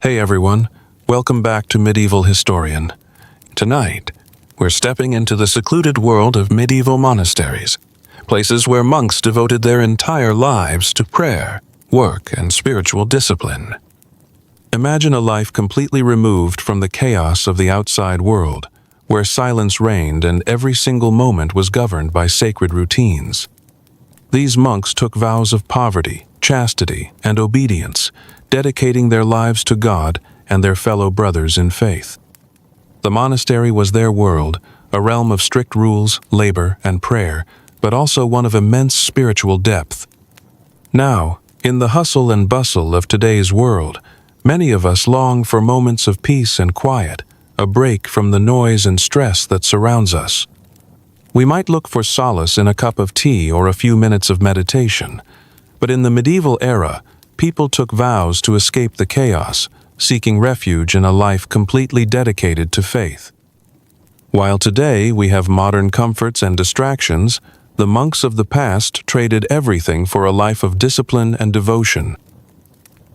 Hey everyone, welcome back to Medieval Historian. Tonight, we're stepping into the secluded world of medieval monasteries, places where monks devoted their entire lives to prayer, work, and spiritual discipline. Imagine a life completely removed from the chaos of the outside world, where silence reigned and every single moment was governed by sacred routines. These monks took vows of poverty, chastity, and obedience, dedicating their lives to God and their fellow brothers in faith. The monastery was their world, a realm of strict rules, labor, and prayer, but also one of immense spiritual depth. Now, in the hustle and bustle of today's world, many of us long for moments of peace and quiet, a break from the noise and stress that surrounds us. We might look for solace in a cup of tea or a few minutes of meditation, but in the medieval era, people took vows to escape the chaos, seeking refuge in a life completely dedicated to faith. While today we have modern comforts and distractions, the monks of the past traded everything for a life of discipline and devotion.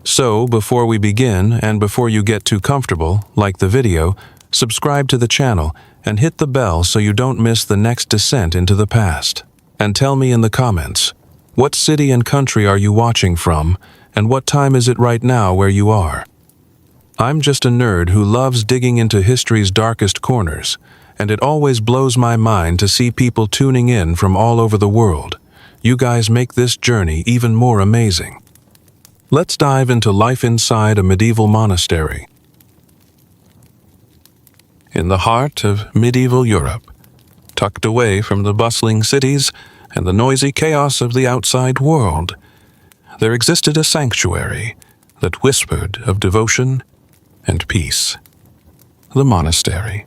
So, before we begin, and before you get too comfortable, like the video, subscribe to the channel and hit the bell so you don't miss the next descent into the past. And tell me in the comments, what city and country are you watching from, and what time is it right now where you are? I'm just a nerd who loves digging into history's darkest corners, and it always blows my mind to see people tuning in from all over the world. You guys make this journey even more amazing. Let's dive into life inside a medieval monastery. In the heart of medieval Europe, tucked away from the bustling cities and the noisy chaos of the outside world, there existed a sanctuary that whispered of devotion and peace. The monastery.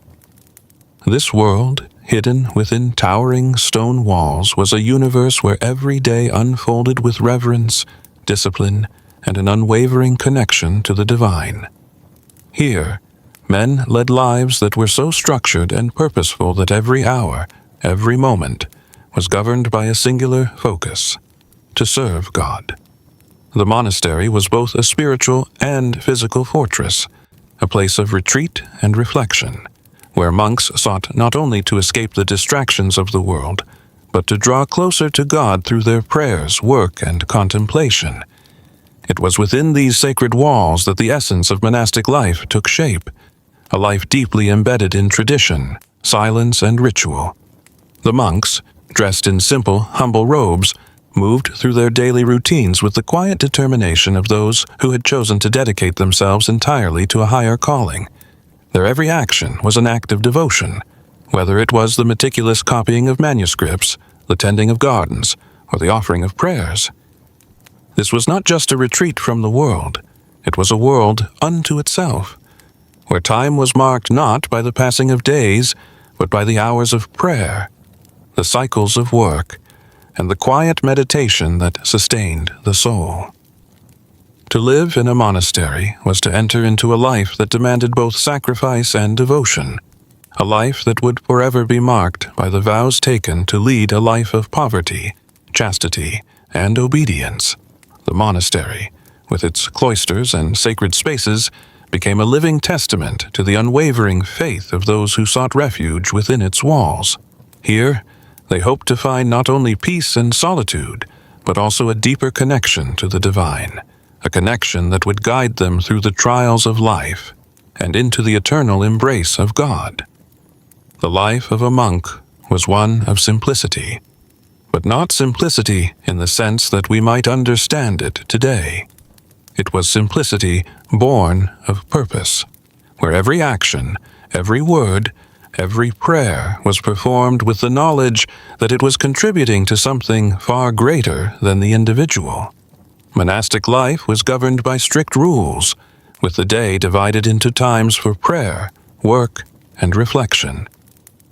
This world, hidden within towering stone walls, was a universe where every day unfolded with reverence, discipline, and an unwavering connection to the divine. Here, men led lives that were so structured and purposeful that every hour, every moment, was governed by a singular focus: to serve God. The monastery was both a spiritual and physical fortress, a place of retreat and reflection, where monks sought not only to escape the distractions of the world, but to draw closer to God through their prayers, work, and contemplation. It was within these sacred walls that the essence of monastic life took shape, a life deeply embedded in tradition, silence, and ritual. The monks, dressed in simple, humble robes, moved through their daily routines with the quiet determination of those who had chosen to dedicate themselves entirely to a higher calling. Their every action was an act of devotion, whether it was the meticulous copying of manuscripts, the tending of gardens, or the offering of prayers. This was not just a retreat from the world, it was a world unto itself, where time was marked not by the passing of days, but by the hours of prayer, the cycles of work, and the quiet meditation that sustained the soul. To live in a monastery was to enter into a life that demanded both sacrifice and devotion, a life that would forever be marked by the vows taken to lead a life of poverty, chastity, and obedience. The monastery, with its cloisters and sacred spaces, became a living testament to the unwavering faith of those who sought refuge within its walls. Here, they hoped to find not only peace and solitude, but also a deeper connection to the divine, a connection that would guide them through the trials of life and into the eternal embrace of God. The life of a monk was one of simplicity, but not simplicity in the sense that we might understand it today. It was simplicity born of purpose, where every action, every word, every prayer was performed with the knowledge that it was contributing to something far greater than the individual. Monastic life was governed by strict rules, with the day divided into times for prayer, work, and reflection.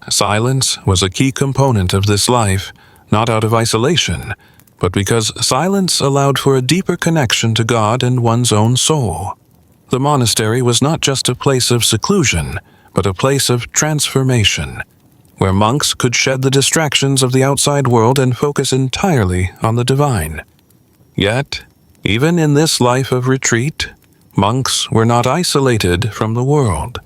Silence was a key component of this life, not out of isolation, but because silence allowed for a deeper connection to God and one's own soul. The monastery was not just a place of seclusion, but a place of transformation, where monks could shed the distractions of the outside world and focus entirely on the divine. Yet, even in this life of retreat, Monks were not isolated from the world.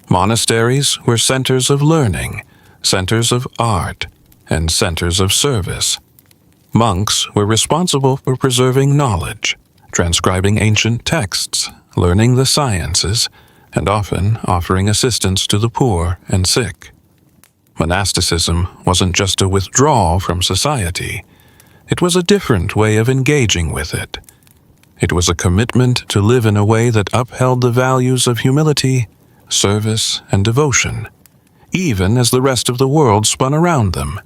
Monasteries were centers of learning, centers of art, and centers of service. Monks were responsible for preserving knowledge, transcribing ancient texts, learning the sciences, and often offering assistance to the poor and sick. Monasticism wasn't just a withdrawal from society. It was a different way of engaging with it. It was a commitment to live in a way that upheld the values of humility, service, and devotion, even as the rest of the world spun around them.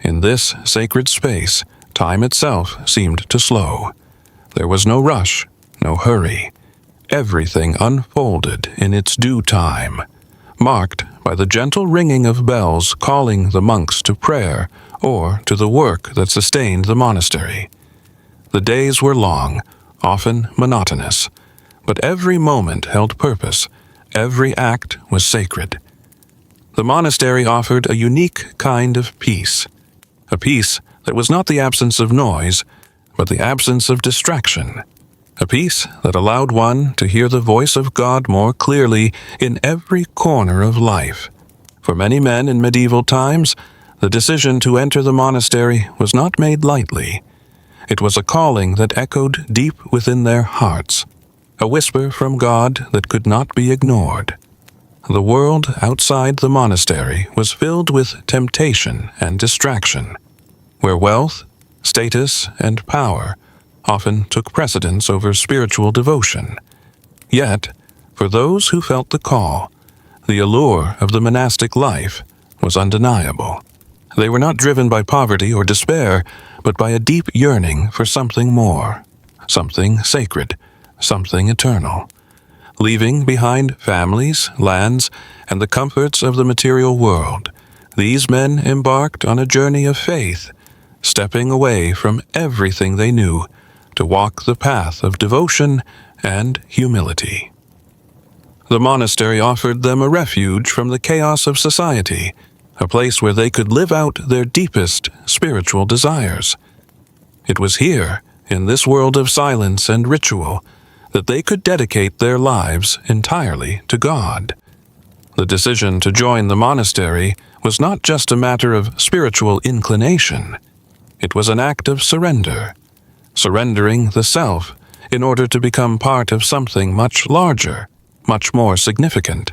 In this sacred space, time itself seemed to slow. There was no rush, no hurry. Everything unfolded in its due time, marked by the gentle ringing of bells calling the monks to prayer or to the work that sustained the monastery. The days were long, often monotonous, but every moment held purpose, every act was sacred. The monastery offered a unique kind of peace, a peace that was not the absence of noise, but the absence of distraction, a peace that allowed one to hear the voice of God more clearly in every corner of life. For many men in medieval times, the decision to enter the monastery was not made lightly. It was a calling that echoed deep within their hearts, a whisper from God that could not be ignored. The world outside the monastery was filled with temptation and distraction, where wealth, status, and power often took precedence over spiritual devotion. Yet, for those who felt the call, the allure of the monastic life was undeniable. They were not driven by poverty or despair, but by a deep yearning for something more, something sacred, something eternal. Leaving behind families, lands, and the comforts of the material world, these men embarked on a journey of faith, stepping away from everything they knew to walk the path of devotion and humility. The monastery offered them a refuge from the chaos of society, a place where they could live out their deepest spiritual desires. It was here, in this world of silence and ritual, that they could dedicate their lives entirely to God. The decision to join the monastery was not just a matter of spiritual inclination. It was an act of surrender, surrendering the self in order to become part of something much larger, much more significant.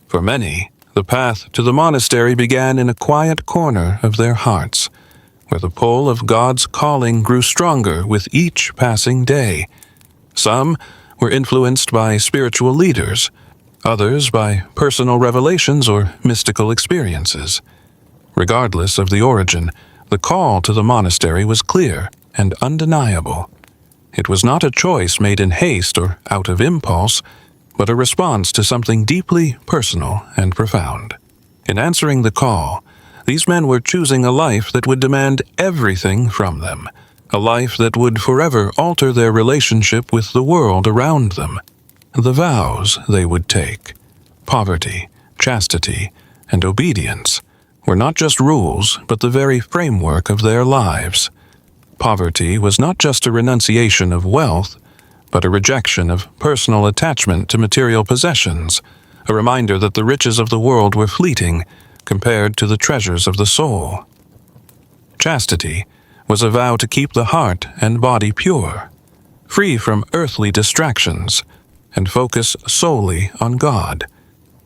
For many, the path to the monastery began in a quiet corner of their hearts, where the pull of God's calling grew stronger with each passing day. Some were influenced by spiritual leaders, others by personal revelations or mystical experiences. Regardless of the origin, the call to the monastery was clear and undeniable. It was not a choice made in haste or out of impulse, but a response to something deeply personal and profound. In answering the call, these men were choosing a life that would demand everything from them, a life that would forever alter their relationship with the world around them. The vows they would take, poverty, chastity, and obedience, were not just rules, but the very framework of their lives. Poverty was not just a renunciation of wealth, but a rejection of personal attachment to material possessions, a reminder that the riches of the world were fleeting compared to the treasures of the soul. Chastity was a vow to keep the heart and body pure, free from earthly distractions, and focus solely on God.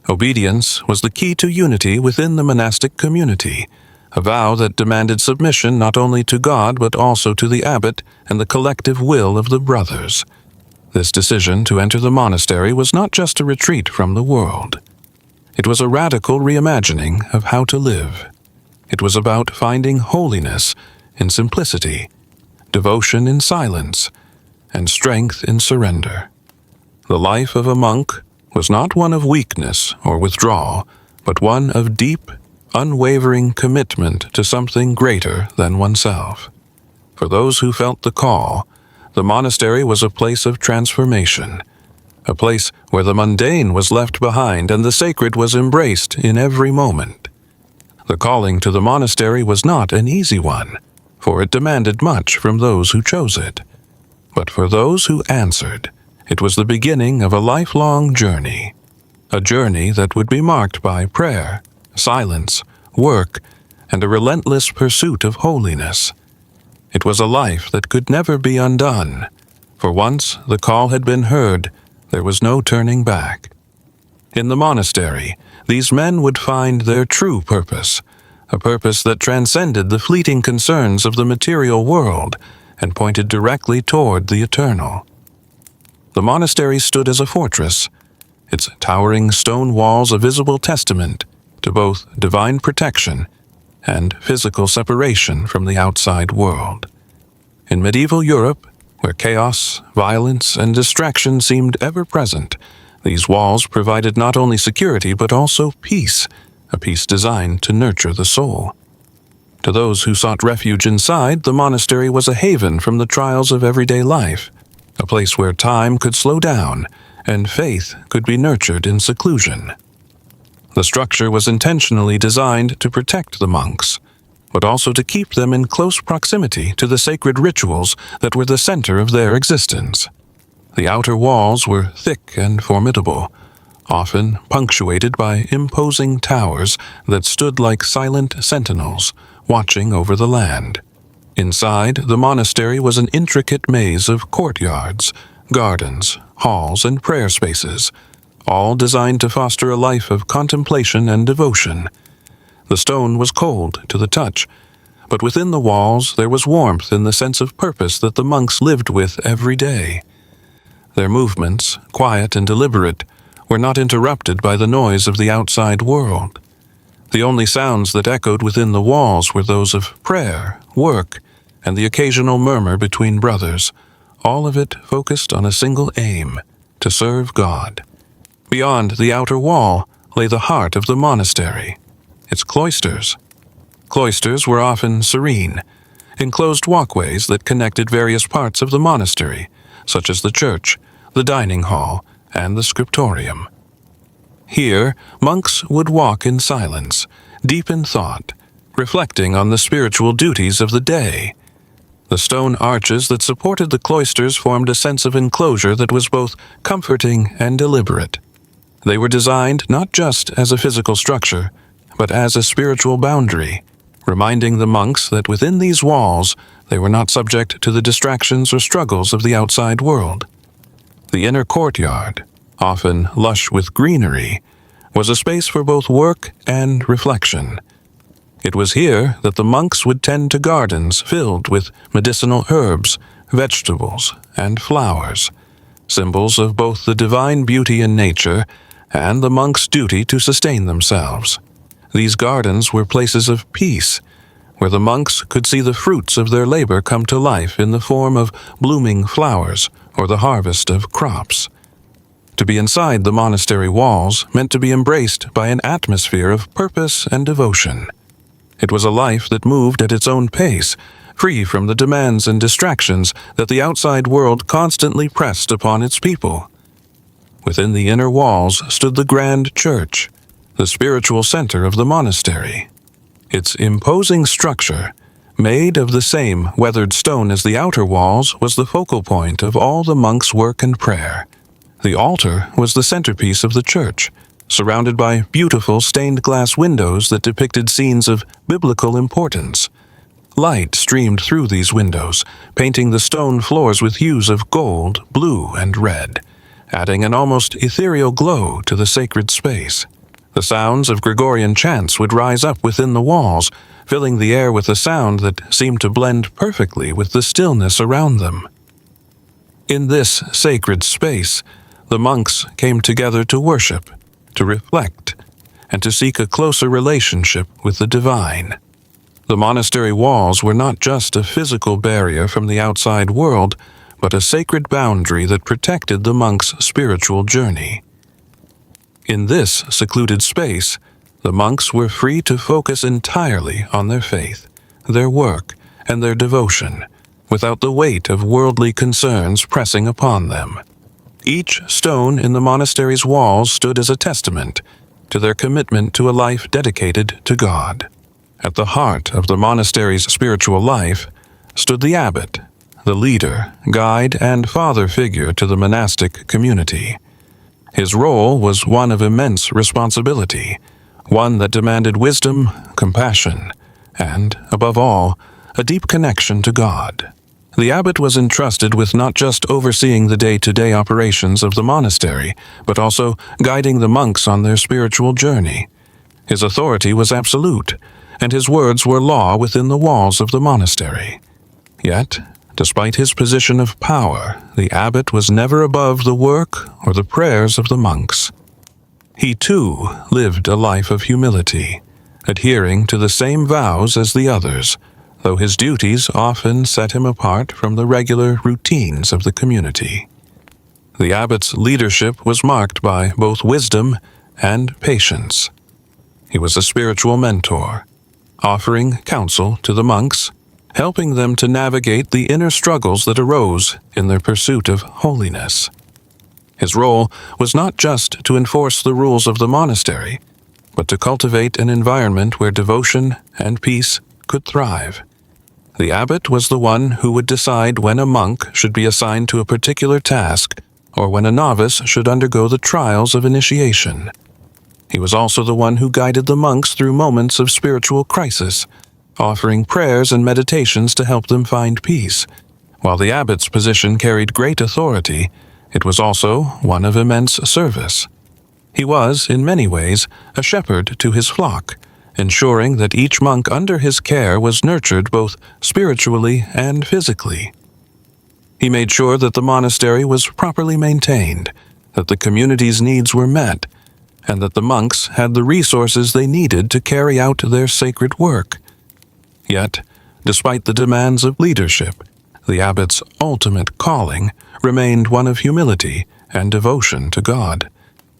Obedience was the key to unity within the monastic community, a vow that demanded submission not only to God but also to the abbot and the collective will of the brothers. This decision to enter the monastery was not just a retreat from the world. It was a radical reimagining of how to live. It was about finding holiness in simplicity, devotion in silence, and strength in surrender. The life of a monk was not one of weakness or withdrawal, but one of deep, unwavering commitment to something greater than oneself. For those who felt the call, the monastery was a place of transformation, a place where the mundane was left behind and the sacred was embraced in every moment. The calling to the monastery was not an easy one, for it demanded much from those who chose it. But for those who answered, It was the beginning of a lifelong journey, a journey that would be marked by prayer, silence, work, and a relentless pursuit of holiness. It was a life that could never be undone, for once the call had been heard, there was no turning back. In the monastery, these men would find their true purpose, a purpose that transcended the fleeting concerns of the material world and pointed directly toward the eternal. The monastery stood as a fortress, its towering stone walls a visible testament to both divine protection and physical separation from the outside world. In medieval Europe, where chaos, violence, and distraction seemed ever present, these walls provided not only security but also peace, a peace designed to nurture the soul. To those who sought refuge inside, the monastery was a haven from the trials of everyday life, a place where time could slow down and faith could be nurtured in seclusion. The structure was intentionally designed to protect the monks, but also to keep them in close proximity to the sacred rituals that were the center of their existence. The outer walls were thick and formidable, often punctuated by imposing towers that stood like silent sentinels, watching over the land. Inside, the monastery was an intricate maze of courtyards, gardens, halls, and prayer spaces, all designed to foster a life of contemplation and devotion. The stone was cold to the touch, but within the walls there was warmth in the sense of purpose that the monks lived with every day. Their movements, quiet and deliberate, were not interrupted by the noise of the outside world. The only sounds that echoed within the walls were those of prayer, work, and the occasional murmur between brothers, all of it focused on a single aim, to serve God. Beyond the outer wall lay the heart of the monastery, its cloisters. Cloisters were often serene, enclosed walkways that connected various parts of the monastery, such as the church, the dining hall, and the scriptorium. Here, monks would walk in silence, deep in thought, reflecting on the spiritual duties of the day. The stone arches that supported the cloisters formed a sense of enclosure that was both comforting and deliberate. They were designed not just as a physical structure, but as a spiritual boundary, reminding the monks that within these walls they were not subject to the distractions or struggles of the outside world. The inner courtyard, often lush with greenery, was a space for both work and reflection. It was here that the monks would tend to gardens filled with medicinal herbs, vegetables, and flowers, symbols of both the divine beauty in nature and the monks' duty to sustain themselves. These gardens were places of peace, where the monks could see the fruits of their labor come to life in the form of blooming flowers or the harvest of crops. To be inside the monastery walls meant to be embraced by an atmosphere of purpose and devotion. It was a life that moved at its own pace, free from the demands and distractions that the outside world constantly pressed upon its people. Within the inner walls stood the grand church, the spiritual center of the monastery. Its imposing structure, made of the same weathered stone as the outer walls, was the focal point of all the monks' work and prayer. The altar was the centerpiece of the church, surrounded by beautiful stained glass windows that depicted scenes of biblical importance. Light streamed through these windows, painting the stone floors with hues of gold, blue, and red, adding an almost ethereal glow to the sacred space. The sounds of Gregorian chants would rise up within the walls, filling the air with a sound that seemed to blend perfectly with the stillness around them. In this sacred space, the monks came together to worship, to reflect, and to seek a closer relationship with the divine. The monastery walls were not just a physical barrier from the outside world, but a sacred boundary that protected the monks' spiritual journey. In this secluded space, the monks were free to focus entirely on their faith, their work, and their devotion, without the weight of worldly concerns pressing upon them. Each stone in the monastery's walls stood as a testament to their commitment to a life dedicated to God. At the heart of the monastery's spiritual life stood the abbot, the leader, guide, and father figure to the monastic community. His role was one of immense responsibility, one that demanded wisdom, compassion, and, above all, a deep connection to God. The abbot was entrusted with not just overseeing the day-to-day operations of the monastery, but also guiding the monks on their spiritual journey. His authority was absolute, and his words were law within the walls of the monastery. Yet, despite his position of power, the abbot was never above the work or the prayers of the monks. He, too, lived a life of humility, adhering to the same vows as the others, though his duties often set him apart from the regular routines of the community. The abbot's leadership was marked by both wisdom and patience. He was a spiritual mentor, offering counsel to the monks, helping them to navigate the inner struggles that arose in their pursuit of holiness. His role was not just to enforce the rules of the monastery, but to cultivate an environment where devotion and peace could thrive. The abbot was the one who would decide when a monk should be assigned to a particular task or when a novice should undergo the trials of initiation. He was also the one who guided the monks through moments of spiritual crisis, offering prayers and meditations to help them find peace. While the abbot's position carried great authority, it was also one of immense service. He was, in many ways, a shepherd to his flock, ensuring that each monk under his care was nurtured both spiritually and physically. He made sure that the monastery was properly maintained, that the community's needs were met, and that the monks had the resources they needed to carry out their sacred work. Yet, despite the demands of leadership, the abbot's ultimate calling remained one of humility and devotion to God.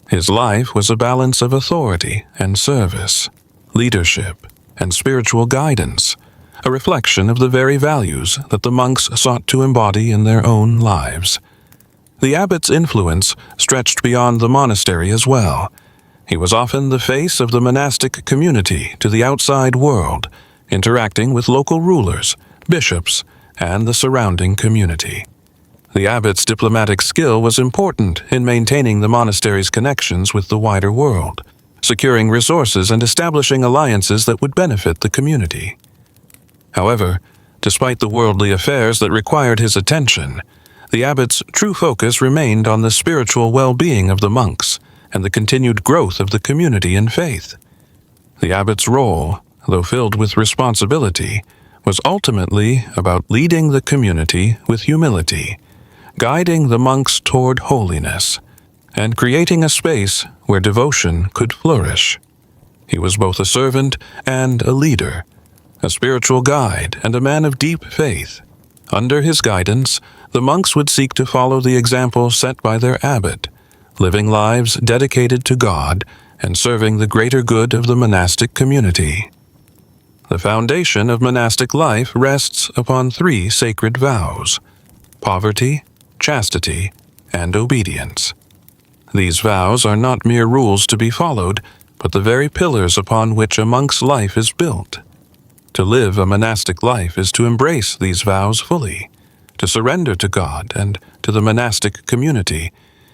His life was a balance of authority and service, leadership and spiritual guidance, a reflection of the very values that the monks sought to embody in their own lives. The abbot's influence stretched beyond the monastery as well. He was often the face of the monastic community to the outside world, interacting with local rulers, bishops, and the surrounding community. The abbot's diplomatic skill was important in maintaining the monastery's connections with the wider world, securing resources and establishing alliances that would benefit the community. However, despite the worldly affairs that required his attention, the abbot's true focus remained on the spiritual well-being of the monks and the continued growth of the community in faith. The abbot's role, though filled with responsibility, was ultimately about leading the community with humility, guiding the monks toward holiness, and creating a space where devotion could flourish. He was both a servant and a leader, a spiritual guide and a man of deep faith. Under his guidance, the monks would seek to follow the example set by their abbot, living lives dedicated to God and serving the greater good of the monastic community. The foundation of monastic life rests upon 3 sacred vows: poverty, chastity, and obedience. These vows are not mere rules to be followed, but the very pillars upon which a monk's life is built. To live a monastic life is to embrace these vows fully, to surrender to God and to the monastic community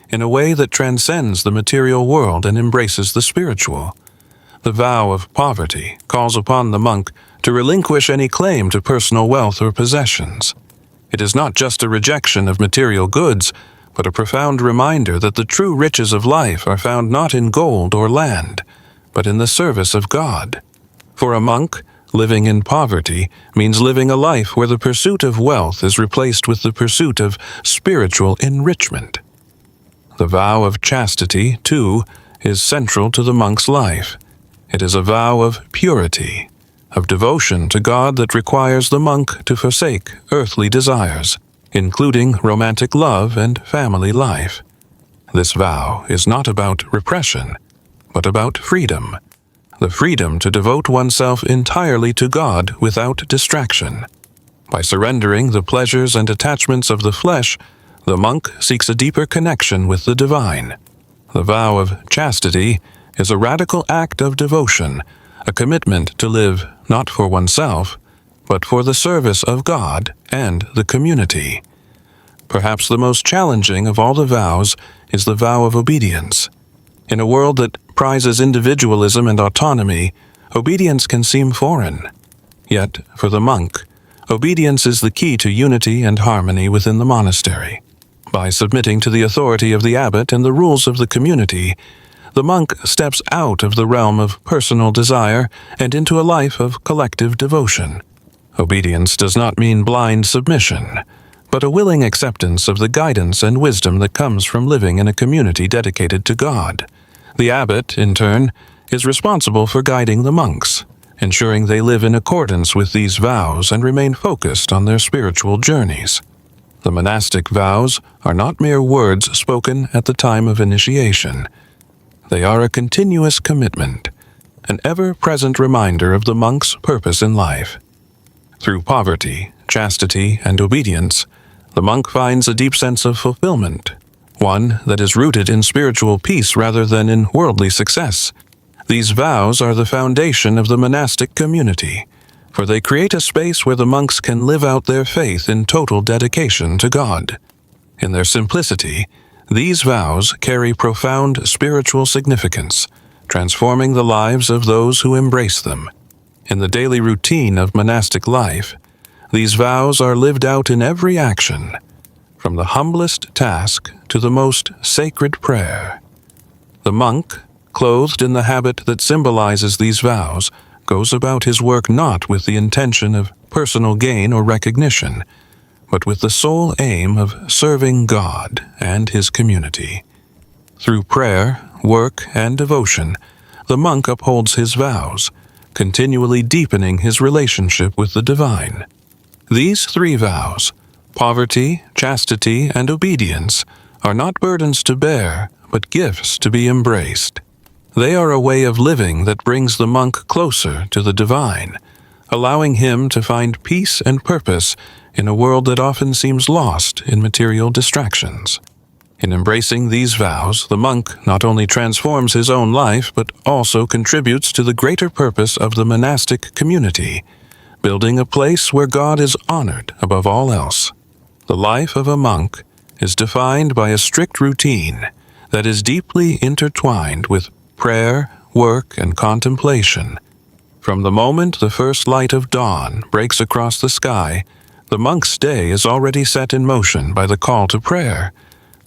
in a way that transcends the material world and embraces the spiritual. The vow of poverty calls upon the monk to relinquish any claim to personal wealth or possessions. It is not just a rejection of material goods, but a profound reminder that the true riches of life are found not in gold or land, but in the service of God. For a monk, living in poverty means living a life where the pursuit of wealth is replaced with the pursuit of spiritual enrichment. The vow of chastity, too, is central to the monk's life. It is a vow of purity, of devotion to God that requires the monk to forsake earthly desires, including romantic love and family life. This vow is not about repression, but about freedom, the freedom to devote oneself entirely to God without distraction. By surrendering the pleasures and attachments of the flesh, the monk seeks a deeper connection with the divine. The vow of chastity is a radical act of devotion, a commitment to live not for oneself, but for the service of God and the community. Perhaps the most challenging of all the vows is the vow of obedience. In a world that prizes individualism and autonomy, obedience can seem foreign. Yet, for the monk, obedience is the key to unity and harmony within the monastery. By submitting to the authority of the abbot and the rules of the community, the monk steps out of the realm of personal desire and into a life of collective devotion. Obedience does not mean blind submission, but a willing acceptance of the guidance and wisdom that comes from living in a community dedicated to God. The abbot, in turn, is responsible for guiding the monks, ensuring they live in accordance with these vows and remain focused on their spiritual journeys. The monastic vows are not mere words spoken at the time of initiation. They are a continuous commitment, an ever-present reminder of the monk's purpose in life. Through poverty, chastity, and obedience, the monk finds a deep sense of fulfillment, one that is rooted in spiritual peace rather than in worldly success. These vows are the foundation of the monastic community, for they create a space where the monks can live out their faith in total dedication to God. In their simplicity, these vows carry profound spiritual significance, transforming the lives of those who embrace them. In the daily routine of monastic life, these vows are lived out in every action, from the humblest task to the most sacred prayer. The monk, clothed in the habit that symbolizes these vows, goes about his work not with the intention of personal gain or recognition, but with the sole aim of serving God and his community. Through prayer, work, and devotion, the monk upholds his vows, continually deepening his relationship with the divine. These three vows, poverty, chastity, and obedience, are not burdens to bear, but gifts to be embraced. They are a way of living that brings the monk closer to the divine, allowing him to find peace and purpose in a world that often seems lost in material distractions. In embracing these vows, the monk not only transforms his own life, but also contributes to the greater purpose of the monastic community, building a place where God is honored above all else. The life of a monk is defined by a strict routine that is deeply intertwined with prayer, work, and contemplation. From the moment the first light of dawn breaks across the sky, the monk's day is already set in motion by the call to prayer.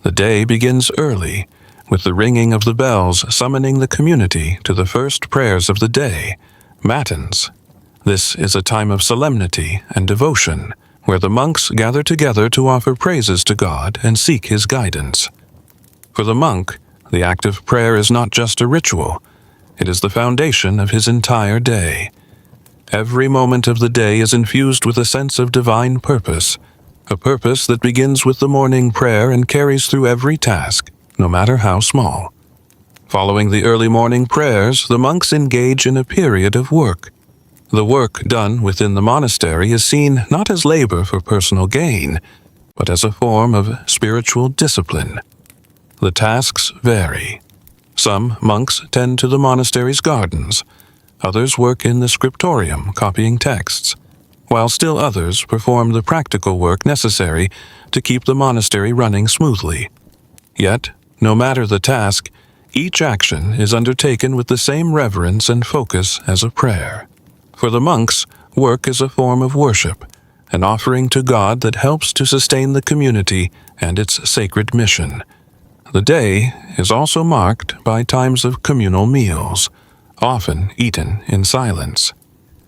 The day begins early, with the ringing of the bells summoning the community to the first prayers of the day, matins. This is a time of solemnity and devotion, where the monks gather together to offer praises to God and seek his guidance. For the monk, the act of prayer is not just a ritual, it is the foundation of his entire day. Every moment of the day is infused with a sense of divine purpose, a purpose that begins with the morning prayer and carries through every task, no matter how small. Following the early morning prayers, the monks engage in a period of work. The work done within the monastery is seen not as labor for personal gain, but as a form of spiritual discipline. The tasks vary. Some monks tend to the monastery's gardens, others work in the scriptorium copying texts, while still others perform the practical work necessary to keep the monastery running smoothly. Yet, no matter the task, each action is undertaken with the same reverence and focus as a prayer. For the monks, work is a form of worship, an offering to God that helps to sustain the community and its sacred mission. The day is also marked by times of communal meals, often eaten in silence.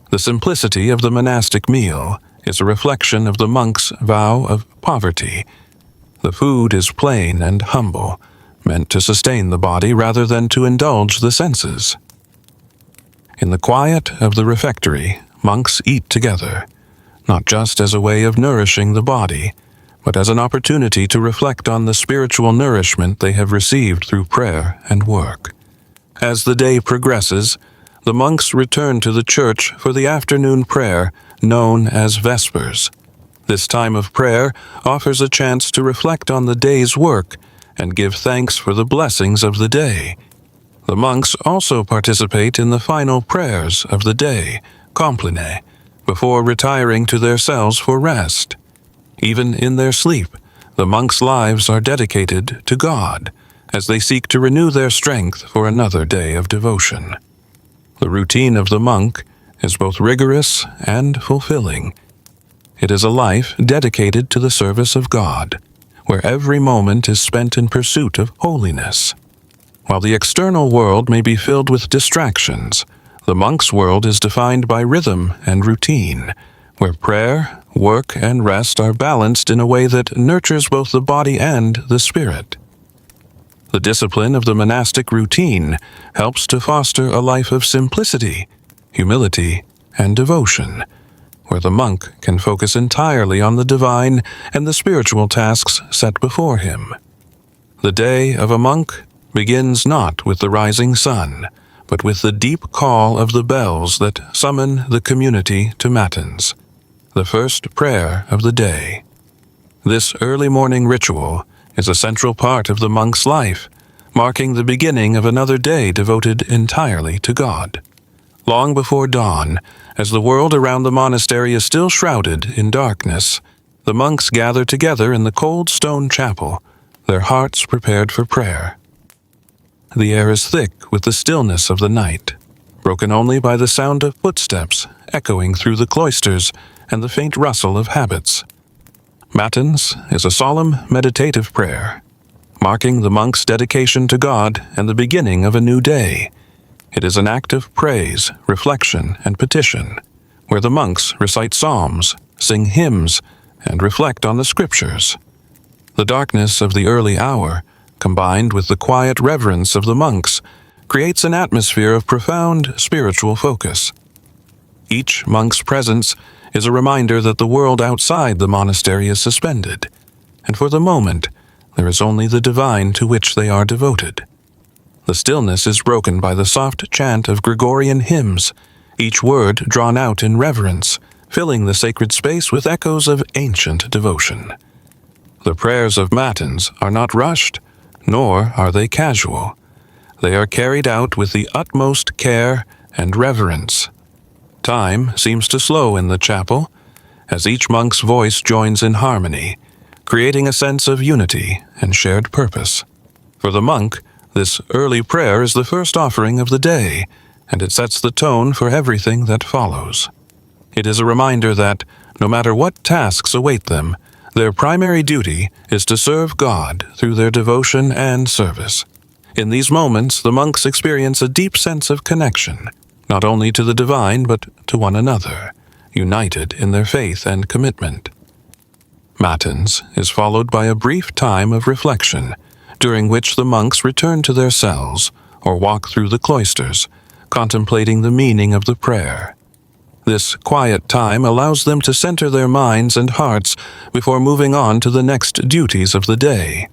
The simplicity of the monastic meal is a reflection of the monk's vow of poverty. The food is plain and humble, meant to sustain the body rather than to indulge the senses. In the quiet of the refectory, monks eat together, not just as a way of nourishing the body, but as an opportunity to reflect on the spiritual nourishment they have received through prayer and work. As the day progresses, the monks return to the church for the afternoon prayer known as Vespers. This time of prayer offers a chance to reflect on the day's work and give thanks for the blessings of the day. The monks also participate in the final prayers of the day, compline, before retiring to their cells for rest. Even in their sleep, the monks' lives are dedicated to God, as they seek to renew their strength for another day of devotion. The routine of the monk is both rigorous and fulfilling. It is a life dedicated to the service of God, where every moment is spent in pursuit of holiness. While the external world may be filled with distractions, the monk's world is defined by rhythm and routine, where prayer, work, and rest are balanced in a way that nurtures both the body and the spirit. The discipline of the monastic routine helps to foster a life of simplicity, humility, and devotion, where the monk can focus entirely on the divine and the spiritual tasks set before him. The day of a monk begins not with the rising sun, but with the deep call of the bells that summon the community to matins, the first prayer of the day. This early morning ritual is a central part of the monk's life, marking the beginning of another day devoted entirely to God. Long before dawn, as the world around the monastery is still shrouded in darkness, the monks gather together in the cold stone chapel, their hearts prepared for prayer. The air is thick with the stillness of the night, broken only by the sound of footsteps echoing through the cloisters and the faint rustle of habits. Matins is a solemn meditative prayer, marking the monk's dedication to God and the beginning of a new day. It is an act of praise, reflection, and petition, where the monks recite psalms, sing hymns, and reflect on the scriptures. The darkness of the early hour, combined with the quiet reverence of the monks, creates an atmosphere of profound spiritual focus. Each monk's presence is a reminder that the world outside the monastery is suspended, and for the moment, there is only the divine to which they are devoted. The stillness is broken by the soft chant of Gregorian hymns, each word drawn out in reverence, filling the sacred space with echoes of ancient devotion. The prayers of matins are not rushed, nor are they casual. They are carried out with the utmost care and reverence. Time seems to slow in the chapel, as each monk's voice joins in harmony, creating a sense of unity and shared purpose. For the monk, this early prayer is the first offering of the day, and it sets the tone for everything that follows. It is a reminder that, no matter what tasks await them, their primary duty is to serve God through their devotion and service. In these moments, the monks experience a deep sense of connection, not only to the divine but to one another, united in their faith and commitment. Matins is followed by a brief time of reflection, during which the monks return to their cells or walk through the cloisters, contemplating the meaning of the prayer. This quiet time allows them to center their minds and hearts before moving on to the next duties of the day.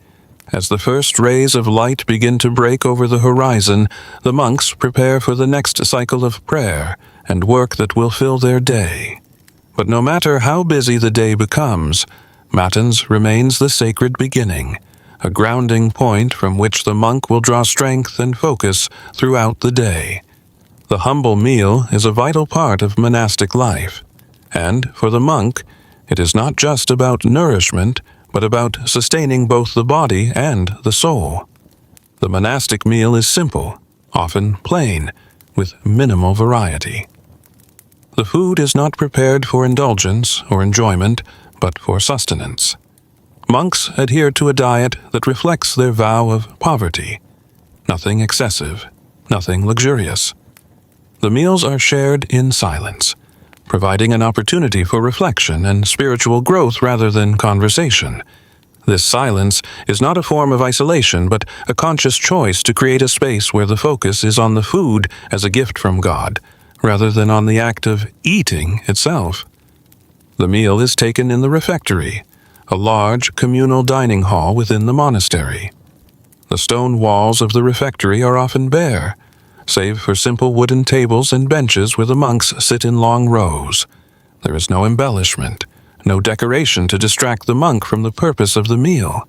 As the first rays of light begin to break over the horizon, the monks prepare for the next cycle of prayer and work that will fill their day. But no matter how busy the day becomes, Matins remains the sacred beginning, a grounding point from which the monk will draw strength and focus throughout the day. The humble meal is a vital part of monastic life, and for the monk, it is not just about nourishment, but about sustaining both the body and the soul. The monastic meal is simple, often plain, with minimal variety. The food is not prepared for indulgence or enjoyment, but for sustenance. Monks adhere to a diet that reflects their vow of poverty. Nothing excessive, nothing luxurious. The meals are shared in silence, providing an opportunity for reflection and spiritual growth rather than conversation. This silence is not a form of isolation, but a conscious choice to create a space where the focus is on the food as a gift from God, rather than on the act of eating itself. The meal is taken in the refectory, a large communal dining hall within the monastery. The stone walls of the refectory are often bare, save for simple wooden tables and benches where the monks sit in long rows. There is no embellishment, no decoration to distract the monk from the purpose of the meal.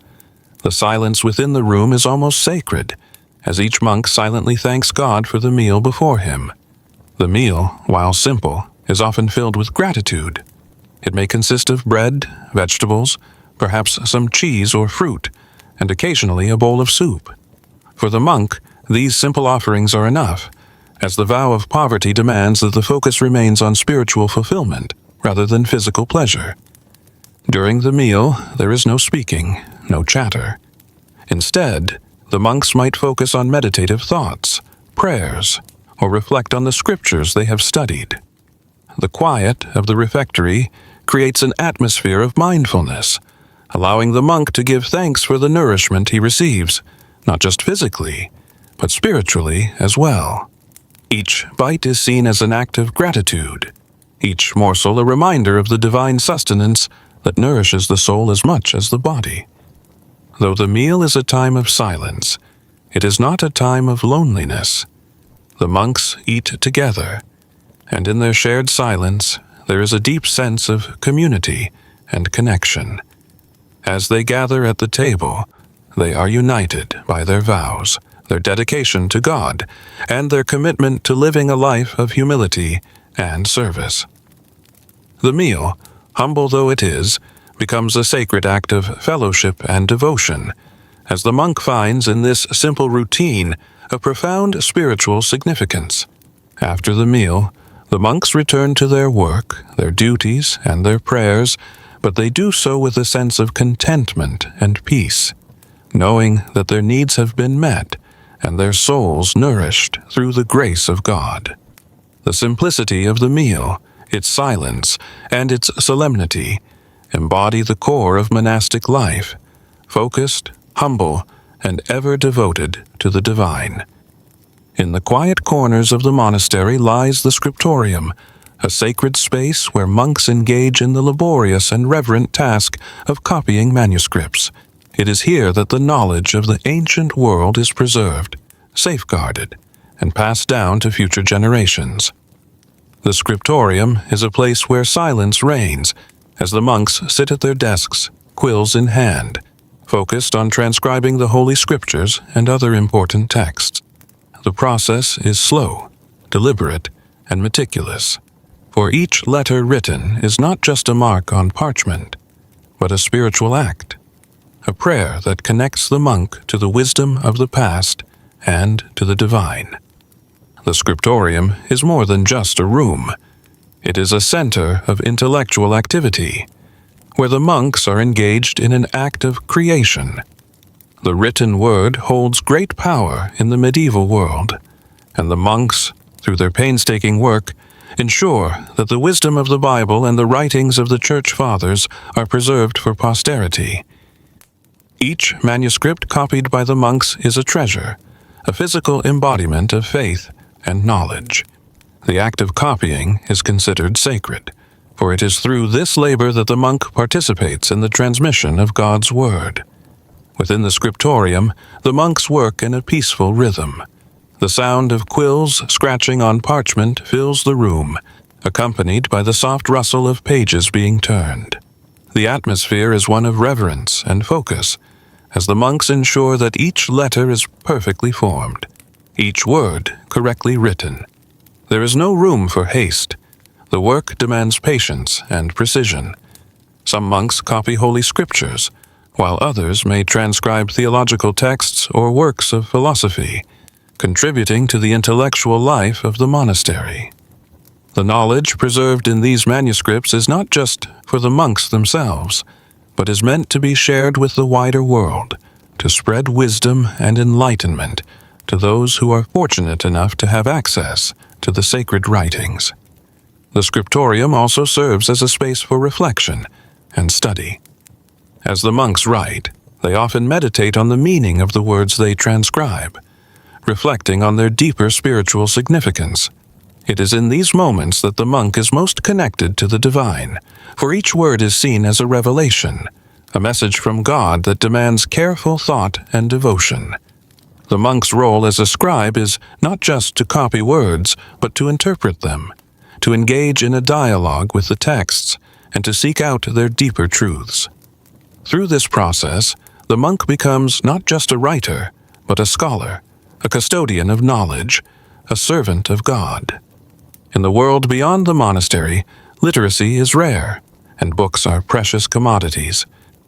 The silence within the room is almost sacred, as each monk silently thanks God for the meal before him. The meal, while simple, is often filled with gratitude. It may consist of bread, vegetables, perhaps some cheese or fruit, and occasionally a bowl of soup. For the monk, these simple offerings are enough, as the vow of poverty demands that the focus remains on spiritual fulfillment rather than physical pleasure. During the meal, there is no speaking, no chatter. Instead, the monks might focus on meditative thoughts, prayers, or reflect on the scriptures they have studied. The quiet of the refectory creates an atmosphere of mindfulness, allowing the monk to give thanks for the nourishment he receives, not just physically, but spiritually as well. Each bite is seen as an act of gratitude, each morsel a reminder of the divine sustenance that nourishes the soul as much as the body. Though the meal is a time of silence, it is not a time of loneliness. The monks eat together, and in their shared silence there is a deep sense of community and connection. As they gather at the table, they are united by their vows, their dedication to God, and their commitment to living a life of humility and service. The meal, humble though it is, becomes a sacred act of fellowship and devotion, as the monk finds in this simple routine a profound spiritual significance. After the meal, the monks return to their work, their duties, and their prayers, but they do so with a sense of contentment and peace, knowing that their needs have been met and their souls nourished through the grace of God. The simplicity of the meal, its silence, and its solemnity embody the core of monastic life, focused, humble, and ever devoted to the divine. In the quiet corners of the monastery lies the scriptorium, a sacred space where monks engage in the laborious and reverent task of copying manuscripts. It is here that the knowledge of the ancient world is preserved, safeguarded, and passed down to future generations. The scriptorium is a place where silence reigns, as the monks sit at their desks, quills in hand, focused on transcribing the Holy Scriptures and other important texts. The process is slow, deliberate, and meticulous, for each letter written is not just a mark on parchment, but a spiritual act, a prayer that connects the monk to the wisdom of the past and to the divine. The scriptorium is more than just a room. It is a center of intellectual activity, where the monks are engaged in an act of creation. The written word holds great power in the medieval world, and the monks, through their painstaking work, ensure that the wisdom of the Bible and the writings of the Church Fathers are preserved for posterity. Each manuscript copied by the monks is a treasure, a physical embodiment of faith and knowledge. The act of copying is considered sacred, for it is through this labor that the monk participates in the transmission of God's Word. Within the scriptorium, the monks work in a peaceful rhythm. The sound of quills scratching on parchment fills the room, accompanied by the soft rustle of pages being turned. The atmosphere is one of reverence and focus, as the monks ensure that each letter is perfectly formed, each word correctly written. There is no room for haste. The work demands patience and precision. Some monks copy Holy Scriptures, while others may transcribe theological texts or works of philosophy, contributing to the intellectual life of the monastery. The knowledge preserved in these manuscripts is not just for the monks themselves, but is meant to be shared with the wider world, to spread wisdom and enlightenment to those who are fortunate enough to have access to the sacred writings. The scriptorium also serves as a space for reflection and study. As the monks write, they often meditate on the meaning of the words they transcribe, reflecting on their deeper spiritual significance. It is in these moments that the monk is most connected to the divine, for each word is seen as a revelation, a message from God that demands careful thought and devotion. The monk's role as a scribe is not just to copy words, but to interpret them, to engage in a dialogue with the texts, and to seek out their deeper truths. Through this process, the monk becomes not just a writer, but a scholar, a custodian of knowledge, a servant of God. In the world beyond the monastery, literacy is rare, and books are precious commodities.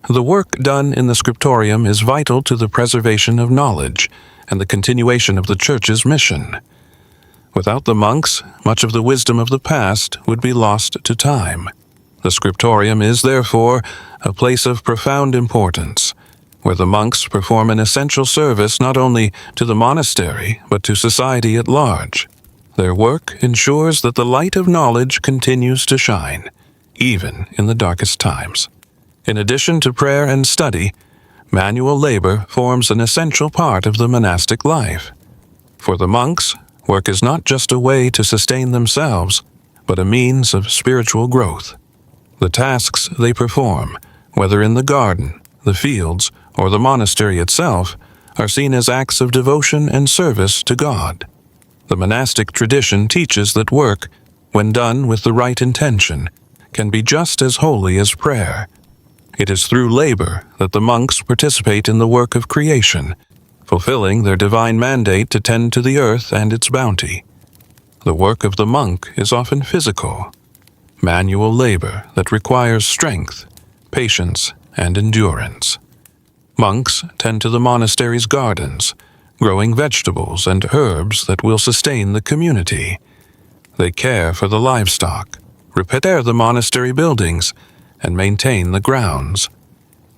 The work done in the scriptorium is vital to the preservation of knowledge and the continuation of the Church's mission. Without the monks, much of the wisdom of the past would be lost to time. The scriptorium is, therefore, a place of profound importance, where the monks perform an essential service not only to the monastery, but to society at large. Their work ensures that the light of knowledge continues to shine, even in the darkest times. In addition to prayer and study, manual labor forms an essential part of the monastic life. For the monks, work is not just a way to sustain themselves, but a means of spiritual growth. The tasks they perform, whether in the garden, the fields, or the monastery itself, are seen as acts of devotion and service to God. The monastic tradition teaches that work, when done with the right intention, can be just as holy as prayer. It is through labor that the monks participate in the work of creation, fulfilling their divine mandate to tend to the earth and its bounty. The work of the monk is often physical, manual labor that requires strength, patience, and endurance. Monks tend to the monastery's gardens, growing vegetables and herbs that will sustain the community. They care for the livestock, repair the monastery buildings, and maintain the grounds.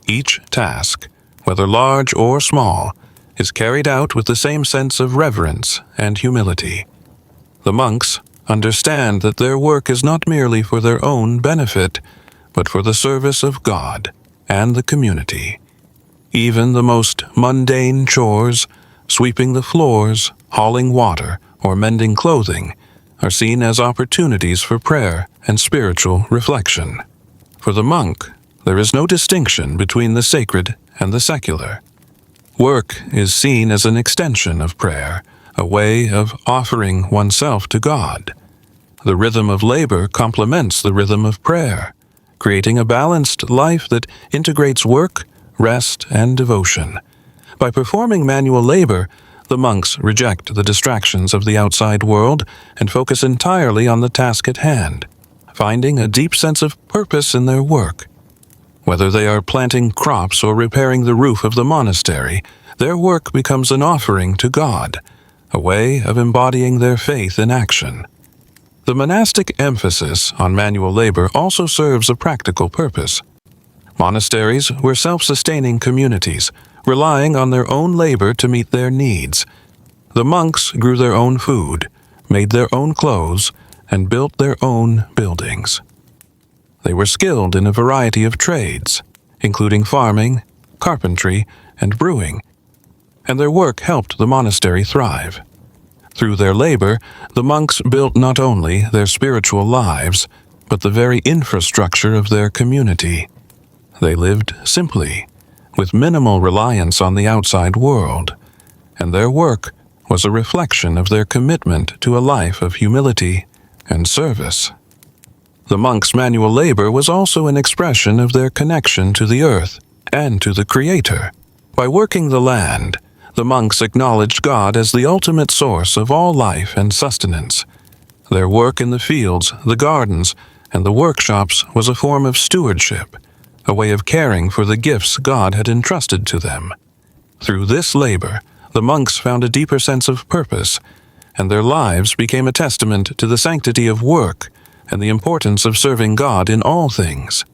Each task, whether large or small, is carried out with the same sense of reverence and humility. The monks understand that their work is not merely for their own benefit, but for the service of God and the community. Even the most mundane chores, sweeping the floors, hauling water, or mending clothing, are seen as opportunities for prayer and spiritual reflection. For the monk, there is no distinction between the sacred and the secular. Work is seen as an extension of prayer, a way of offering oneself to God. The rhythm of labor complements the rhythm of prayer, creating a balanced life that integrates work, rest, and devotion. By performing manual labor, the monks reject the distractions of the outside world and focus entirely on the task at hand, finding a deep sense of purpose in their work. Whether they are planting crops or repairing the roof of the monastery, their work becomes an offering to God, a way of embodying their faith in action. The monastic emphasis on manual labor also serves a practical purpose. Monasteries were self-sustaining communities, relying on their own labor to meet their needs. The monks grew their own food, made their own clothes, and built their own buildings. They were skilled in a variety of trades, including farming, carpentry, and brewing, and their work helped the monastery thrive. Through their labor, the monks built not only their spiritual lives, but the very infrastructure of their community. They lived simply, with minimal reliance on the outside world, and their work was a reflection of their commitment to a life of humility and service. The monks' manual labor was also an expression of their connection to the earth and to the Creator. By working the land, the monks acknowledged God as the ultimate source of all life and sustenance. Their work in the fields, the gardens, and the workshops was a form of stewardship, a way of caring for the gifts God had entrusted to them. Through this labor, the monks found a deeper sense of purpose, and their lives became a testament to the sanctity of work and the importance of serving God in all things.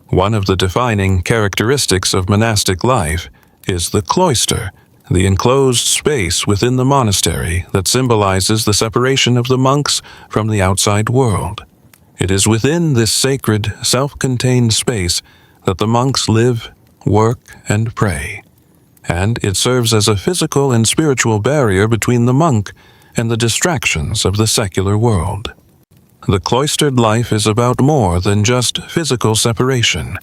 One of the defining characteristics of monastic life is the cloister, the enclosed space within the monastery that symbolizes the separation of the monks from the outside world. It is within this sacred, self-contained space that the monks live, work, and pray, and it serves as a physical and spiritual barrier between the monk and the distractions of the secular world. The cloistered life is about more than just physical separation.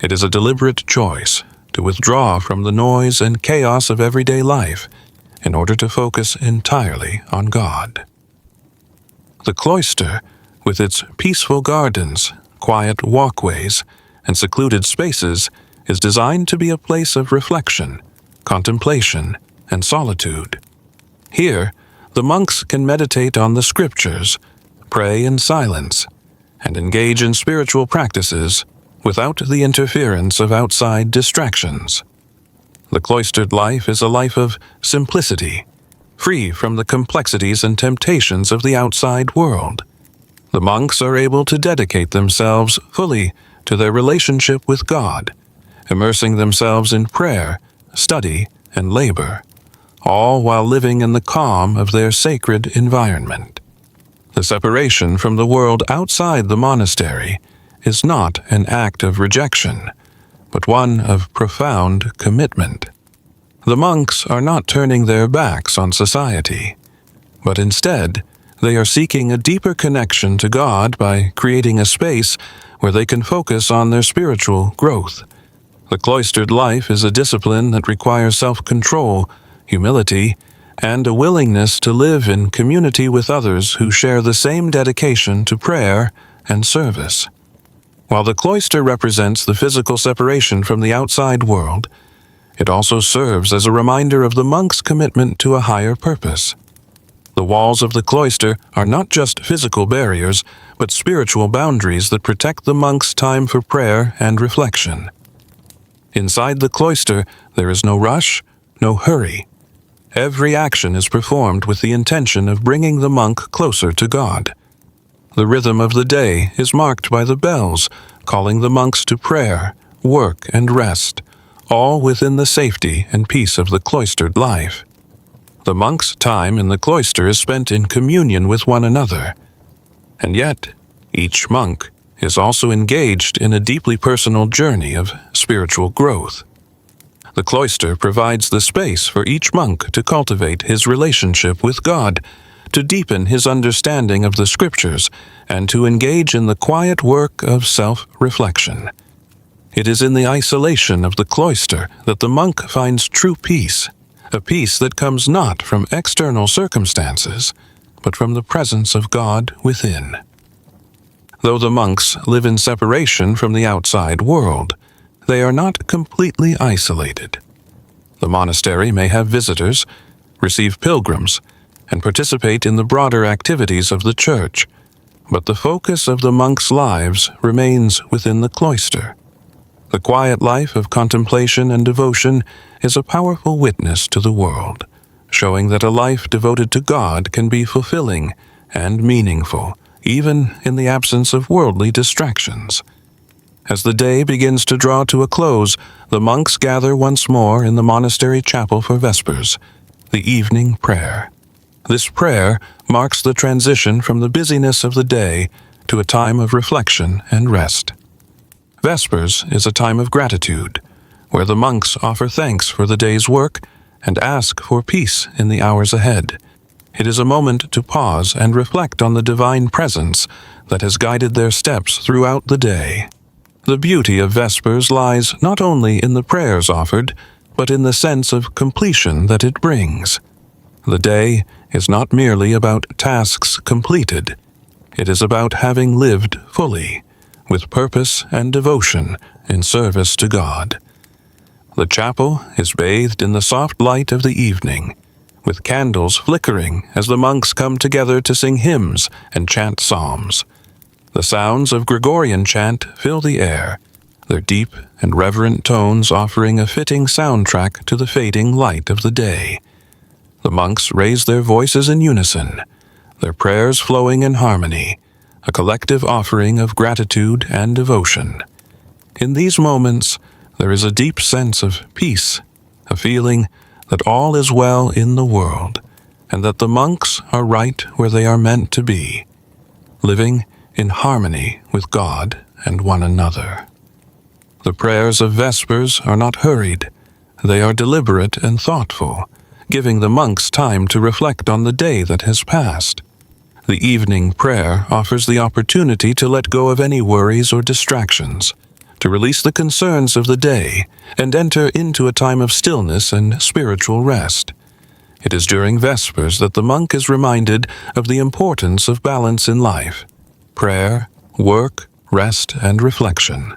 It is a deliberate choice to withdraw from the noise and chaos of everyday life in order to focus entirely on God. The cloister, with its peaceful gardens, quiet walkways, and secluded spaces, is designed to be a place of reflection, contemplation, and solitude. Here, the monks can meditate on the scriptures, pray in silence, and engage in spiritual practices without the interference of outside distractions. The cloistered life is a life of simplicity, free from the complexities and temptations of the outside world. The monks are able to dedicate themselves fully to their relationship with God, immersing themselves in prayer, study, and labor, all while living in the calm of their sacred environment. The separation from the world outside the monastery is not an act of rejection, but one of profound commitment. The monks are not turning their backs on society, but instead, they are seeking a deeper connection to God by creating a space where they can focus on their spiritual growth. The cloistered life is a discipline that requires self-control, humility, and a willingness to live in community with others who share the same dedication to prayer and service. While the cloister represents the physical separation from the outside world, it also serves as a reminder of the monk's commitment to a higher purpose. The walls of the cloister are not just physical barriers, but spiritual boundaries that protect the monk's time for prayer and reflection. Inside the cloister, there is no rush, no hurry. Every action is performed with the intention of bringing the monk closer to God. The rhythm of the day is marked by the bells, calling the monks to prayer, work, and rest, all within the safety and peace of the cloistered life. The monk's time in the cloister is spent in communion with one another, and yet each monk is also engaged in a deeply personal journey of spiritual growth. The cloister provides the space for each monk to cultivate his relationship with God, to deepen his understanding of the Scriptures, and to engage in the quiet work of self-reflection. It is in the isolation of the cloister that the monk finds true peace, a peace that comes not from external circumstances, but from the presence of God within. Though the monks live in separation from the outside world, they are not completely isolated. The monastery may have visitors, receive pilgrims, and participate in the broader activities of the church, but the focus of the monks' lives remains within the cloister. The quiet life of contemplation and devotion is a powerful witness to the world, showing that a life devoted to God can be fulfilling and meaningful, even in the absence of worldly distractions. As the day begins to draw to a close, the monks gather once more in the monastery chapel for Vespers, the evening prayer. This prayer marks the transition from the busyness of the day to a time of reflection and rest. Vespers is a time of gratitude, where the monks offer thanks for the day's work and ask for peace in the hours ahead. It is a moment to pause and reflect on the divine presence that has guided their steps throughout the day. The beauty of Vespers lies not only in the prayers offered, but in the sense of completion that it brings. The day is not merely about tasks completed. It is about having lived fully, with purpose and devotion in service to God. The chapel is bathed in the soft light of the evening, with candles flickering as the monks come together to sing hymns and chant psalms. The sounds of Gregorian chant fill the air, their deep and reverent tones offering a fitting soundtrack to the fading light of the day. The monks raise their voices in unison, their prayers flowing in harmony, a collective offering of gratitude and devotion. In these moments, there is a deep sense of peace, a feeling that all is well in the world, and that the monks are right where they are meant to be, living in harmony with God and one another. The prayers of Vespers are not hurried. They are deliberate and thoughtful, giving the monks time to reflect on the day that has passed. The evening prayer offers the opportunity to let go of any worries or distractions, to release the concerns of the day, and enter into a time of stillness and spiritual rest. It is during Vespers that the monk is reminded of the importance of balance in life: prayer, work, rest, and reflection.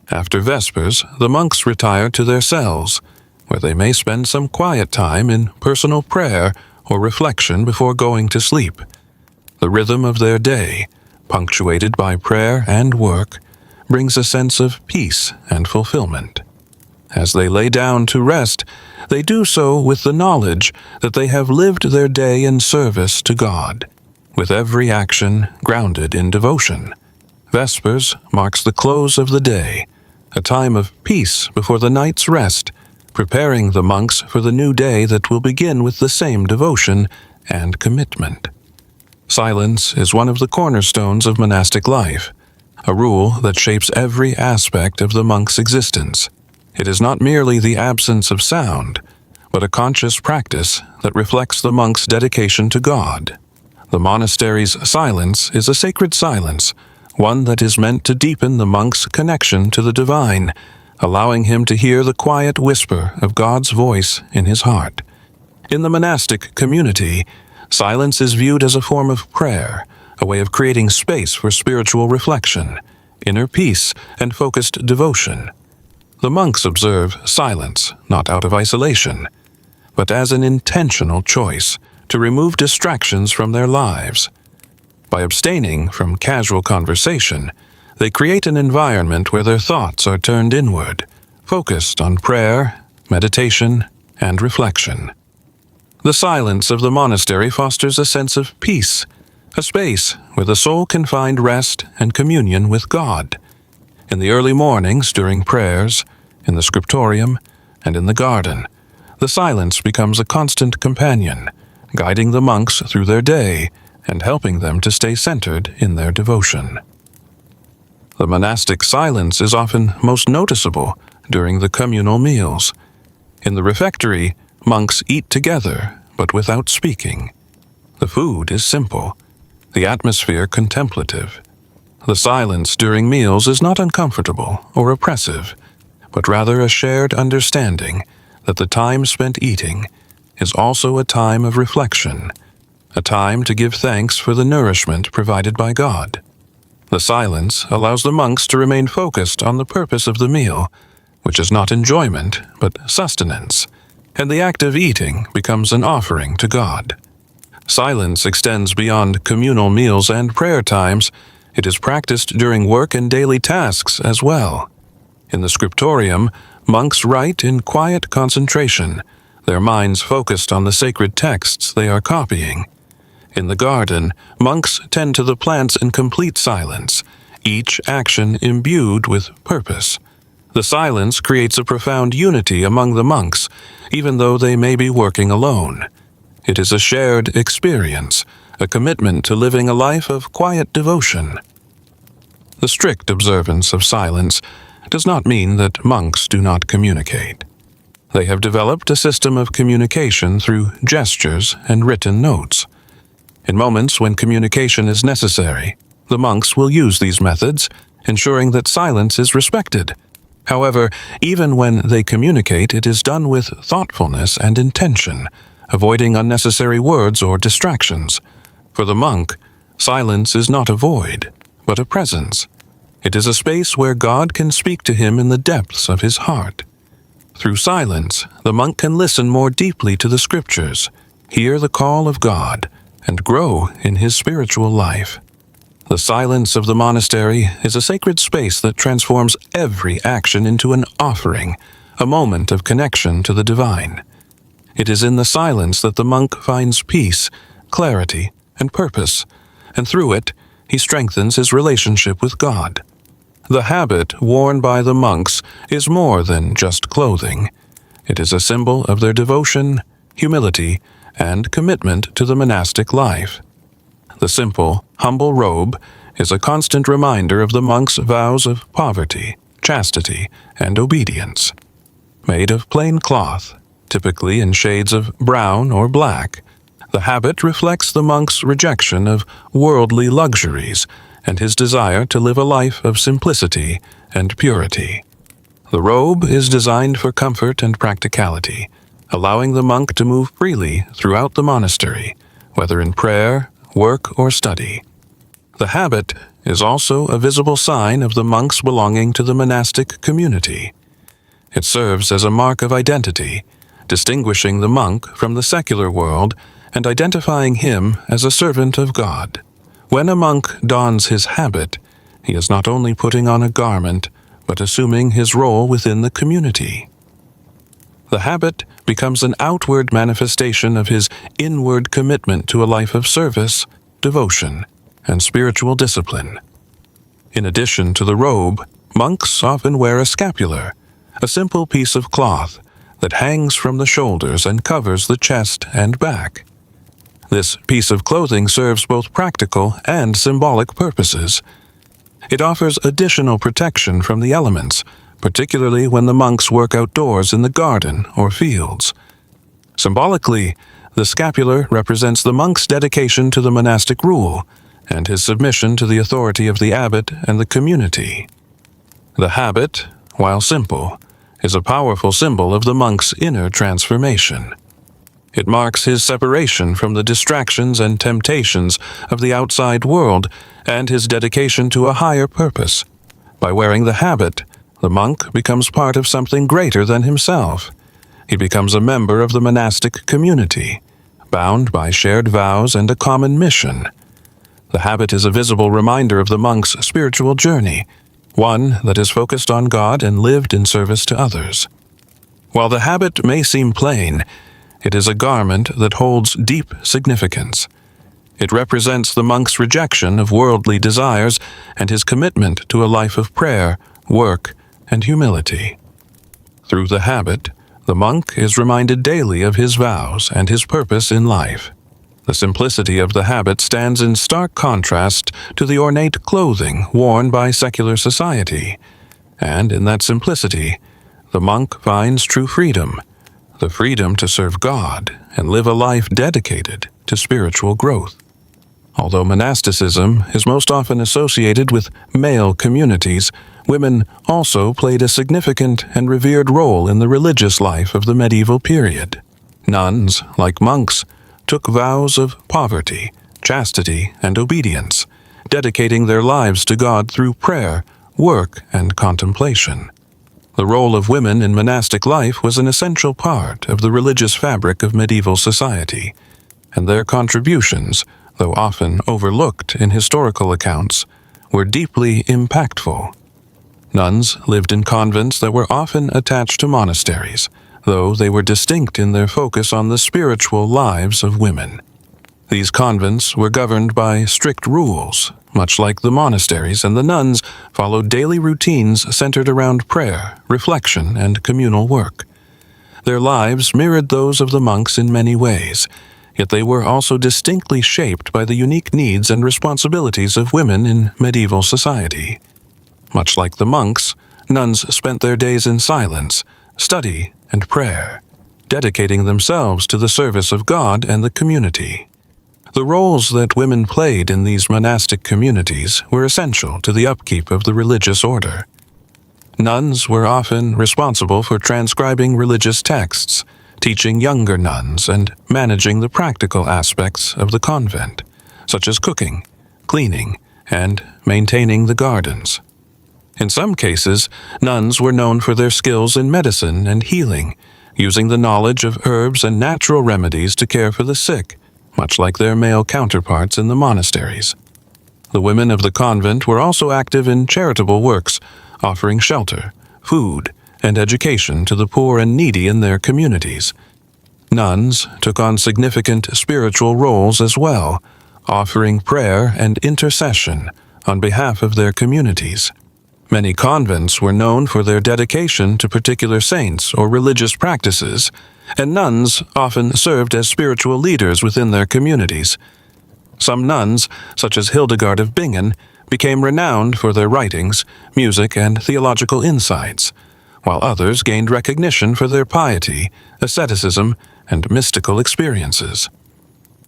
After Vespers, the monks retire to their cells, where they may spend some quiet time in personal prayer or reflection before going to sleep. The rhythm of their day, punctuated by prayer and work, brings a sense of peace and fulfillment. As they lay down to rest, they do so with the knowledge that they have lived their day in service to God, with every action grounded in devotion. Vespers marks the close of the day, a time of peace before the night's rest, preparing the monks for the new day that will begin with the same devotion and commitment. Silence is one of the cornerstones of monastic life, a rule that shapes every aspect of the monk's existence. It is not merely the absence of sound, but a conscious practice that reflects the monk's dedication to God. The monastery's silence is a sacred silence, one that is meant to deepen the monk's connection to the divine, allowing him to hear the quiet whisper of God's voice in his heart. In the monastic community, silence is viewed as a form of prayer, a way of creating space for spiritual reflection, inner peace, and focused devotion. The monks observe silence not out of isolation, but as an intentional choice to remove distractions from their lives. By abstaining from casual conversation, they create an environment where their thoughts are turned inward, focused on prayer, meditation, and reflection. The silence of the monastery fosters a sense of peace, a space where the soul can find rest and communion with God. In the early mornings during prayers, in the scriptorium, and in the garden, the silence becomes a constant companion, guiding the monks through their day and helping them to stay centered in their devotion. The monastic silence is often most noticeable during the communal meals. In the refectory, monks eat together, but without speaking. The food is simple, the atmosphere contemplative. The silence during meals is not uncomfortable or oppressive, but rather a shared understanding that the time spent eating is also a time of reflection, a time to give thanks for the nourishment provided by God. The silence allows the monks to remain focused on the purpose of the meal, which is not enjoyment, but sustenance, and the act of eating becomes an offering to God. Silence extends beyond communal meals and prayer times. It is practiced during work and daily tasks as well. In the scriptorium, monks write in quiet concentration, their minds focused on the sacred texts they are copying. In the garden, monks tend to the plants in complete silence, each action imbued with purpose. The silence creates a profound unity among the monks, even though they may be working alone. It is a shared experience, a commitment to living a life of quiet devotion. The strict observance of silence does not mean that monks do not communicate. They have developed a system of communication through gestures and written notes. In moments when communication is necessary, the monks will use these methods, ensuring that silence is respected. However, even when they communicate, it is done with thoughtfulness and intention, avoiding unnecessary words or distractions. For the monk, silence is not a void, but a presence. It is a space where God can speak to him in the depths of his heart. Through silence, the monk can listen more deeply to the scriptures, hear the call of God, and grow in his spiritual life. The silence of the monastery is a sacred space that transforms every action into an offering, a moment of connection to the divine. It is in the silence that the monk finds peace, clarity, and purpose, and through it, he strengthens his relationship with God. The habit worn by the monks is more than just clothing. It is a symbol of their devotion, humility, and commitment to the monastic life. The simple, humble robe is a constant reminder of the monk's vows of poverty, chastity, and obedience. Made of plain cloth, typically in shades of brown or black, the habit reflects the monk's rejection of worldly luxuries and his desire to live a life of simplicity and purity. The robe is designed for comfort and practicality, allowing the monk to move freely throughout the monastery, whether in prayer, work, or study. The habit is also a visible sign of the monk's belonging to the monastic community. It serves as a mark of identity, distinguishing the monk from the secular world and identifying him as a servant of God. When a monk dons his habit, he is not only putting on a garment, but assuming his role within the community. The habit becomes an outward manifestation of his inward commitment to a life of service, devotion, and spiritual discipline. In addition to the robe, monks often wear a scapular, a simple piece of cloth that hangs from the shoulders and covers the chest and back. This piece of clothing serves both practical and symbolic purposes. It offers additional protection from the elements, particularly when the monks work outdoors in the garden or fields. Symbolically, the scapular represents the monk's dedication to the monastic rule and his submission to the authority of the abbot and the community. The habit, while simple, is a powerful symbol of the monk's inner transformation. It marks his separation from the distractions and temptations of the outside world and his dedication to a higher purpose. By wearing the habit, the monk becomes part of something greater than himself. He becomes a member of the monastic community, bound by shared vows and a common mission. The habit is a visible reminder of the monk's spiritual journey, one that is focused on God and lived in service to others. While the habit may seem plain, it is a garment that holds deep significance. It represents the monk's rejection of worldly desires and his commitment to a life of prayer, work, and humility. Through the habit, the monk is reminded daily of his vows and his purpose in life. The simplicity of the habit stands in stark contrast to the ornate clothing worn by secular society, and in that simplicity, the monk finds true freedom, the freedom to serve God and live a life dedicated to spiritual growth. Although monasticism is most often associated with male communities, women also played a significant and revered role in the religious life of the medieval period. Nuns, like monks, took vows of poverty, chastity, and obedience, dedicating their lives to God through prayer, work, and contemplation. The role of women in monastic life was an essential part of the religious fabric of medieval society, and their contributions, though often overlooked in historical accounts, were deeply impactful. Nuns lived in convents that were often attached to monasteries, though they were distinct in their focus on the spiritual lives of women. These convents were governed by strict rules, much like the monasteries, and the nuns followed daily routines centered around prayer, reflection, and communal work. Their lives mirrored those of the monks in many ways, yet they were also distinctly shaped by the unique needs and responsibilities of women in medieval society. Much like the monks, nuns spent their days in silence, study, and prayer, dedicating themselves to the service of God and the community. The roles that women played in these monastic communities were essential to the upkeep of the religious order. Nuns were often responsible for transcribing religious texts, teaching younger nuns, and managing the practical aspects of the convent, such as cooking, cleaning, and maintaining the gardens. In some cases, nuns were known for their skills in medicine and healing, using the knowledge of herbs and natural remedies to care for the sick, much like their male counterparts in the monasteries. The women of the convent were also active in charitable works, offering shelter, food, and education to the poor and needy in their communities. Nuns took on significant spiritual roles as well, offering prayer and intercession on behalf of their communities. Many convents were known for their dedication to particular saints or religious practices, and nuns often served as spiritual leaders within their communities. Some nuns, such as Hildegard of Bingen, became renowned for their writings, music, and theological insights, while others gained recognition for their piety, asceticism, and mystical experiences.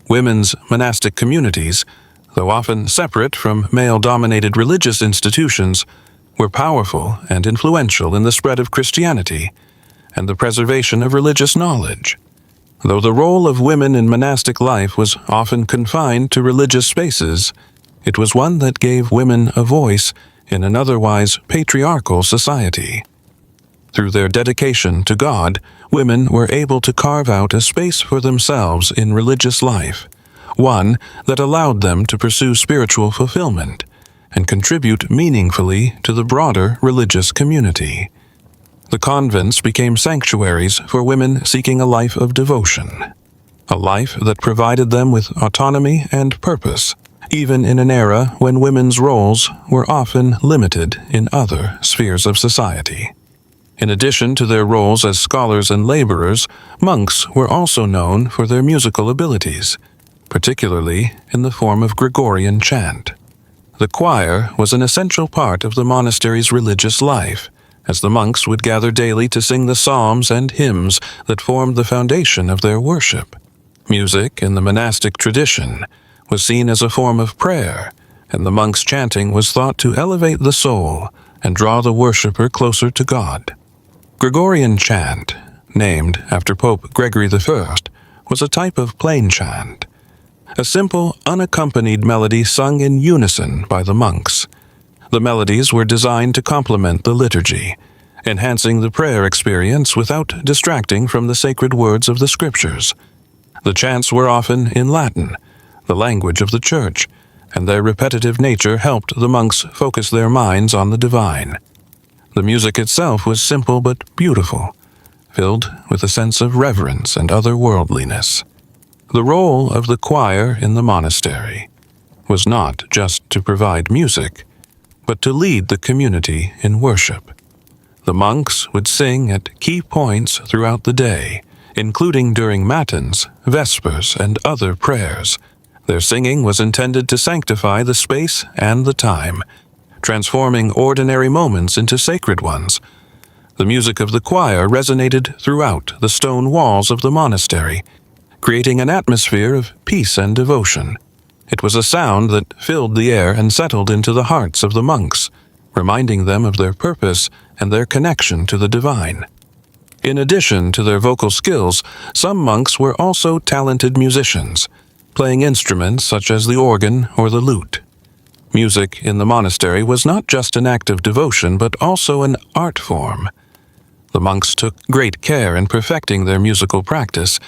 Women's monastic communities, though often separate from male-dominated religious institutions, were powerful and influential in the spread of Christianity and the preservation of religious knowledge. Though the role of women in monastic life was often confined to religious spaces, it was one that gave women a voice in an otherwise patriarchal society. Through their dedication to God, women were able to carve out a space for themselves in religious life, one that allowed them to pursue spiritual fulfillment and contribute meaningfully to the broader religious community. The convents became sanctuaries for women seeking a life of devotion, a life that provided them with autonomy and purpose, even in an era when women's roles were often limited in other spheres of society. In addition to their roles as scholars and laborers, monks were also known for their musical abilities, particularly in the form of Gregorian chant. The choir was an essential part of the monastery's religious life, as the monks would gather daily to sing the psalms and hymns that formed the foundation of their worship. Music in the monastic tradition was seen as a form of prayer, and the monks' chanting was thought to elevate the soul and draw the worshipper closer to God. Gregorian chant, named after Pope Gregory I, was a type of plain chant, a simple, unaccompanied melody sung in unison by the monks. The melodies were designed to complement the liturgy, enhancing the prayer experience without distracting from the sacred words of the scriptures. The chants were often in Latin, the language of the Church, and their repetitive nature helped the monks focus their minds on the divine. The music itself was simple but beautiful, filled with a sense of reverence and otherworldliness. The role of the choir in the monastery was not just to provide music, but to lead the community in worship. The monks would sing at key points throughout the day, including during matins, vespers, and other prayers. Their singing was intended to sanctify the space and the time, transforming ordinary moments into sacred ones. The music of the choir resonated throughout the stone walls of the monastery, creating an atmosphere of peace and devotion. It was a sound that filled the air and settled into the hearts of the monks, reminding them of their purpose and their connection to the divine. In addition to their vocal skills, some monks were also talented musicians, playing instruments such as the organ or the lute. Music in the monastery was not just an act of devotion, but also an art form. The monks took great care in perfecting their musical practice,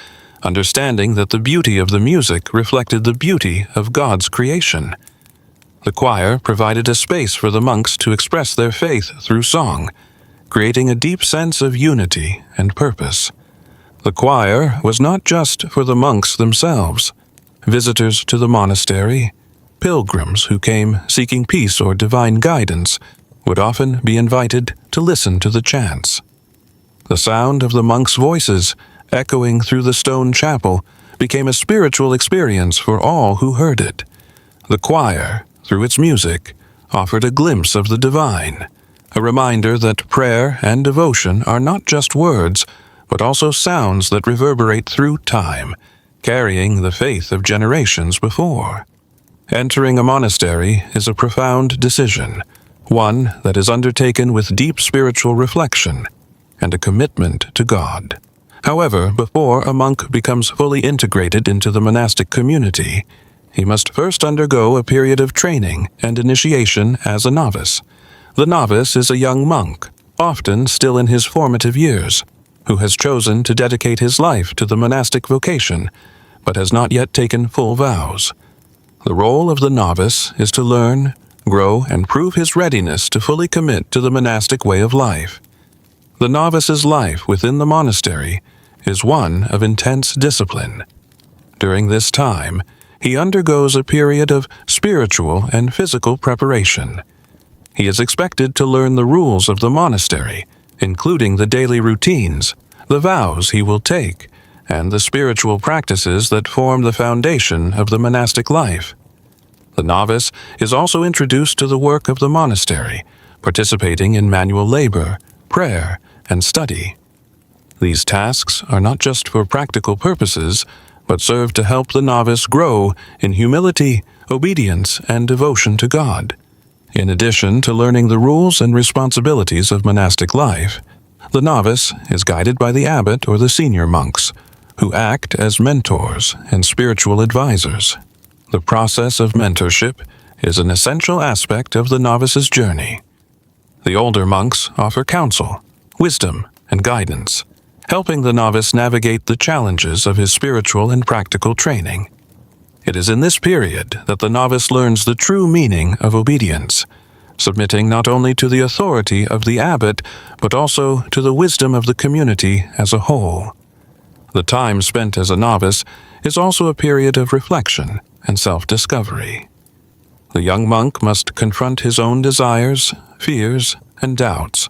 understanding that the beauty of the music reflected the beauty of God's creation. The choir provided a space for the monks to express their faith through song, creating a deep sense of unity and purpose. The choir was not just for the monks themselves. Visitors to the monastery, pilgrims who came seeking peace or divine guidance, would often be invited to listen to the chants. The sound of the monks' voices, echoing through the stone chapel, became a spiritual experience for all who heard it. The choir, through its music, offered a glimpse of the divine, a reminder that prayer and devotion are not just words, but also sounds that reverberate through time, carrying the faith of generations before. Entering a monastery is a profound decision, one that is undertaken with deep spiritual reflection and a commitment to God. However, before a monk becomes fully integrated into the monastic community, he must first undergo a period of training and initiation as a novice. The novice is a young monk, often still in his formative years, who has chosen to dedicate his life to the monastic vocation, but has not yet taken full vows. The role of the novice is to learn, grow, and prove his readiness to fully commit to the monastic way of life. The novice's life within the monastery is one of intense discipline. During this time, he undergoes a period of spiritual and physical preparation. He is expected to learn the rules of the monastery, including the daily routines, the vows he will take, and the spiritual practices that form the foundation of the monastic life. The novice is also introduced to the work of the monastery, participating in manual labor, prayer, and study. These tasks are not just for practical purposes, but serve to help the novice grow in humility, obedience, and devotion to God. In addition to learning the rules and responsibilities of monastic life, the novice is guided by the abbot or the senior monks, who act as mentors and spiritual advisors. The process of mentorship is an essential aspect of the novice's journey. The older monks offer counsel, wisdom, and guidance, helping the novice navigate the challenges of his spiritual and practical training. It is in this period that the novice learns the true meaning of obedience, submitting not only to the authority of the abbot, but also to the wisdom of the community as a whole. The time spent as a novice is also a period of reflection and self-discovery. The young monk must confront his own desires, fears, and doubts,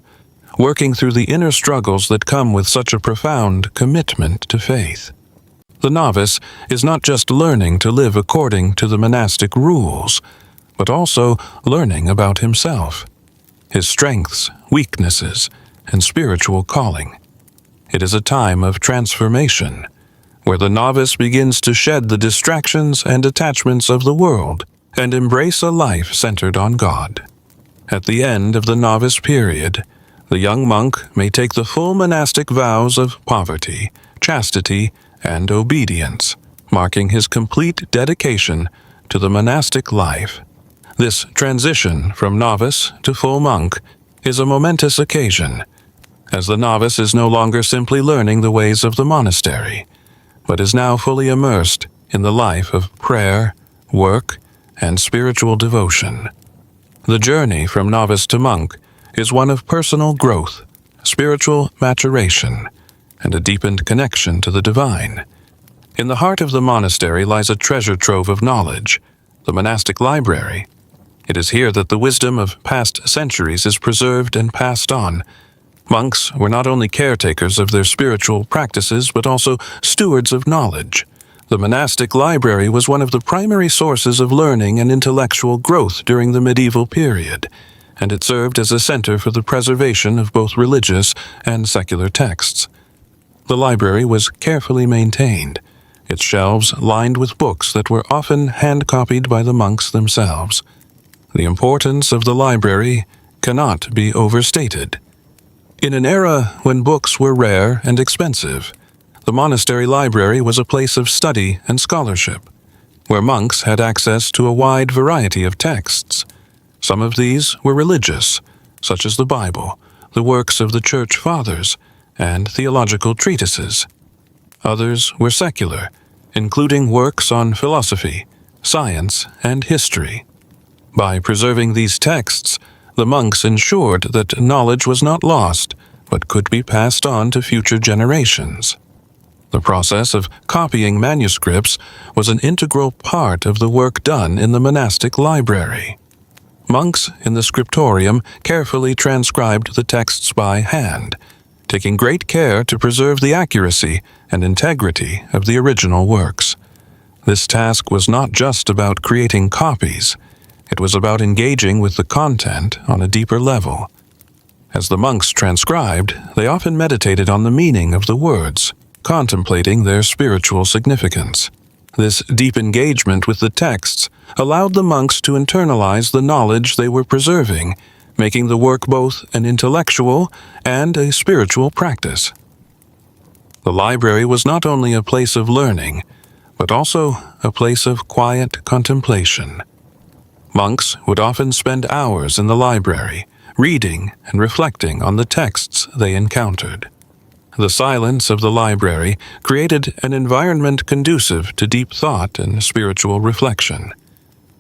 working through the inner struggles that come with such a profound commitment to faith. The novice is not just learning to live according to the monastic rules, but also learning about himself, his strengths, weaknesses, and spiritual calling. It is a time of transformation, where the novice begins to shed the distractions and attachments of the world and embrace a life centered on God. At the end of the novice period, the young monk may take the full monastic vows of poverty, chastity, and obedience, marking his complete dedication to the monastic life. This transition from novice to full monk is a momentous occasion, as the novice is no longer simply learning the ways of the monastery, but is now fully immersed in the life of prayer, work, and spiritual devotion. The journey from novice to monk is one of personal growth, spiritual maturation, and a deepened connection to the divine. In the heart of the monastery lies a treasure trove of knowledge, the monastic library. It is here that the wisdom of past centuries is preserved and passed on. Monks were not only caretakers of their spiritual practices, but also stewards of knowledge. The monastic library was one of the primary sources of learning and intellectual growth during the medieval period, and it served as a center for the preservation of both religious and secular texts. The library was carefully maintained, its shelves lined with books that were often hand-copied by the monks themselves. The importance of the library cannot be overstated. In an era when books were rare and expensive, the monastery library was a place of study and scholarship, where monks had access to a wide variety of texts. Some of these were religious, such as the Bible, the works of the Church Fathers, and theological treatises. Others were secular, including works on philosophy, science, and history. By preserving these texts, the monks ensured that knowledge was not lost, but could be passed on to future generations. The process of copying manuscripts was an integral part of the work done in the monastic library. Monks in the scriptorium carefully transcribed the texts by hand, taking great care to preserve the accuracy and integrity of the original works. This task was not just about creating copies, it was about engaging with the content on a deeper level. As the monks transcribed, they often meditated on the meaning of the words, contemplating their spiritual significance. This deep engagement with the texts allowed the monks to internalize the knowledge they were preserving, making the work both an intellectual and a spiritual practice. The library was not only a place of learning, but also a place of quiet contemplation. Monks would often spend hours in the library, reading and reflecting on the texts they encountered. The silence of the library created an environment conducive to deep thought and spiritual reflection.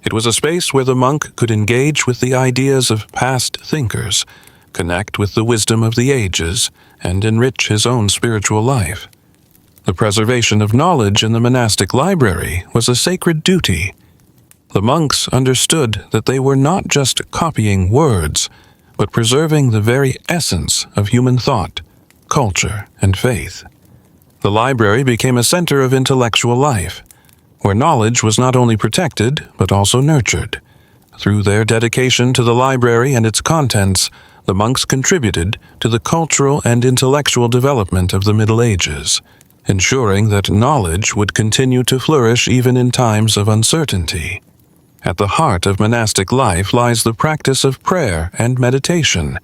It was a space where the monk could engage with the ideas of past thinkers, connect with the wisdom of the ages, and enrich his own spiritual life. The preservation of knowledge in the monastic library was a sacred duty. The monks understood that they were not just copying words, but preserving the very essence of human thought, culture, and faith. The library became a center of intellectual life, where knowledge was not only protected, but also nurtured. Through their dedication to the library and its contents, the monks contributed to the cultural and intellectual development of the Middle Ages, ensuring that knowledge would continue to flourish even in times of uncertainty. At the heart of monastic life lies the practice of prayer and meditation,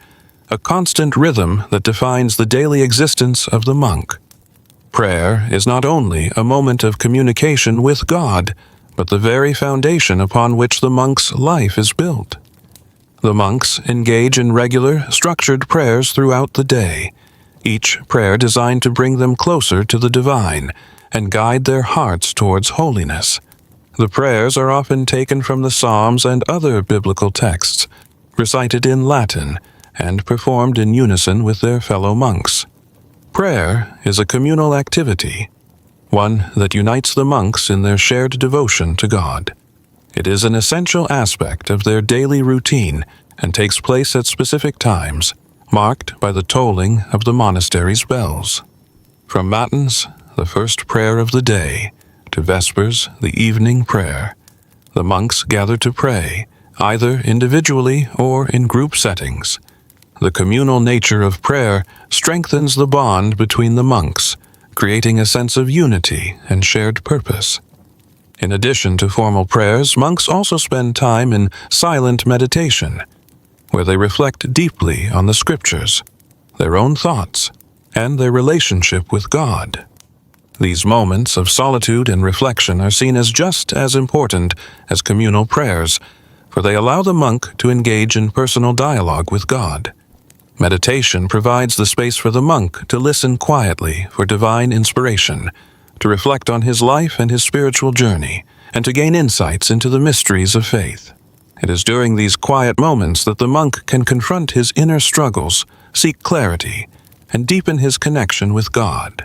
a constant rhythm that defines the daily existence of the monk. Prayer is not only a moment of communication with God, but the very foundation upon which the monk's life is built. The monks engage in regular, structured prayers throughout the day, each prayer designed to bring them closer to the divine and guide their hearts towards holiness. The prayers are often taken from the Psalms and other biblical texts, recited in Latin and performed in unison with their fellow monks. Prayer is a communal activity, one that unites the monks in their shared devotion to God. It is an essential aspect of their daily routine and takes place at specific times, marked by the tolling of the monastery's bells. From Matins, the first prayer of the day, to Vespers, the evening prayer, the monks gather to pray, either individually or in group settings. The communal nature of prayer strengthens the bond between the monks, creating a sense of unity and shared purpose. In addition to formal prayers, monks also spend time in silent meditation, where they reflect deeply on the scriptures, their own thoughts, and their relationship with God. These moments of solitude and reflection are seen as just as important as communal prayers, for they allow the monk to engage in personal dialogue with God. Meditation provides the space for the monk to listen quietly for divine inspiration, to reflect on his life and his spiritual journey, and to gain insights into the mysteries of faith. It is during these quiet moments that the monk can confront his inner struggles, seek clarity, and deepen his connection with God.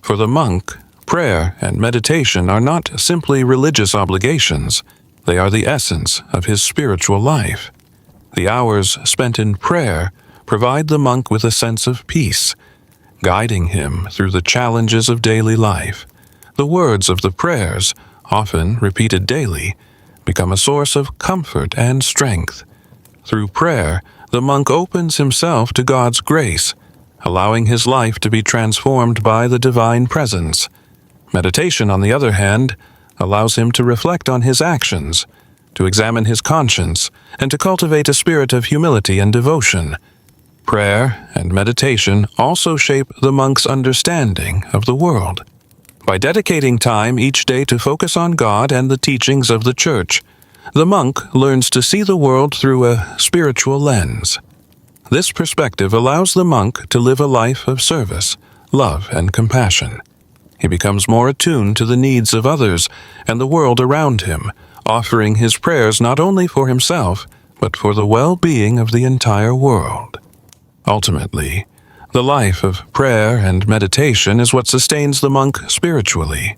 For the monk, prayer and meditation are not simply religious obligations, they are the essence of his spiritual life. The hours spent in prayer provide the monk with a sense of peace, guiding him through the challenges of daily life. The words of the prayers, often repeated daily, become a source of comfort and strength. Through prayer, the monk opens himself to God's grace, allowing his life to be transformed by the divine presence. Meditation, on the other hand, allows him to reflect on his actions, to examine his conscience, and to cultivate a spirit of humility and devotion. Prayer and meditation also shape the monk's understanding of the world. By dedicating time each day to focus on God and the teachings of the Church, the monk learns to see the world through a spiritual lens. This perspective allows the monk to live a life of service, love, and compassion. He becomes more attuned to the needs of others and the world around him, offering his prayers not only for himself, but for the well-being of the entire world. Ultimately, the life of prayer and meditation is what sustains the monk spiritually.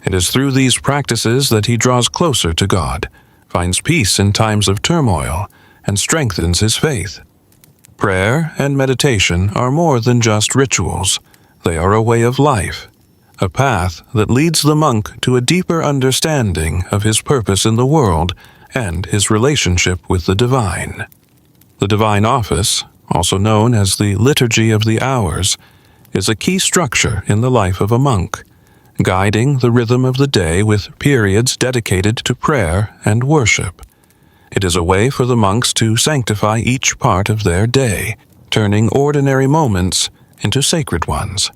It is through these practices that he draws closer to God, finds peace in times of turmoil, and strengthens his faith. Prayer and meditation are more than just rituals. They are a way of life, a path that leads the monk to a deeper understanding of his purpose in the world and his relationship with the divine. The divine office, also known as the Liturgy of the Hours, is a key structure in the life of a monk, guiding the rhythm of the day with periods dedicated to prayer and worship. It is a way for the monks to sanctify each part of their day, turning ordinary moments into sacred ones.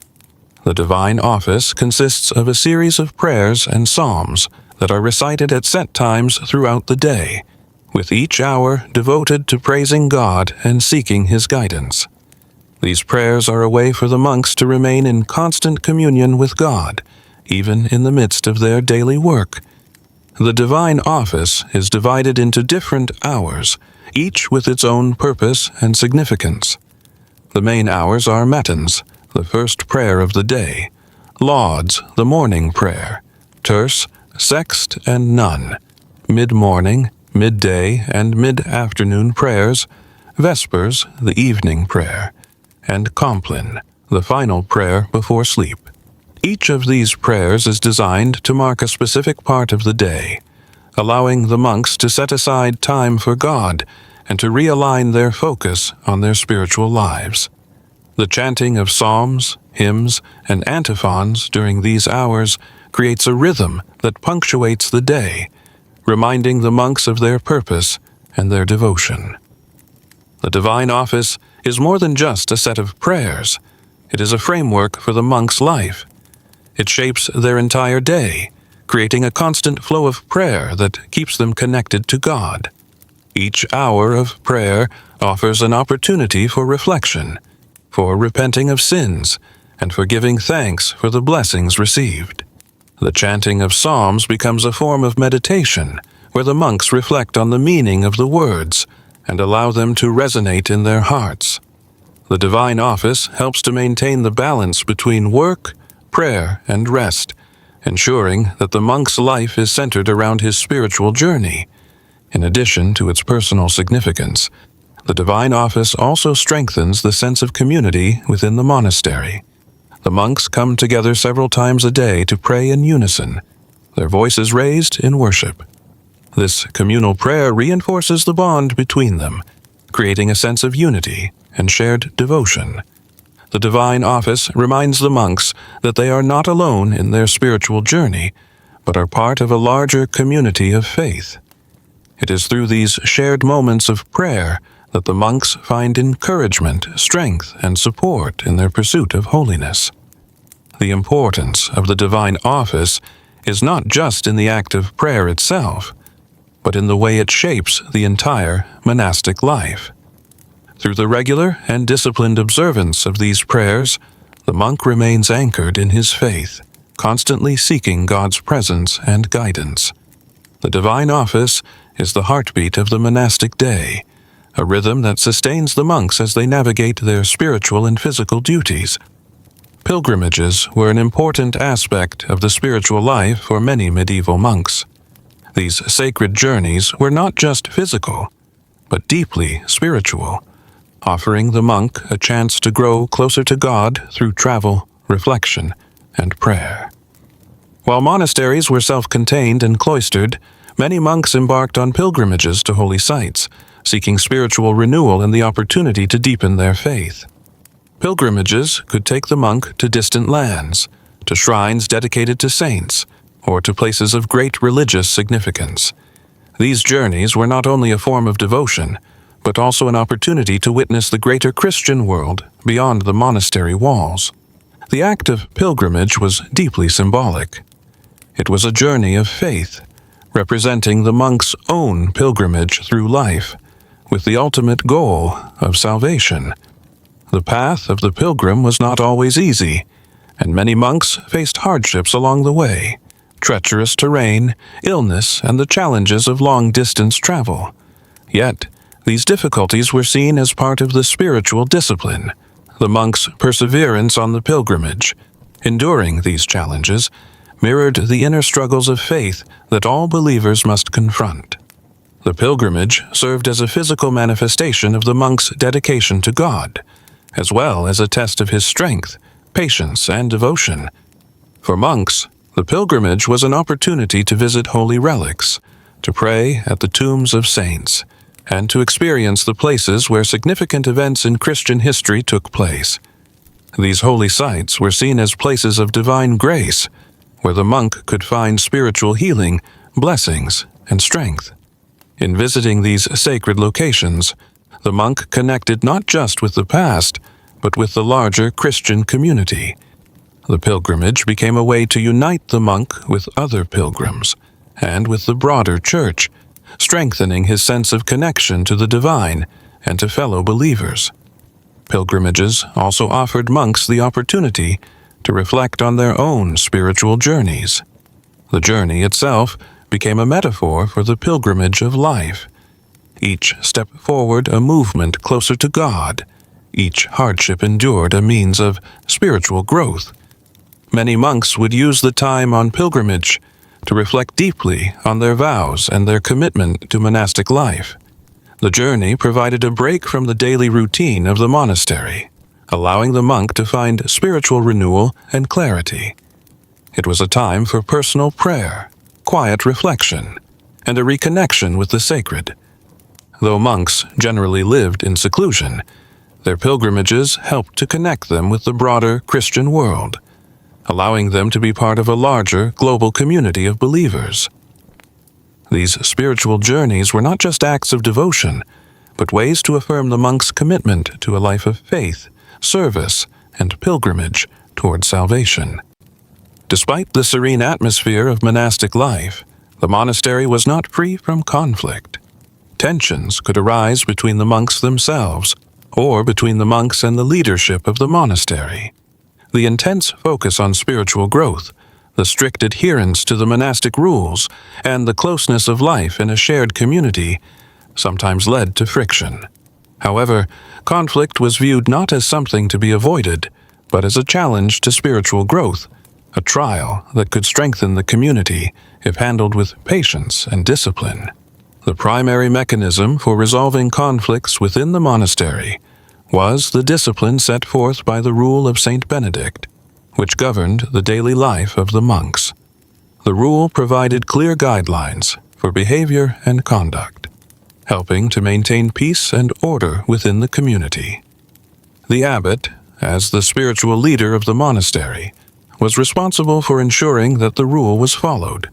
The divine office consists of a series of prayers and psalms that are recited at set times throughout the day, with each hour devoted to praising God and seeking His guidance. These prayers are a way for the monks to remain in constant communion with God, even in the midst of their daily work. The divine office is divided into different hours, each with its own purpose and significance. The main hours are Matins, the first prayer of the day; Lauds, the morning prayer; Terce, Sext, and None; mid-morning, midday, and mid-afternoon prayers; Vespers, the evening prayer; and Compline, the final prayer before sleep. Each of these prayers is designed to mark a specific part of the day, allowing the monks to set aside time for God and to realign their focus on their spiritual lives. The chanting of psalms, hymns, and antiphons during these hours creates a rhythm that punctuates the day, reminding the monks of their purpose and their devotion. The divine office is more than just a set of prayers. It is a framework for the monk's life. It shapes their entire day, creating a constant flow of prayer that keeps them connected to God. Each hour of prayer offers an opportunity for reflection, for repenting of sins, and for giving thanks for the blessings received. The chanting of psalms becomes a form of meditation, where the monks reflect on the meaning of the words and allow them to resonate in their hearts. The divine office helps to maintain the balance between work, prayer, and rest, ensuring that the monk's life is centered around his spiritual journey. In addition to its personal significance, the divine office also strengthens the sense of community within the monastery. The monks come together several times a day to pray in unison, their voices raised in worship. This communal prayer reinforces the bond between them, creating a sense of unity and shared devotion. The divine office reminds the monks that they are not alone in their spiritual journey, but are part of a larger community of faith. It is through these shared moments of prayer that the monks find encouragement, strength, and support in their pursuit of holiness. The importance of the divine office is not just in the act of prayer itself, but in the way it shapes the entire monastic life. Through the regular and disciplined observance of these prayers, the monk remains anchored in his faith, constantly seeking God's presence and guidance. The divine office is the heartbeat of the monastic day, a rhythm that sustains the monks as they navigate their spiritual and physical duties. Pilgrimages were an important aspect of the spiritual life for many medieval monks. These sacred journeys were not just physical, but deeply spiritual, offering the monk a chance to grow closer to God through travel, reflection, and prayer. While monasteries were self-contained and cloistered, many monks embarked on pilgrimages to holy sites, seeking spiritual renewal and the opportunity to deepen their faith. Pilgrimages could take the monk to distant lands, to shrines dedicated to saints, or to places of great religious significance. These journeys were not only a form of devotion, but also an opportunity to witness the greater Christian world beyond the monastery walls. The act of pilgrimage was deeply symbolic. It was a journey of faith, representing the monk's own pilgrimage through life, with the ultimate goal of salvation. The path of the pilgrim was not always easy, and many monks faced hardships along the way: treacherous terrain, illness, and the challenges of long-distance travel. Yet, these difficulties were seen as part of the spiritual discipline, the monk's perseverance on the pilgrimage. Enduring these challenges mirrored the inner struggles of faith that all believers must confront. The pilgrimage served as a physical manifestation of the monk's dedication to God, as well as a test of his strength, patience, and devotion. For monks, the pilgrimage was an opportunity to visit holy relics, to pray at the tombs of saints, and to experience the places where significant events in Christian history took place. These holy sites were seen as places of divine grace, where the monk could find spiritual healing, blessings, and strength. In visiting these sacred locations, the monk connected not just with the past, but with the larger Christian community. The pilgrimage became a way to unite the monk with other pilgrims and with the broader church, strengthening his sense of connection to the divine and to fellow believers. Pilgrimages also offered monks the opportunity to reflect on their own spiritual journeys. The journey itself became a metaphor for the pilgrimage of life. Each step forward a movement closer to God, each hardship endured a means of spiritual growth. Many monks would use the time on pilgrimage to reflect deeply on their vows and their commitment to monastic life. The journey provided a break from the daily routine of the monastery, allowing the monk to find spiritual renewal and clarity. It was a time for personal prayer, quiet reflection, and a reconnection with the sacred. Though monks generally lived in seclusion, their pilgrimages helped to connect them with the broader Christian world, allowing them to be part of a larger global community of believers. These spiritual journeys were not just acts of devotion, but ways to affirm the monk's commitment to a life of faith, service, and pilgrimage toward salvation. Despite the serene atmosphere of monastic life, the monastery was not free from conflict. Tensions could arise between the monks themselves, or between the monks and the leadership of the monastery. The intense focus on spiritual growth The strict adherence to the monastic rules and the closeness of life in a shared community sometimes led to friction. However, conflict was viewed not as something to be avoided, but as a challenge to spiritual growth, a trial that could strengthen the community if handled with patience and discipline. The primary mechanism for resolving conflicts within the monastery was the discipline set forth by the rule of Saint Benedict, which governed the daily life of the monks. The rule provided clear guidelines for behavior and conduct, helping to maintain peace and order within the community. The abbot, as the spiritual leader of the monastery, was responsible for ensuring that the rule was followed.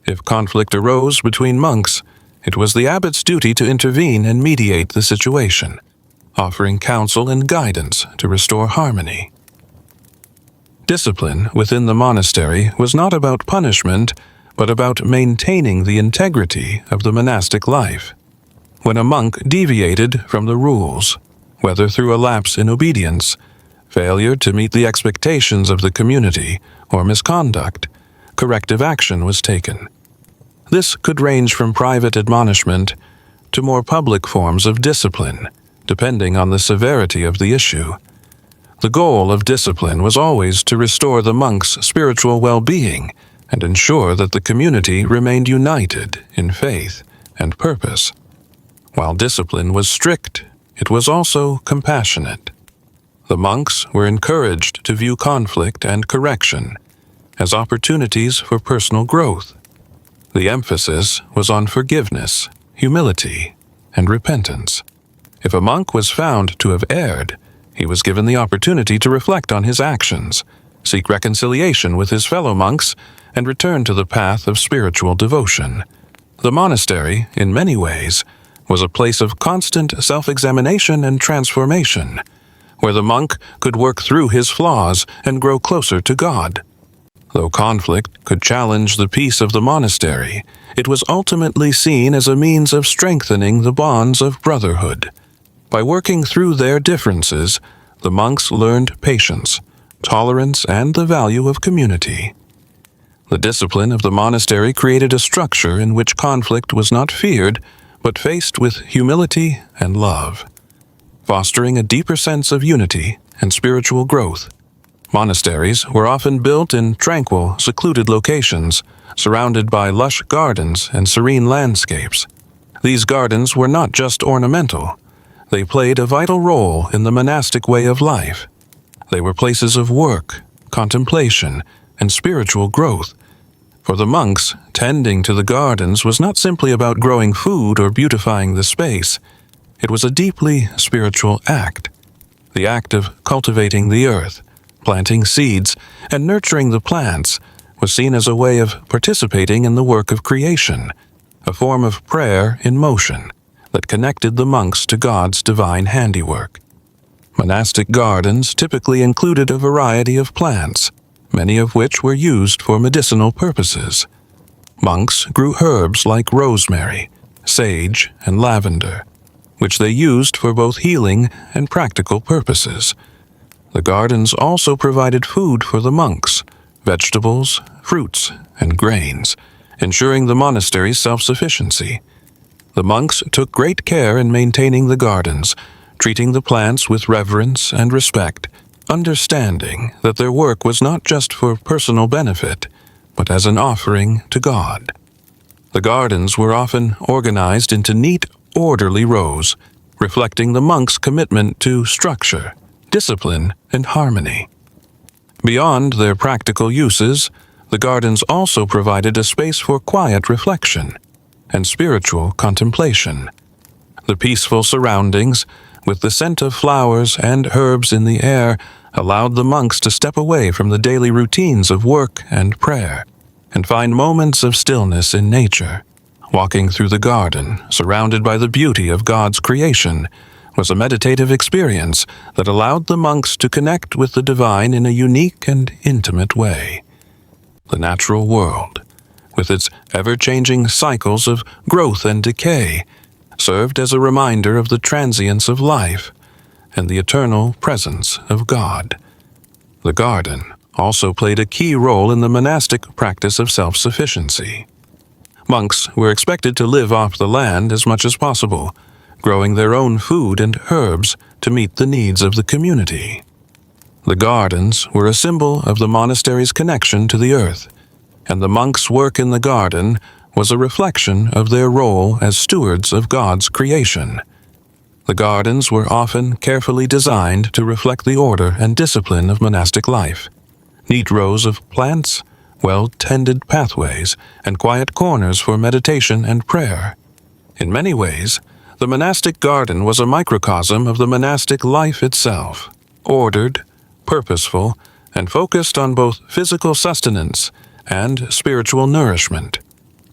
If conflict arose between monks, it was the abbot's duty to intervene and mediate the situation, offering counsel and guidance to restore harmony. Discipline within the monastery was not about punishment, but about maintaining the integrity of the monastic life. When a monk deviated from the rules, whether through a lapse in obedience, failure to meet the expectations of the community, or misconduct, corrective action was taken. This could range from private admonishment to more public forms of discipline, depending on the severity of the issue. The goal of discipline was always to restore the monk's spiritual well-being and ensure that the community remained united in faith and purpose. While discipline was strict, it was also compassionate. The monks were encouraged to view conflict and correction as opportunities for personal growth. The emphasis was on forgiveness, humility, and repentance. If a monk was found to have erred, he was given the opportunity to reflect on his actions, seek reconciliation with his fellow monks, and return to the path of spiritual devotion. The monastery, in many ways, was a place of constant self-examination and transformation, where the monk could work through his flaws and grow closer to God. Though conflict could challenge the peace of the monastery, it was ultimately seen as a means of strengthening the bonds of brotherhood. By working through their differences, the monks learned patience, tolerance, and the value of community. The discipline of the monastery created a structure in which conflict was not feared, but faced with humility and love, fostering a deeper sense of unity and spiritual growth. Monasteries were often built in tranquil, secluded locations, surrounded by lush gardens and serene landscapes. These gardens were not just ornamental. They played a vital role in the monastic way of life. They were places of work, contemplation, and spiritual growth. For the monks, tending to the gardens was not simply about growing food or beautifying the space. It was a deeply spiritual act. The act of cultivating the earth, planting seeds, and nurturing the plants was seen as a way of participating in the work of creation, a form of prayer in motion that connected the monks to God's divine handiwork. Monastic gardens typically included a variety of plants, many of which were used for medicinal purposes. Monks grew herbs like rosemary, sage, and lavender, which they used for both healing and practical purposes. The gardens also provided food for the monks, vegetables, fruits, and grains, ensuring the monastery's self-sufficiency. The monks took great care in maintaining the gardens, treating the plants with reverence and respect, understanding that their work was not just for personal benefit, but as an offering to God. The gardens were often organized into neat, orderly rows, reflecting the monks' commitment to structure, discipline, and harmony. Beyond their practical uses, the gardens also provided a space for quiet reflection and spiritual contemplation. The peaceful surroundings, with the scent of flowers and herbs in the air, allowed the monks to step away from the daily routines of work and prayer and find moments of stillness in nature. Walking through the garden, surrounded by the beauty of God's creation, was a meditative experience that allowed the monks to connect with the divine in a unique and intimate way. The natural world, with its ever-changing cycles of growth and decay, served as a reminder of the transience of life and the eternal presence of God. The garden, also played a key role in the monastic practice of self-sufficiency. Monks were expected to live off the land as much as possible, growing their own food and herbs to meet the needs of the community. The gardens were a symbol of the monastery's connection to the earth, and the monks' work in the garden was a reflection of their role as stewards of God's creation. The gardens were often carefully designed to reflect the order and discipline of monastic life. Neat rows of plants, well-tended pathways, and quiet corners for meditation and prayer. In many ways, the monastic garden was a microcosm of the monastic life itself, ordered, purposeful, and focused on both physical sustenance and spiritual nourishment.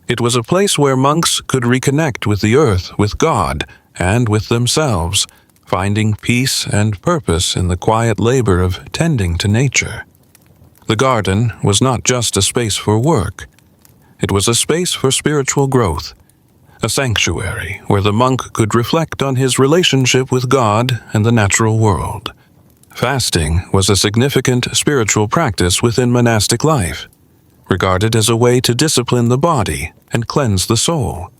It was a place where monks could reconnect with the earth, with God, and with themselves, finding peace and purpose in the quiet labor of tending to nature. The garden was not just a space for work. It was a space for spiritual growth, a sanctuary where the monk could reflect on his relationship with God and the natural world. Fasting was a significant spiritual practice within monastic life, regarded as a way to discipline the body and cleanse the soul.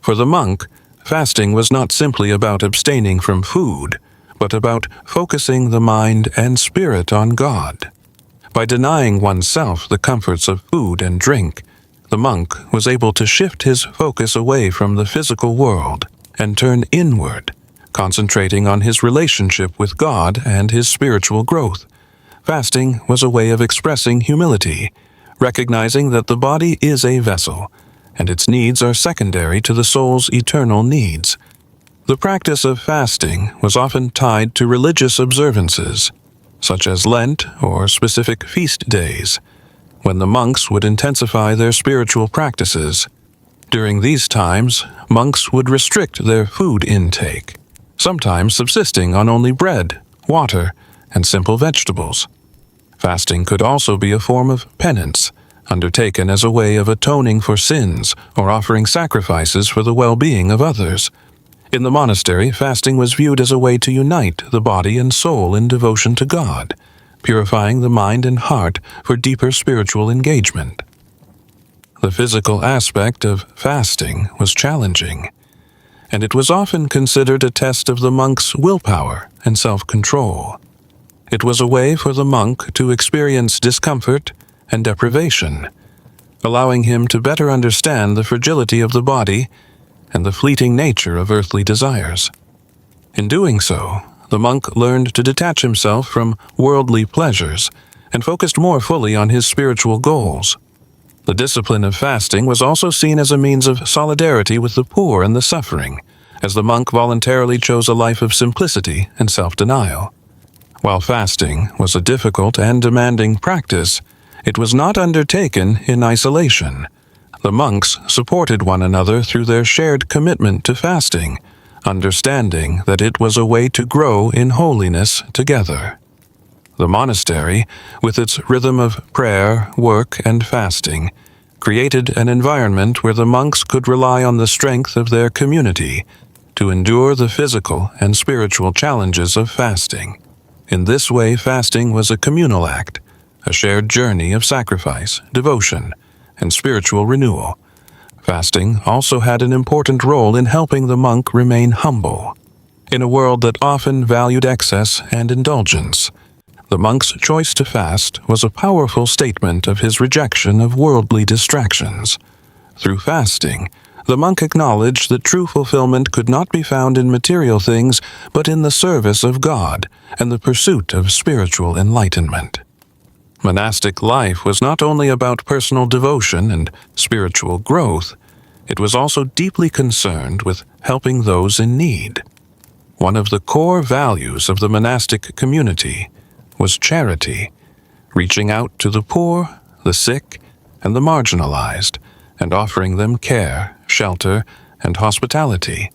For the monk, fasting was not simply about abstaining from food, but about focusing the mind and spirit on God. By denying oneself the comforts of food and drink, the monk was able to shift his focus away from the physical world and turn inward, concentrating on his relationship with God and his spiritual growth. Fasting was a way of expressing humility, recognizing that the body is a vessel, and its needs are secondary to the soul's eternal needs. The practice of fasting was often tied to religious observances, such as Lent or specific feast days, when the monks would intensify their spiritual practices. During these times, monks would restrict their food intake, sometimes subsisting on only bread, water, and simple vegetables. Fasting could also be a form of penance, undertaken as a way of atoning for sins or offering sacrifices for the well-being of others. In the monastery, fasting was viewed as a way to unite the body and soul in devotion to God, purifying the mind and heart for deeper spiritual engagement. The physical aspect of fasting was challenging, and it was often considered a test of the monk's willpower and self-control. It was a way for the monk to experience discomfort and deprivation, allowing him to better understand the fragility of the body and the fleeting nature of earthly desires. In doing so, the monk learned to detach himself from worldly pleasures and focused more fully on his spiritual goals. The discipline of fasting was also seen as a means of solidarity with the poor and the suffering, as the monk voluntarily chose a life of simplicity and self-denial. While fasting was a difficult and demanding practice, it was not undertaken in isolation. The monks supported one another through their shared commitment to fasting, understanding that it was a way to grow in holiness together. The monastery, with its rhythm of prayer, work, and fasting, created an environment where the monks could rely on the strength of their community to endure the physical and spiritual challenges of fasting. In this way, fasting was a communal act, a shared journey of sacrifice, devotion, and spiritual renewal. Fasting also had an important role in helping the monk remain humble. In a world that often valued excess and indulgence, the monk's choice to fast was a powerful statement of his rejection of worldly distractions. Through fasting, the monk acknowledged that true fulfillment could not be found in material things, but in the service of God and the pursuit of spiritual enlightenment. Monastic life was not only about personal devotion and spiritual growth, it was also deeply concerned with helping those in need. One of the core values of the monastic community was charity, reaching out to the poor, the sick, and the marginalized, and offering them care, shelter, and hospitality.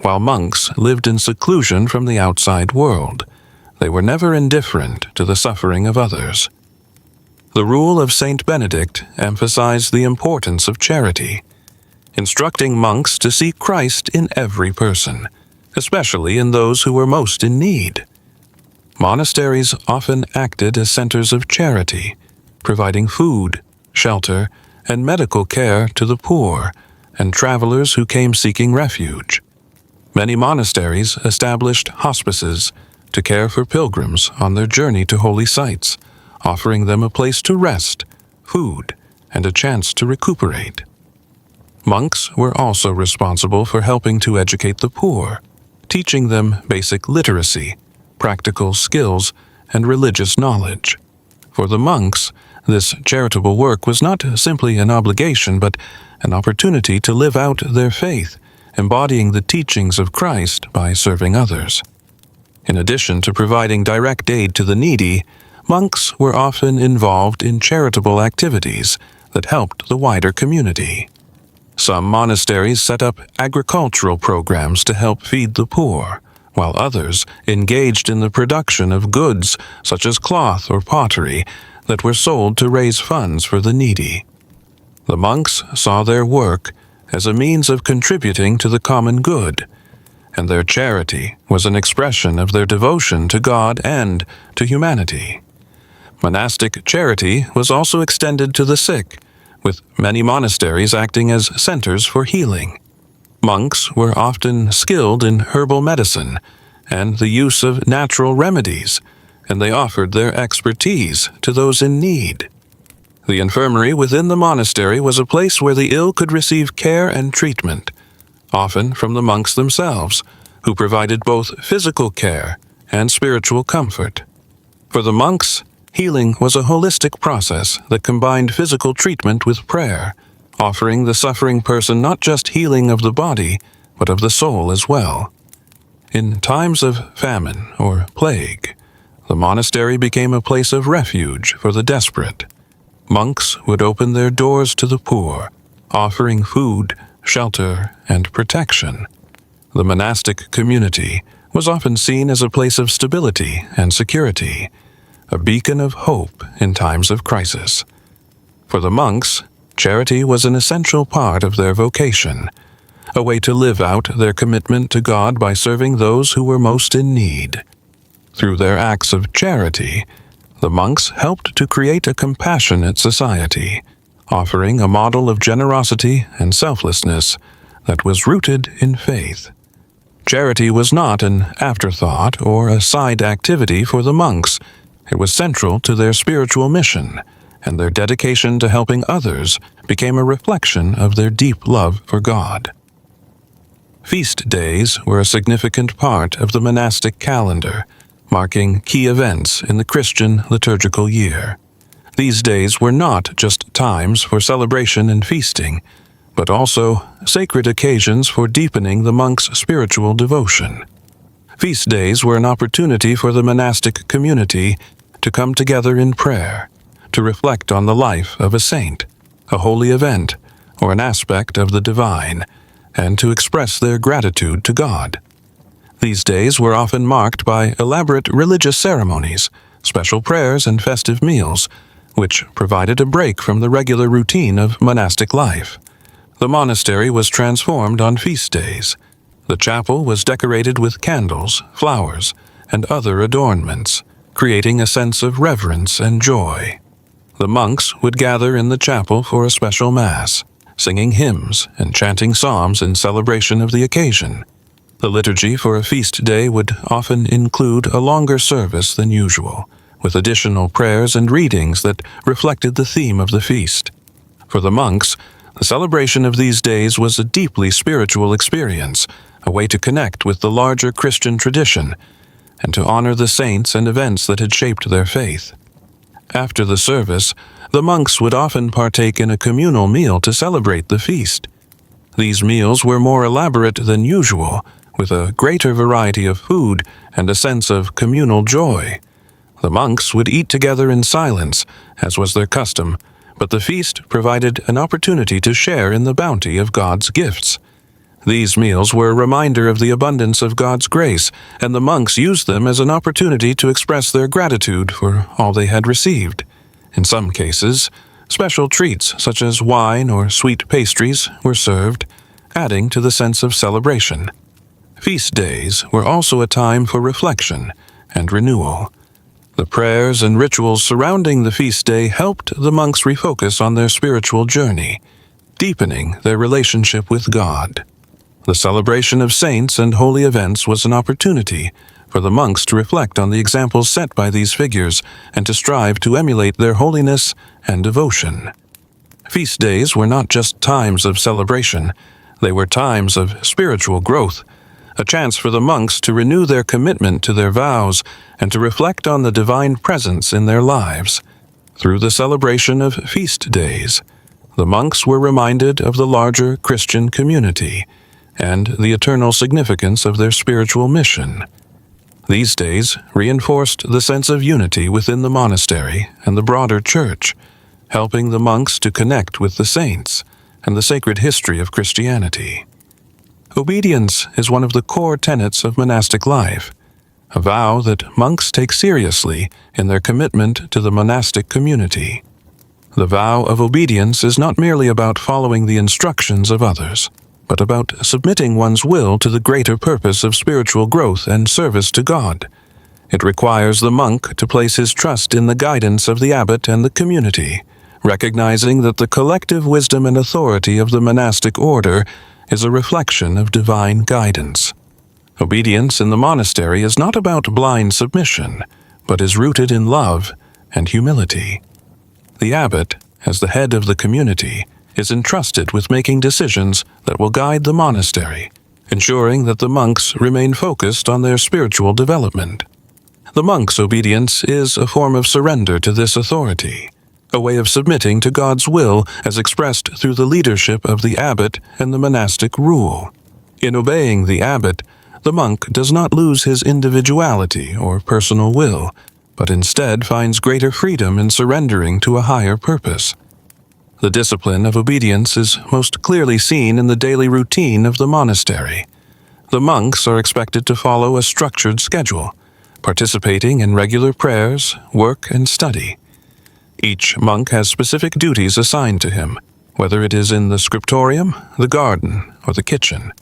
While monks lived in seclusion from the outside world, they were never indifferent to the suffering of others. The rule of Saint Benedict emphasized the importance of charity, instructing monks to see Christ in every person, especially in those who were most in need. Monasteries often acted as centers of charity, providing food, shelter, and medical care to the poor and travelers who came seeking refuge. Many monasteries established hospices to care for pilgrims on their journey to holy sites, offering them a place to rest, food, and a chance to recuperate. Monks were also responsible for helping to educate the poor, teaching them basic literacy, practical skills, and religious knowledge. For the monks, this charitable work was not simply an obligation, but an opportunity to live out their faith, embodying the teachings of Christ by serving others. In addition to providing direct aid to the needy, monks were often involved in charitable activities that helped the wider community. Some monasteries set up agricultural programs to help feed the poor, while others engaged in the production of goods such as cloth or pottery that were sold to raise funds for the needy. The monks saw their work as a means of contributing to the common good, and their charity was an expression of their devotion to God and to humanity. Monastic charity was also extended to the sick, with many monasteries acting as centers for healing. Monks were often skilled in herbal medicine and the use of natural remedies, and they offered their expertise to those in need. The infirmary within the monastery was a place where the ill could receive care and treatment, often from the monks themselves, who provided both physical care and spiritual comfort. For the monks, healing was a holistic process that combined physical treatment with prayer, offering the suffering person not just healing of the body, but of the soul as well. In times of famine or plague, the monastery became a place of refuge for the desperate. Monks would open their doors to the poor, offering food, shelter, and protection. The monastic community was often seen as a place of stability and security, a beacon of hope in times of crisis. For the monks, charity was an essential part of their vocation, a way to live out their commitment to God by serving those who were most in need. Through their acts of charity, the monks helped to create a compassionate society, offering a model of generosity and selflessness that was rooted in faith. Charity was not an afterthought or a side activity for the monks. It was central to their spiritual mission, and their dedication to helping others became a reflection of their deep love for God. Feast days were a significant part of the monastic calendar, marking key events in the Christian liturgical year. These days were not just times for celebration and feasting, but also sacred occasions for deepening the monks' spiritual devotion. Feast days were an opportunity for the monastic community to come together in prayer, to reflect on the life of a saint, a holy event, or an aspect of the divine, and to express their gratitude to God. These days were often marked by elaborate religious ceremonies, special prayers, and festive meals, which provided a break from the regular routine of monastic life. The monastery was transformed on feast days. The chapel was decorated with candles, flowers, and other adornments, creating a sense of reverence and joy. The monks would gather in the chapel for a special mass, singing hymns and chanting psalms in celebration of the occasion. The liturgy for a feast day would often include a longer service than usual, with additional prayers and readings that reflected the theme of the feast. For the monks, the celebration of these days was a deeply spiritual experience, a way to connect with the larger Christian tradition, and to honor the saints and events that had shaped their faith. After the service, the monks would often partake in a communal meal to celebrate the feast. These meals were more elaborate than usual, with a greater variety of food and a sense of communal joy. The monks would eat together in silence, as was their custom, but the feast provided an opportunity to share in the bounty of God's gifts. These meals were a reminder of the abundance of God's grace, and the monks used them as an opportunity to express their gratitude for all they had received. In some cases, special treats such as wine or sweet pastries were served, adding to the sense of celebration. Feast days were also a time for reflection and renewal. The prayers and rituals surrounding the feast day helped the monks refocus on their spiritual journey, deepening their relationship with God. The celebration of saints and holy events was an opportunity for the monks to reflect on the examples set by these figures and to strive to emulate their holiness and devotion. Feast days were not just times of celebration, they were times of spiritual growth, a chance for the monks to renew their commitment to their vows and to reflect on the divine presence in their lives. Through the celebration of feast days, the monks were reminded of the larger Christian community and the eternal significance of their spiritual mission. These days reinforced the sense of unity within the monastery and the broader church, helping the monks to connect with the saints and the sacred history of Christianity. Obedience is one of the core tenets of monastic life, a vow that monks take seriously in their commitment to the monastic community. The vow of obedience is not merely about following the instructions of others, but about submitting one's will to the greater purpose of spiritual growth and service to God. It requires the monk to place his trust in the guidance of the abbot and the community, recognizing that the collective wisdom and authority of the monastic order is a reflection of divine guidance. Obedience in the monastery is not about blind submission, but is rooted in love and humility. The abbot, as the head of the community, is entrusted with making decisions that will guide the monastery, ensuring that the monks remain focused on their spiritual development. The monk's obedience is a form of surrender to this authority, a way of submitting to God's will as expressed through the leadership of the abbot and the monastic rule. In obeying the abbot, the monk does not lose his individuality or personal will, but instead finds greater freedom in surrendering to a higher purpose. The discipline of obedience is most clearly seen in the daily routine of the monastery. The monks are expected to follow a structured schedule, participating in regular prayers, work, and study. Each monk has specific duties assigned to him, whether it is in the scriptorium, the garden, or the kitchen.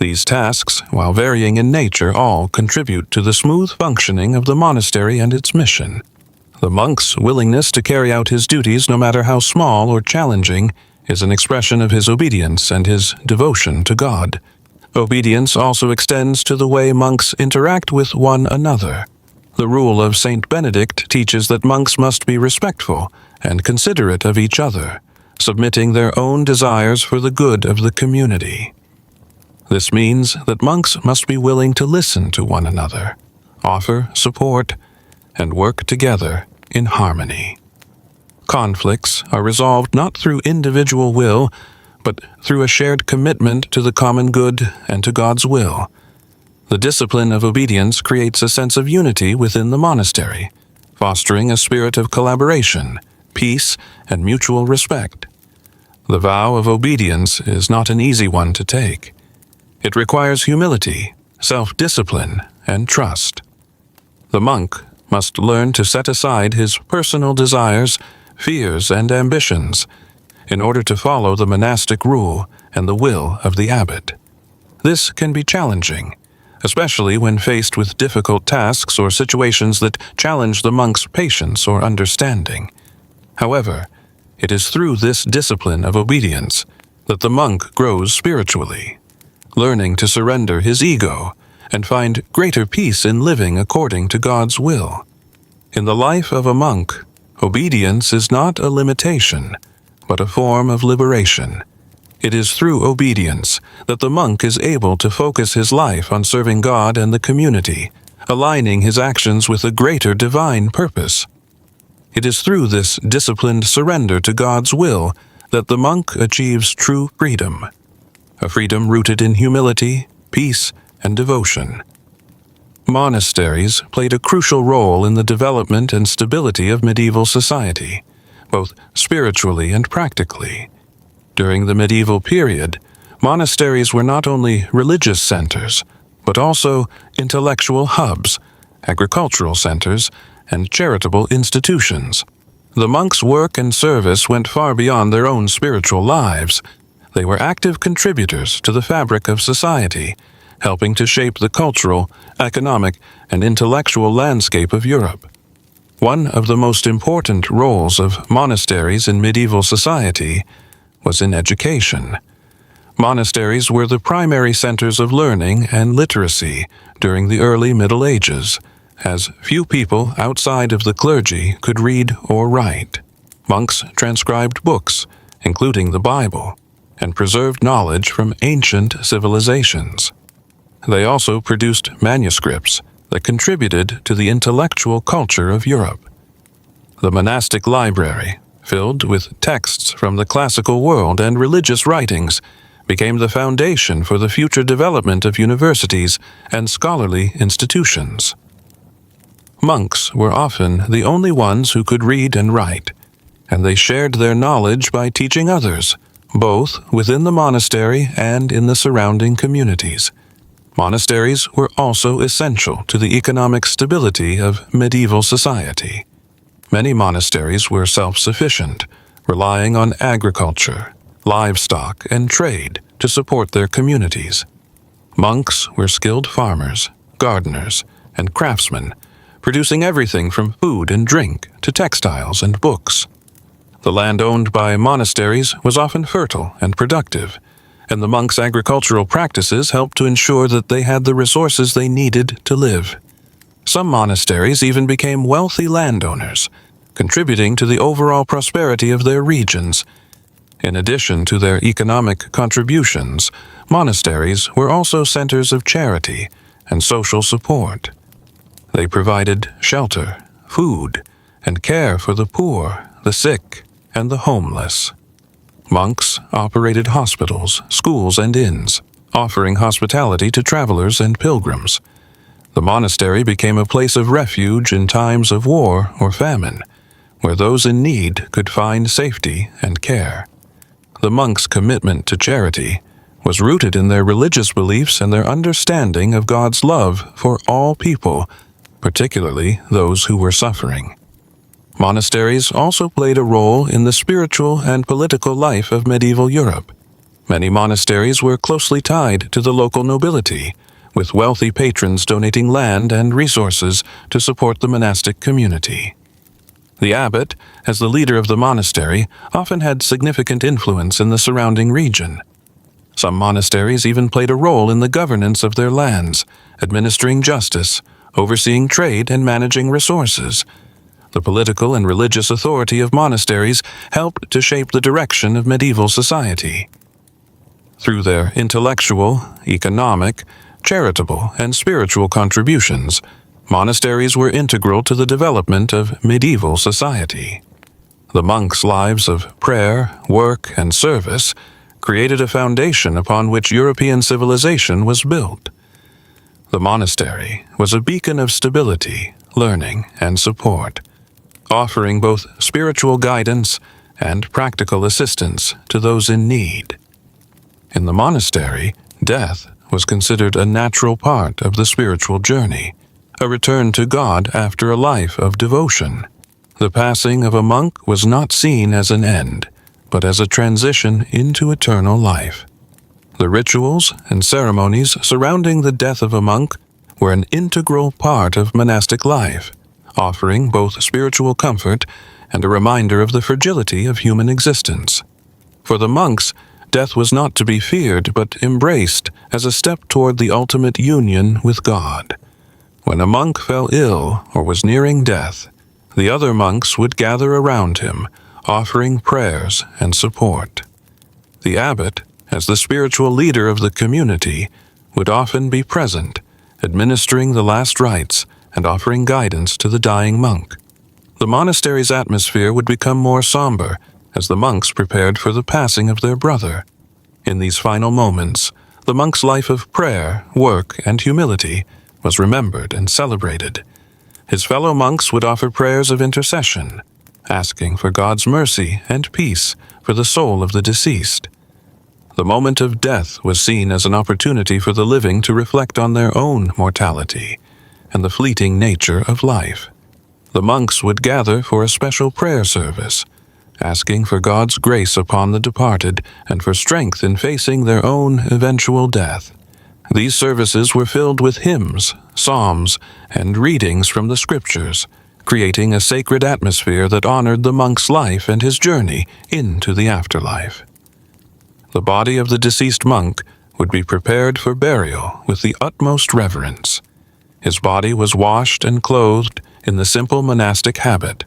These tasks, while varying in nature, all contribute to the smooth functioning of the monastery and its mission. The monk's willingness to carry out his duties, no matter how small or challenging, is an expression of his obedience and his devotion to God. Obedience also extends to the way monks interact with one another. The rule of Saint Benedict teaches that monks must be respectful and considerate of each other, submitting their own desires for the good of the community. This means that monks must be willing to listen to one another, offer support, and work together in harmony. Conflicts are resolved not through individual will, but through a shared commitment to the common good and to God's will. The discipline of obedience creates a sense of unity within the monastery, fostering a spirit of collaboration, peace, and mutual respect. The vow of obedience is not an easy one to take. It requires humility, self-discipline, and trust. The monk must learn to set aside his personal desires, fears, and ambitions in order to follow the monastic rule and the will of the abbot. This can be challenging, especially when faced with difficult tasks or situations that challenge the monk's patience or understanding. However, it is through this discipline of obedience that the monk grows spiritually, learning to surrender his ego and find greater peace in living according to God's will. In the life of a monk, obedience is not a limitation, but a form of liberation. It is through obedience that the monk is able to focus his life on serving God and the community, aligning his actions with a greater divine purpose. It is through this disciplined surrender to God's will that the monk achieves true freedom, a freedom rooted in humility, peace, and devotion. Monasteries played a crucial role in the development and stability of medieval society, both spiritually and practically. During the medieval period, monasteries were not only religious centers, but also intellectual hubs, agricultural centers, and charitable institutions. The monks' work and service went far beyond their own spiritual lives. They were active contributors to the fabric of society, helping to shape the cultural, economic, and intellectual landscape of Europe. One of the most important roles of monasteries in medieval society was in education. Monasteries were the primary centers of learning and literacy during the early Middle Ages, as few people outside of the clergy could read or write. Monks transcribed books, including the Bible, and preserved knowledge from ancient civilizations. They also produced manuscripts that contributed to the intellectual culture of Europe. The monastic library, filled with texts from the classical world and religious writings, became the foundation for the future development of universities and scholarly institutions. Monks were often the only ones who could read and write, and they shared their knowledge by teaching others, both within the monastery and in the surrounding communities. Monasteries were also essential to the economic stability of medieval society. Many monasteries were self-sufficient, relying on agriculture, livestock, and trade to support their communities. Monks were skilled farmers, gardeners, and craftsmen, producing everything from food and drink to textiles and books. The land owned by monasteries was often fertile and productive, and the monks' agricultural practices helped to ensure that they had the resources they needed to live. Some monasteries even became wealthy landowners, contributing to the overall prosperity of their regions. In addition to their economic contributions, monasteries were also centers of charity and social support. They provided shelter, food, and care for the poor, the sick, and the homeless. Monks operated hospitals, schools, and inns, offering hospitality to travelers and pilgrims. The monastery became a place of refuge in times of war or famine, where those in need could find safety and care. The monks' commitment to charity was rooted in their religious beliefs and their understanding of God's love for all people, particularly those who were suffering. Monasteries also played a role in the spiritual and political life of medieval Europe. Many monasteries were closely tied to the local nobility, with wealthy patrons donating land and resources to support the monastic community. The abbot, as the leader of the monastery, often had significant influence in the surrounding region. Some monasteries even played a role in the governance of their lands, administering justice, overseeing trade, and managing resources. The political and religious authority of monasteries helped to shape the direction of medieval society. Through their intellectual, economic, charitable, and spiritual contributions, monasteries were integral to the development of medieval society. The monks' lives of prayer, work, and service created a foundation upon which European civilization was built. The monastery was a beacon of stability, learning, and support, offering both spiritual guidance and practical assistance to those in need. In the monastery, death was considered a natural part of the spiritual journey, a return to God after a life of devotion. The passing of a monk was not seen as an end, but as a transition into eternal life. The rituals and ceremonies surrounding the death of a monk were an integral part of monastic life, offering both spiritual comfort and a reminder of the fragility of human existence. For the monks, death was not to be feared but embraced as a step toward the ultimate union with God. When a monk fell ill or was nearing death, the other monks would gather around him, offering prayers and support. The abbot, as the spiritual leader of the community, would often be present, administering the last rites and offering guidance to the dying monk. The monastery's atmosphere would become more somber as the monks prepared for the passing of their brother. In these final moments, the monk's life of prayer, work, and humility was remembered and celebrated. His fellow monks would offer prayers of intercession, asking for God's mercy and peace for the soul of the deceased. The moment of death was seen as an opportunity for the living to reflect on their own mortality and the fleeting nature of life. The monks would gather for a special prayer service, asking for God's grace upon the departed and for strength in facing their own eventual death. These services were filled with hymns, psalms, and readings from the scriptures, creating a sacred atmosphere that honored the monk's life and his journey into the afterlife. The body of the deceased monk would be prepared for burial with the utmost reverence. His body was washed and clothed in the simple monastic habit,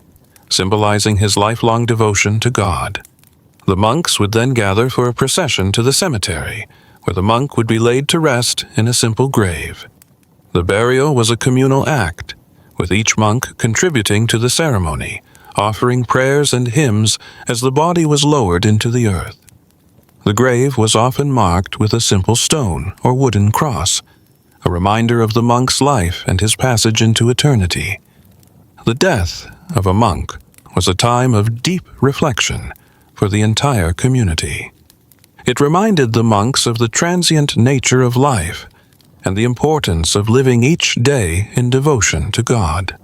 symbolizing his lifelong devotion to God. The monks would then gather for a procession to the cemetery, where the monk would be laid to rest in a simple grave. The burial was a communal act, with each monk contributing to the ceremony, offering prayers and hymns as the body was lowered into the earth. The grave was often marked with a simple stone or wooden cross, a reminder of the monk's life and his passage into eternity. The death of a monk was a time of deep reflection for the entire community. It reminded the monks of the transient nature of life and the importance of living each day in devotion to God.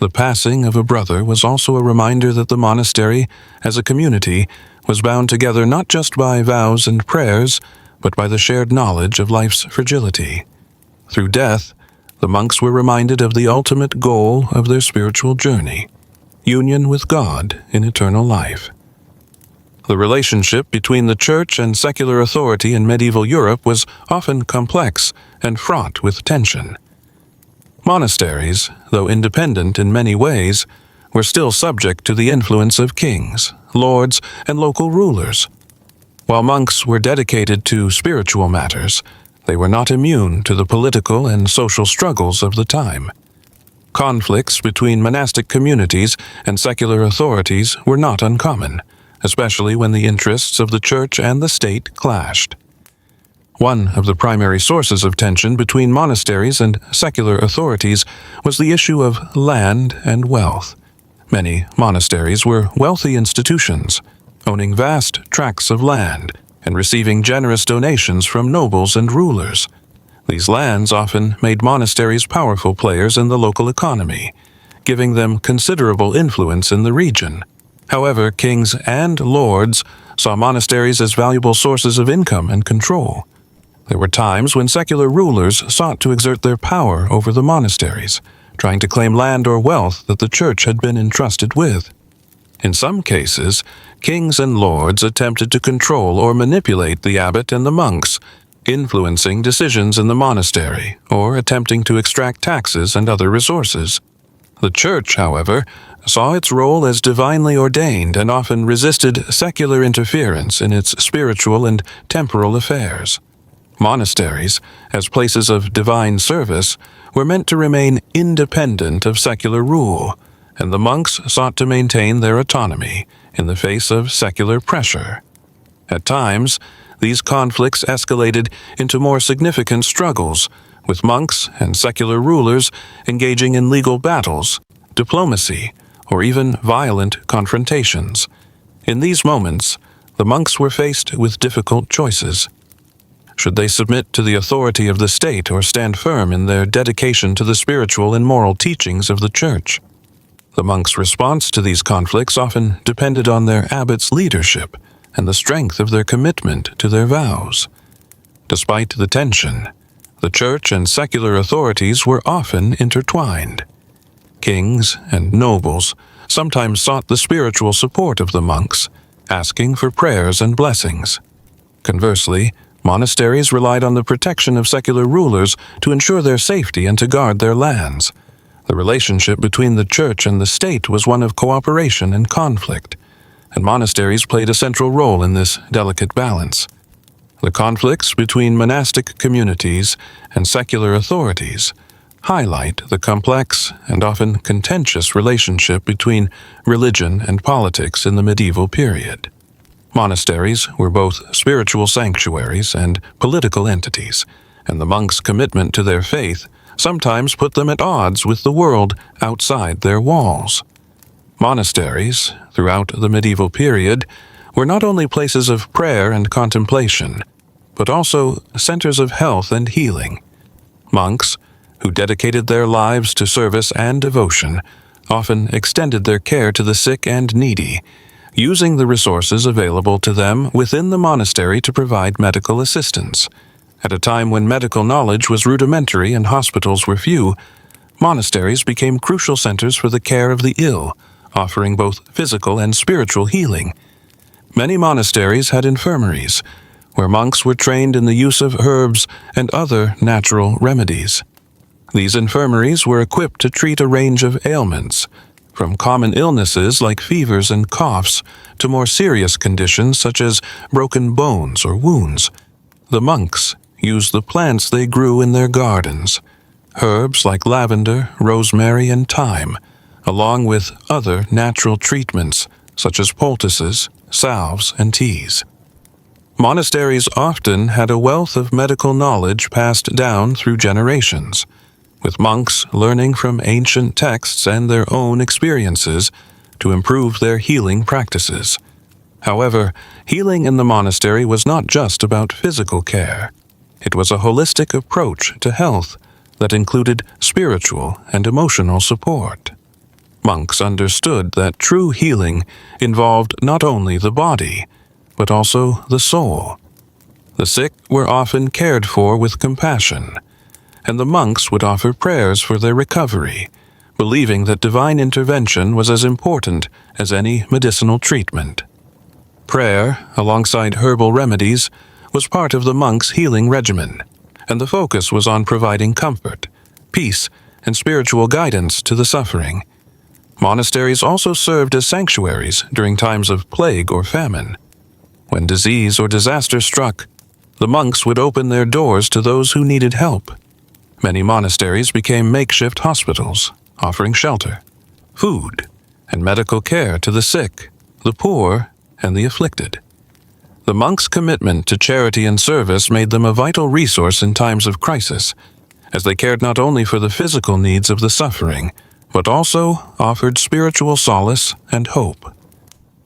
The passing of a brother was also a reminder that the monastery, as a community, was bound together not just by vows and prayers, but by the shared knowledge of life's fragility. Through death, the monks were reminded of the ultimate goal of their spiritual journey, union with God in eternal life. The relationship between the church and secular authority in medieval Europe was often complex and fraught with tension. Monasteries, though independent in many ways, were still subject to the influence of kings, lords, and local rulers. While monks were dedicated to spiritual matters, they were not immune to the political and social struggles of the time. Conflicts between monastic communities and secular authorities were not uncommon, especially when the interests of the church and the state clashed. One of the primary sources of tension between monasteries and secular authorities was the issue of land and wealth. Many monasteries were wealthy institutions, owning vast tracts of land and receiving generous donations from nobles and rulers. These lands often made monasteries powerful players in the local economy, giving them considerable influence in the region. However, kings and lords saw monasteries as valuable sources of income and control. There were times when secular rulers sought to exert their power over the monasteries, trying to claim land or wealth that the church had been entrusted with. In some cases, kings and lords attempted to control or manipulate the abbot and the monks, influencing decisions in the monastery or attempting to extract taxes and other resources. The church, however, saw its role as divinely ordained and often resisted secular interference in its spiritual and temporal affairs. Monasteries, as places of divine service, were meant to remain independent of secular rule, and the monks sought to maintain their autonomy in the face of secular pressure. At times, these conflicts escalated into more significant struggles, with monks and secular rulers engaging in legal battles, diplomacy, or even violent confrontations. In these moments, the monks were faced with difficult choices. Should they submit to the authority of the state or stand firm in their dedication to the spiritual and moral teachings of the church? The monks' response to these conflicts often depended on their abbot's leadership and the strength of their commitment to their vows. Despite the tension, the church and secular authorities were often intertwined. Kings and nobles sometimes sought the spiritual support of the monks, asking for prayers and blessings. Conversely, monasteries relied on the protection of secular rulers to ensure their safety and to guard their lands. The relationship between the church and the state was one of cooperation and conflict, and monasteries played a central role in this delicate balance. The conflicts between monastic communities and secular authorities highlight the complex and often contentious relationship between religion and politics in the medieval period. Monasteries were both spiritual sanctuaries and political entities, and the monks' commitment to their faith sometimes put them at odds with the world outside their walls. Monasteries, throughout the medieval period, were not only places of prayer and contemplation, but also centers of health and healing. Monks, who dedicated their lives to service and devotion, often extended their care to the sick and needy, using the resources available to them within the monastery to provide medical assistance. At a time when medical knowledge was rudimentary and hospitals were few, monasteries became crucial centers for the care of the ill, offering both physical and spiritual healing. Many monasteries had infirmaries, where monks were trained in the use of herbs and other natural remedies. These infirmaries were equipped to treat a range of ailments, from common illnesses like fevers and coughs to more serious conditions such as broken bones or wounds. The monks used the plants they grew in their gardens, herbs like lavender, rosemary, and thyme, along with other natural treatments such as poultices, salves, and teas. Monasteries often had a wealth of medical knowledge passed down through generations, with monks learning from ancient texts and their own experiences to improve their healing practices. However, healing in the monastery was not just about physical care. It was a holistic approach to health that included spiritual and emotional support. Monks understood that true healing involved not only the body, but also the soul. The sick were often cared for with compassion, and the monks would offer prayers for their recovery, believing that divine intervention was as important as any medicinal treatment. Prayer, alongside herbal remedies, was part of the monks' healing regimen, and the focus was on providing comfort, peace, and spiritual guidance to the suffering. Monasteries also served as sanctuaries during times of plague or famine. When disease or disaster struck, the monks would open their doors to those who needed help. Many monasteries became makeshift hospitals, offering shelter, food, and medical care to the sick, the poor, and the afflicted. The monks' commitment to charity and service made them a vital resource in times of crisis, as they cared not only for the physical needs of the suffering, but also offered spiritual solace and hope.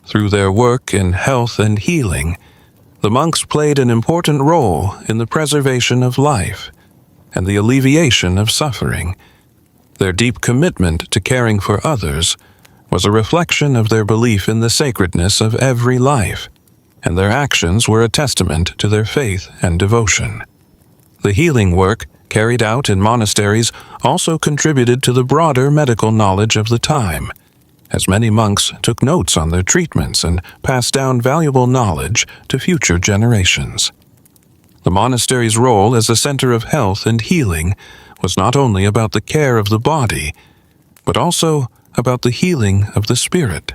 Through their work in health and healing, the monks played an important role in the preservation of life and the alleviation of suffering. Their deep commitment to caring for others was a reflection of their belief in the sacredness of every life, and their actions were a testament to their faith and devotion. The healing work carried out in monasteries also contributed to the broader medical knowledge of the time, as many monks took notes on their treatments and passed down valuable knowledge to future generations. The monastery's role as a center of health and healing was not only about the care of the body, but also about the healing of the spirit.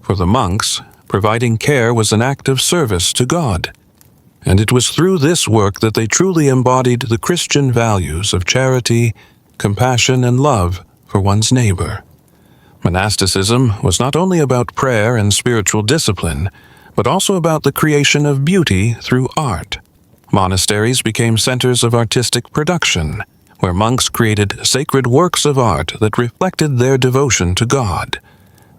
For the monks, providing care was an act of service to God, and it was through this work that they truly embodied the Christian values of charity, compassion, and love for one's neighbor. Monasticism was not only about prayer and spiritual discipline, but also about the creation of beauty through art. Monasteries became centers of artistic production, where monks created sacred works of art that reflected their devotion to God.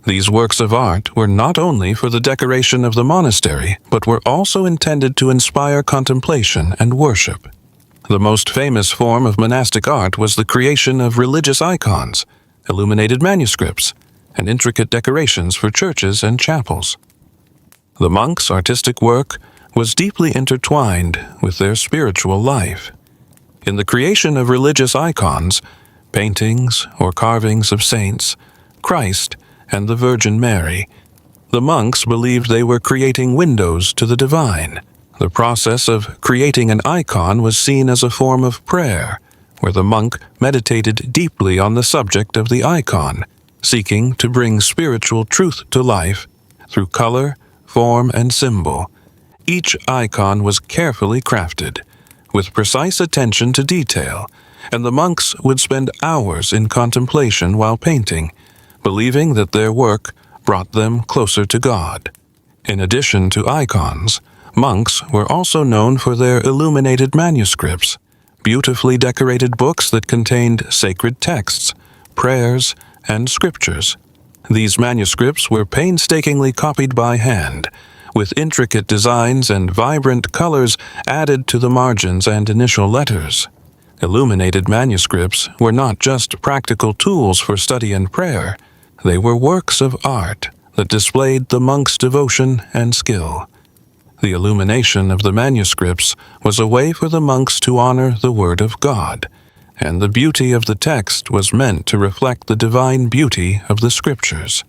These works of art were not only for the decoration of the monastery, but were also intended to inspire contemplation and worship. The most famous form of monastic art was the creation of religious icons, illuminated manuscripts, and intricate decorations for churches and chapels. The monks' artistic work was deeply intertwined with their spiritual life. In the creation of religious icons, paintings or carvings of saints, Christ, and the Virgin Mary, the monks believed they were creating windows to the divine. The process of creating an icon was seen as a form of prayer, where the monk meditated deeply on the subject of the icon, seeking to bring spiritual truth to life through color, form, and symbol. Each icon was carefully crafted, with precise attention to detail, and the monks would spend hours in contemplation while painting, believing that their work brought them closer to God. In addition to icons, monks were also known for their illuminated manuscripts, beautifully decorated books that contained sacred texts, prayers, and scriptures. These manuscripts were painstakingly copied by hand, with intricate designs and vibrant colors added to the margins and initial letters. Illuminated manuscripts were not just practical tools for study and prayer. They were works of art that displayed the monks' devotion and skill. The illumination of the manuscripts was a way for the monks to honor the Word of God, and the beauty of the text was meant to reflect the divine beauty of the Scriptures.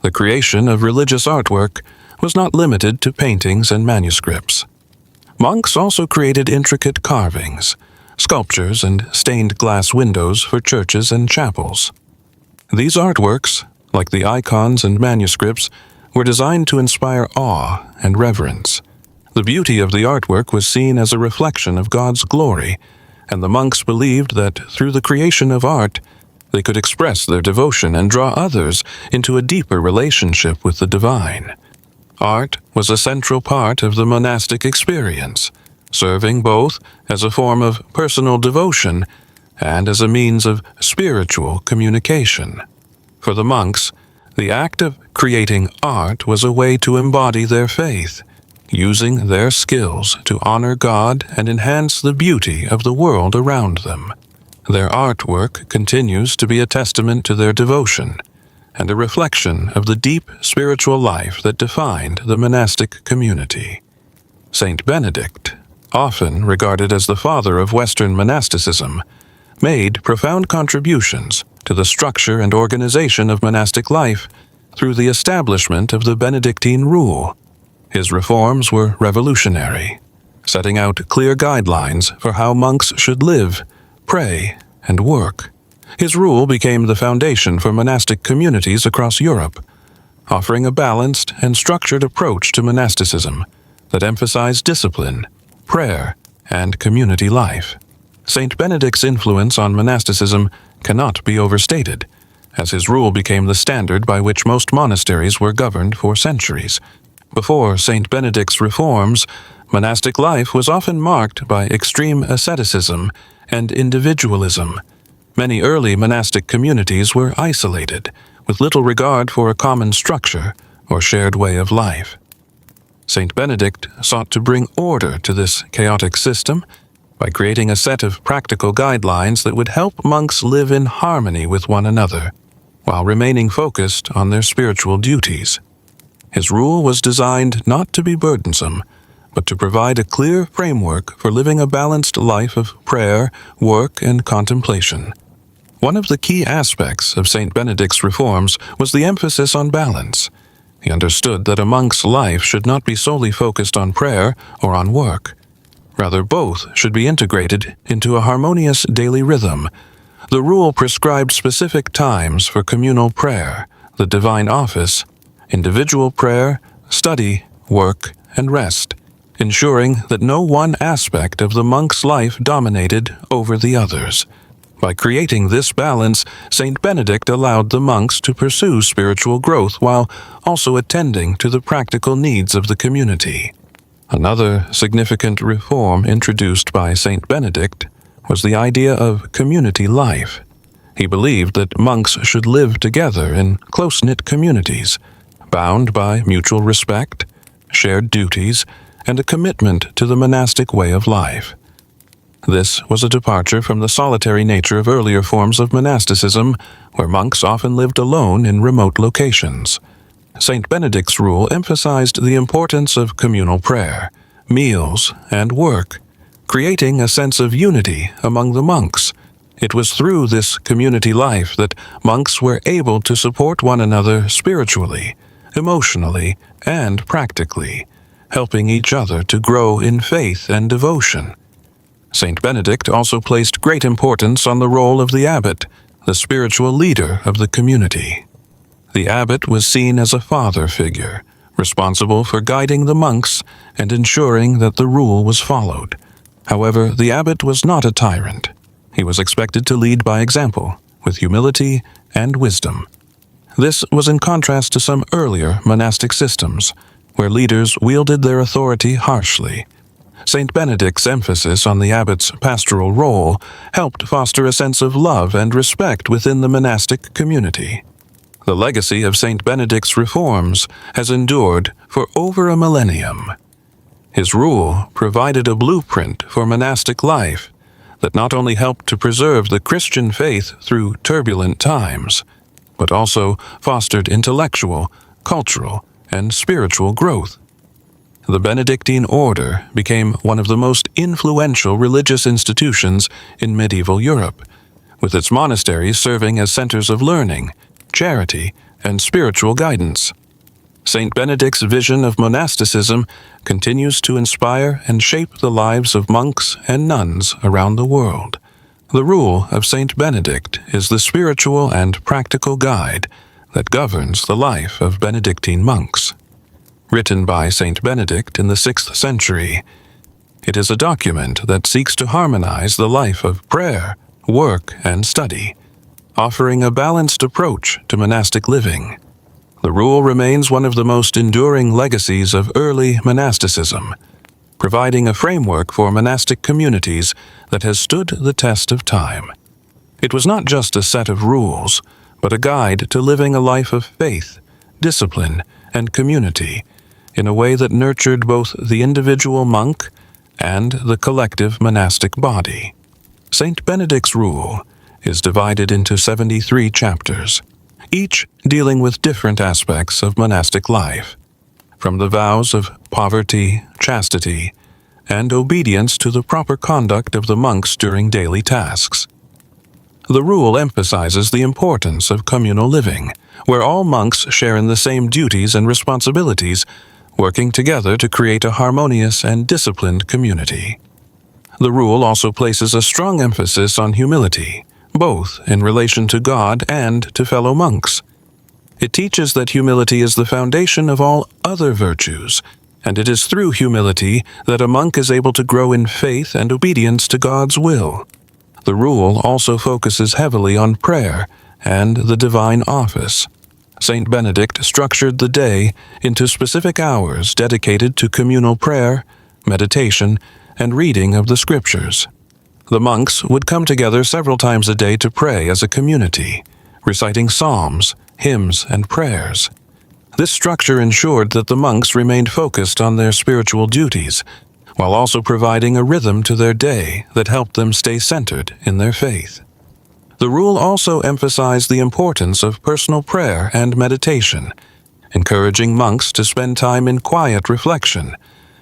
The creation of religious artwork was not limited to paintings and manuscripts. Monks also created intricate carvings, sculptures, and stained glass windows for churches and chapels. These artworks, like the icons and manuscripts, were designed to inspire awe and reverence. The beauty of the artwork was seen as a reflection of God's glory, and the monks believed that through the creation of art, they could express their devotion and draw others into a deeper relationship with the divine. Art was a central part of the monastic experience, serving both as a form of personal devotion and as a means of spiritual communication. For the monks, the act of creating art was a way to embody their faith, using their skills to honor God and enhance the beauty of the world around them. Their artwork continues to be a testament to their devotion and a reflection of the deep spiritual life that defined the monastic community. Saint Benedict, often regarded as the father of Western monasticism, made profound contributions to the structure and organization of monastic life through the establishment of the Benedictine rule. His reforms were revolutionary, setting out clear guidelines for how monks should live, pray, and work. His rule became the foundation for monastic communities across Europe, offering a balanced and structured approach to monasticism that emphasized discipline, prayer, and community life. Saint Benedict's influence on monasticism cannot be overstated, as his rule became the standard by which most monasteries were governed for centuries. Before Saint Benedict's reforms, monastic life was often marked by extreme asceticism and individualism. Many early monastic communities were isolated, with little regard for a common structure or shared way of life. Saint Benedict sought to bring order to this chaotic system by creating a set of practical guidelines that would help monks live in harmony with one another, while remaining focused on their spiritual duties. His rule was designed not to be burdensome, but to provide a clear framework for living a balanced life of prayer, work, and contemplation. One of the key aspects of Saint Benedict's reforms was the emphasis on balance. He understood that a monk's life should not be solely focused on prayer or on work. Rather, both should be integrated into a harmonious daily rhythm. The rule prescribed specific times for communal prayer, the divine office, individual prayer, study, work, and rest, ensuring that no one aspect of the monk's life dominated over the others. By creating this balance, Saint Benedict allowed the monks to pursue spiritual growth while also attending to the practical needs of the community. Another significant reform introduced by Saint Benedict was the idea of community life. He believed that monks should live together in close-knit communities, bound by mutual respect, shared duties, and a commitment to the monastic way of life. This was a departure from the solitary nature of earlier forms of monasticism, where monks often lived alone in remote locations. Saint Benedict's rule emphasized the importance of communal prayer, meals, and work, creating a sense of unity among the monks. It was through this community life that monks were able to support one another spiritually, emotionally, and practically, helping each other to grow in faith and devotion. Saint Benedict also placed great importance on the role of the abbot, the spiritual leader of the community. The abbot was seen as a father figure, responsible for guiding the monks and ensuring that the rule was followed. However, the abbot was not a tyrant. He was expected to lead by example, with humility and wisdom. This was in contrast to some earlier monastic systems, where leaders wielded their authority harshly. Saint Benedict's emphasis on the abbot's pastoral role helped foster a sense of love and respect within the monastic community. The legacy of Saint Benedict's reforms has endured for over a millennium. His rule provided a blueprint for monastic life that not only helped to preserve the Christian faith through turbulent times, but also fostered intellectual, cultural, and spiritual growth. The Benedictine order became one of the most influential religious institutions in medieval Europe, with its monasteries serving as centers of learning, charity, and spiritual guidance. Saint Benedict's vision of monasticism continues to inspire and shape the lives of monks and nuns around the world. The rule of Saint Benedict is the spiritual and practical guide that governs the life of Benedictine monks. Written by Saint Benedict in the 6th century, it is a document that seeks to harmonize the life of prayer, work, and study, offering a balanced approach to monastic living. The rule remains one of the most enduring legacies of early monasticism, providing a framework for monastic communities that has stood the test of time. It was not just a set of rules, but a guide to living a life of faith, discipline, and community in a way that nurtured both the individual monk and the collective monastic body. Saint Benedict's rule is divided into 73 chapters, each dealing with different aspects of monastic life, from the vows of poverty, chastity, and obedience to the proper conduct of the monks during daily tasks. The rule emphasizes the importance of communal living, where all monks share in the same duties and responsibilities, working together to create a harmonious and disciplined community. The rule also places a strong emphasis on humility, both in relation to God and to fellow monks. It teaches that humility is the foundation of all other virtues, and it is through humility that a monk is able to grow in faith and obedience to God's will. The rule also focuses heavily on prayer and the divine office. Saint Benedict structured the day into specific hours dedicated to communal prayer, meditation, and reading of the scriptures. The monks would come together several times a day to pray as a community, reciting psalms, hymns, and prayers. This structure ensured that the monks remained focused on their spiritual duties, while also providing a rhythm to their day that helped them stay centered in their faith. The rule also emphasized the importance of personal prayer and meditation, encouraging monks to spend time in quiet reflection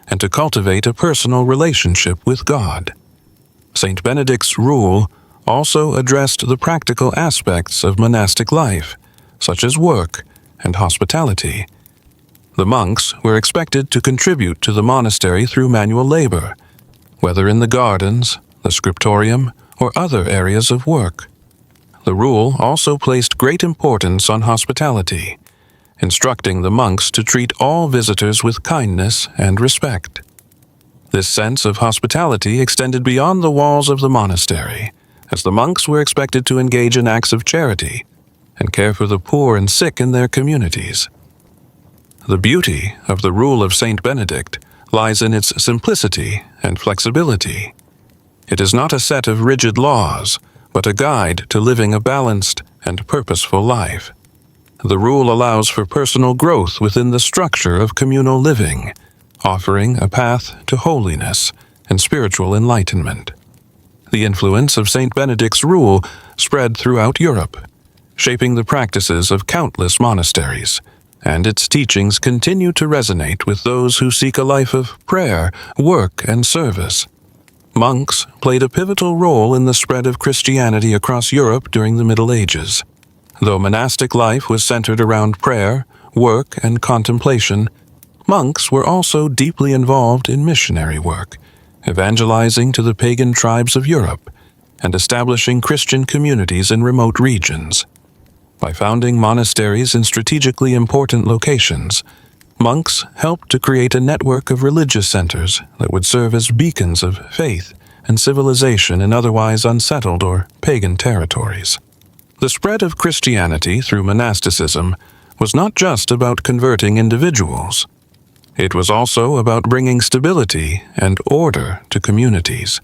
and to cultivate a personal relationship with God. Saint Benedict's rule also addressed the practical aspects of monastic life, such as work and hospitality. The monks were expected to contribute to the monastery through manual labor, whether in the gardens, the scriptorium, or other areas of work. The rule also placed great importance on hospitality, instructing the monks to treat all visitors with kindness and respect. This sense of hospitality extended beyond the walls of the monastery, as the monks were expected to engage in acts of charity and care for the poor and sick in their communities. The beauty of the rule of Saint Benedict lies in its simplicity and flexibility. It is not a set of rigid laws, but a guide to living a balanced and purposeful life. The rule allows for personal growth within the structure of communal living, offering a path to holiness and spiritual enlightenment. The influence of Saint Benedict's rule spread throughout Europe, shaping the practices of countless monasteries, and its teachings continue to resonate with those who seek a life of prayer, work, and service. Monks played a pivotal role in the spread of Christianity across Europe during the Middle Ages. Though monastic life was centered around prayer, work, and contemplation, monks were also deeply involved in missionary work, evangelizing to the pagan tribes of Europe and establishing Christian communities in remote regions. By founding monasteries in strategically important locations, monks helped to create a network of religious centers that would serve as beacons of faith and civilization in otherwise unsettled or pagan territories. The spread of Christianity through monasticism was not just about converting individuals. It was also about bringing stability and order to communities.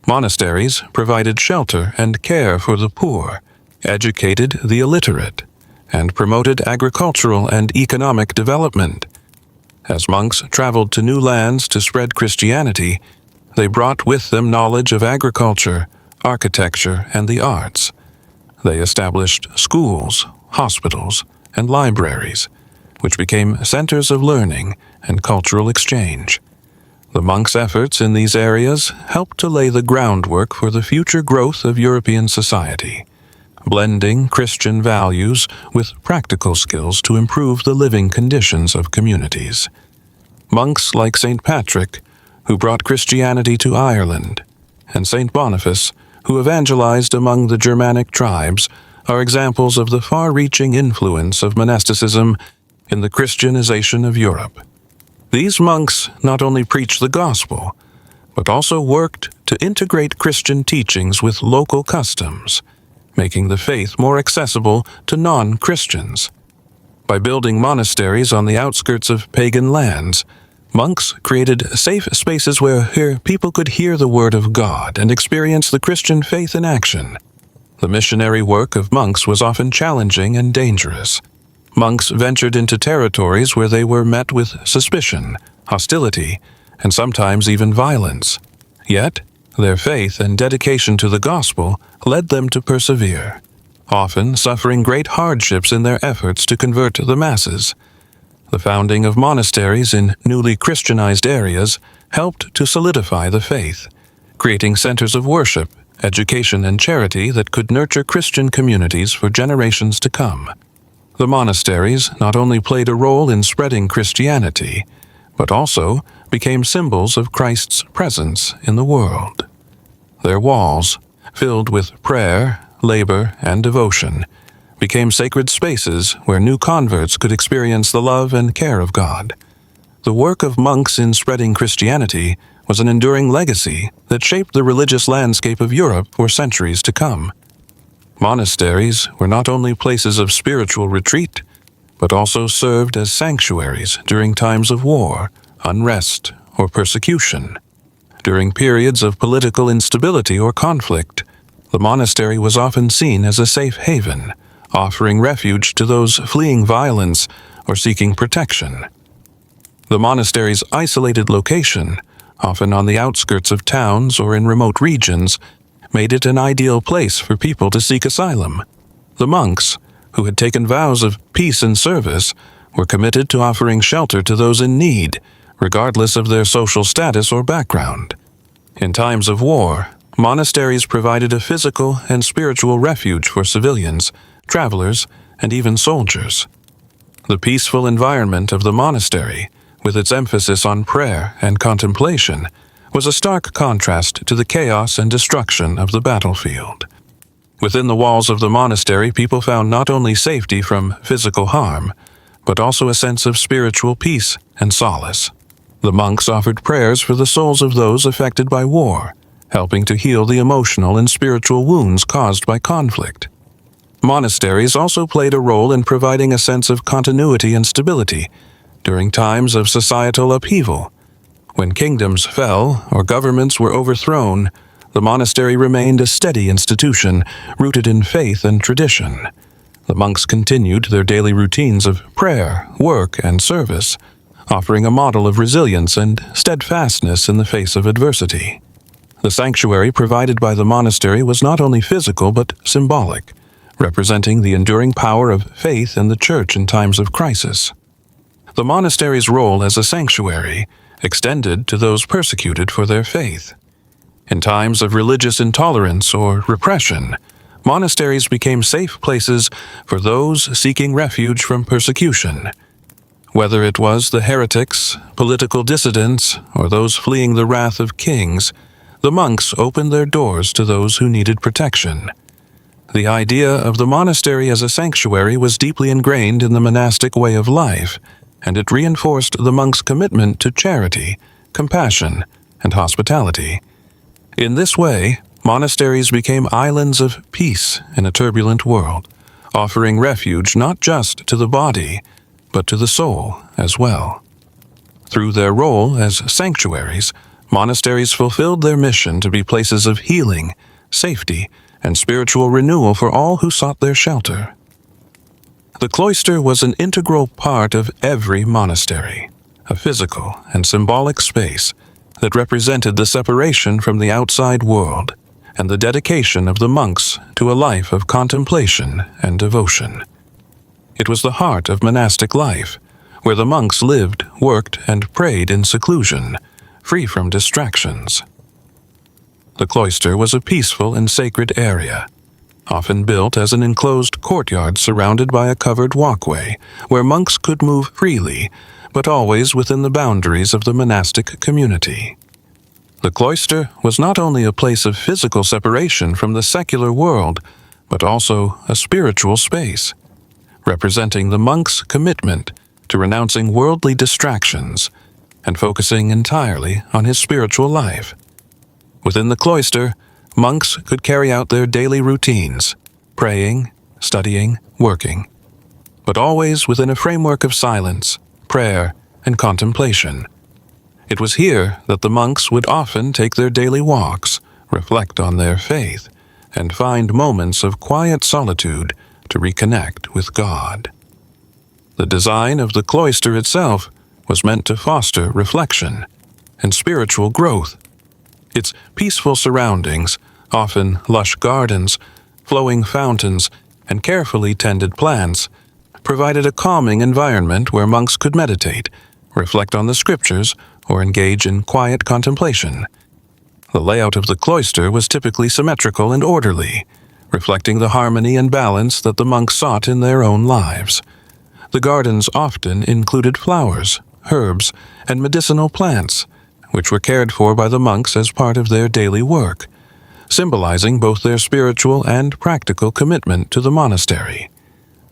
Monasteries provided shelter and care for the poor, educated the illiterate, and promoted agricultural and economic development. As monks traveled to new lands to spread Christianity, they brought with them knowledge of agriculture, architecture, and the arts. They established schools, hospitals, and libraries, which became centers of learning and cultural exchange. The monks' efforts in these areas helped to lay the groundwork for the future growth of European society, blending Christian values with practical skills to improve the living conditions of communities. Monks like St. Patrick, who brought Christianity to Ireland, and St. Boniface, who evangelized among the Germanic tribes, are examples of the far-reaching influence of monasticism in the Christianization of Europe. These monks not only preached the gospel, but also worked to integrate Christian teachings with local customs, making the faith more accessible to non-Christians. By building monasteries on the outskirts of pagan lands, monks created safe spaces where people could hear the word of God and experience the Christian faith in action. The missionary work of monks was often challenging and dangerous. Monks ventured into territories where they were met with suspicion, hostility, and sometimes even violence. Yet, their faith and dedication to the gospel led them to persevere, often suffering great hardships in their efforts to convert the masses. The founding of monasteries in newly Christianized areas helped to solidify the faith, creating centers of worship, education, and charity that could nurture Christian communities for generations to come. The monasteries not only played a role in spreading Christianity, but also became symbols of Christ's presence in the world. Their walls, filled with prayer, labor, and devotion, became sacred spaces where new converts could experience the love and care of God. The work of monks in spreading Christianity was an enduring legacy that shaped the religious landscape of Europe for centuries to come. Monasteries were not only places of spiritual retreat, but also served as sanctuaries during times of war, unrest, or persecution. During periods of political instability or conflict, the monastery was often seen as a safe haven, offering refuge to those fleeing violence or seeking protection. The monastery's isolated location, often on the outskirts of towns or in remote regions, made it an ideal place for people to seek asylum. The monks, who had taken vows of peace and service, were committed to offering shelter to those in need, regardless of their social status or background. In times of war, monasteries provided a physical and spiritual refuge for civilians, travelers, and even soldiers. The peaceful environment of the monastery, with its emphasis on prayer and contemplation, was a stark contrast to the chaos and destruction of the battlefield. Within the walls of the monastery, people found not only safety from physical harm, but also a sense of spiritual peace and solace. The monks offered prayers for the souls of those affected by war, helping to heal the emotional and spiritual wounds caused by conflict. Monasteries also played a role in providing a sense of continuity and stability during times of societal upheaval. When kingdoms fell or governments were overthrown, the monastery remained a steady institution rooted in faith and tradition. The monks continued their daily routines of prayer, work, and service, offering a model of resilience and steadfastness in the face of adversity. The sanctuary provided by the monastery was not only physical but symbolic, representing the enduring power of faith in the Church in times of crisis. The monastery's role as a sanctuary extended to those persecuted for their faith. In times of religious intolerance or repression, monasteries became safe places for those seeking refuge from persecution. Whether it was the heretics, political dissidents, or those fleeing the wrath of kings, the monks opened their doors to those who needed protection. The idea of the monastery as a sanctuary was deeply ingrained in the monastic way of life, and it reinforced the monks' commitment to charity, compassion, and hospitality. In this way, monasteries became islands of peace in a turbulent world, offering refuge not just to the body, but to the soul as well. Through their role as sanctuaries, monasteries fulfilled their mission to be places of healing, safety, and spiritual renewal for all who sought their shelter. The cloister was an integral part of every monastery, a physical and symbolic space that represented the separation from the outside world and the dedication of the monks to a life of contemplation and devotion. It was the heart of monastic life, where the monks lived, worked, and prayed in seclusion, free from distractions. The cloister was a peaceful and sacred area, often built as an enclosed courtyard surrounded by a covered walkway, where monks could move freely, but always within the boundaries of the monastic community. The cloister was not only a place of physical separation from the secular world, but also a spiritual space, representing the monk's commitment to renouncing worldly distractions and focusing entirely on his spiritual life. Within the cloister, monks could carry out their daily routines, praying, studying, working, but always within a framework of silence, prayer, and contemplation. It was here that the monks would often take their daily walks, reflect on their faith, and find moments of quiet solitude to reconnect with God. The design of the cloister itself was meant to foster reflection and spiritual growth. Its peaceful surroundings, often lush gardens, flowing fountains, and carefully tended plants, provided a calming environment where monks could meditate, reflect on the scriptures, or engage in quiet contemplation. The layout of the cloister was typically symmetrical and orderly, reflecting the harmony and balance that the monks sought in their own lives. The gardens often included flowers, herbs, and medicinal plants, which were cared for by the monks as part of their daily work, symbolizing both their spiritual and practical commitment to the monastery.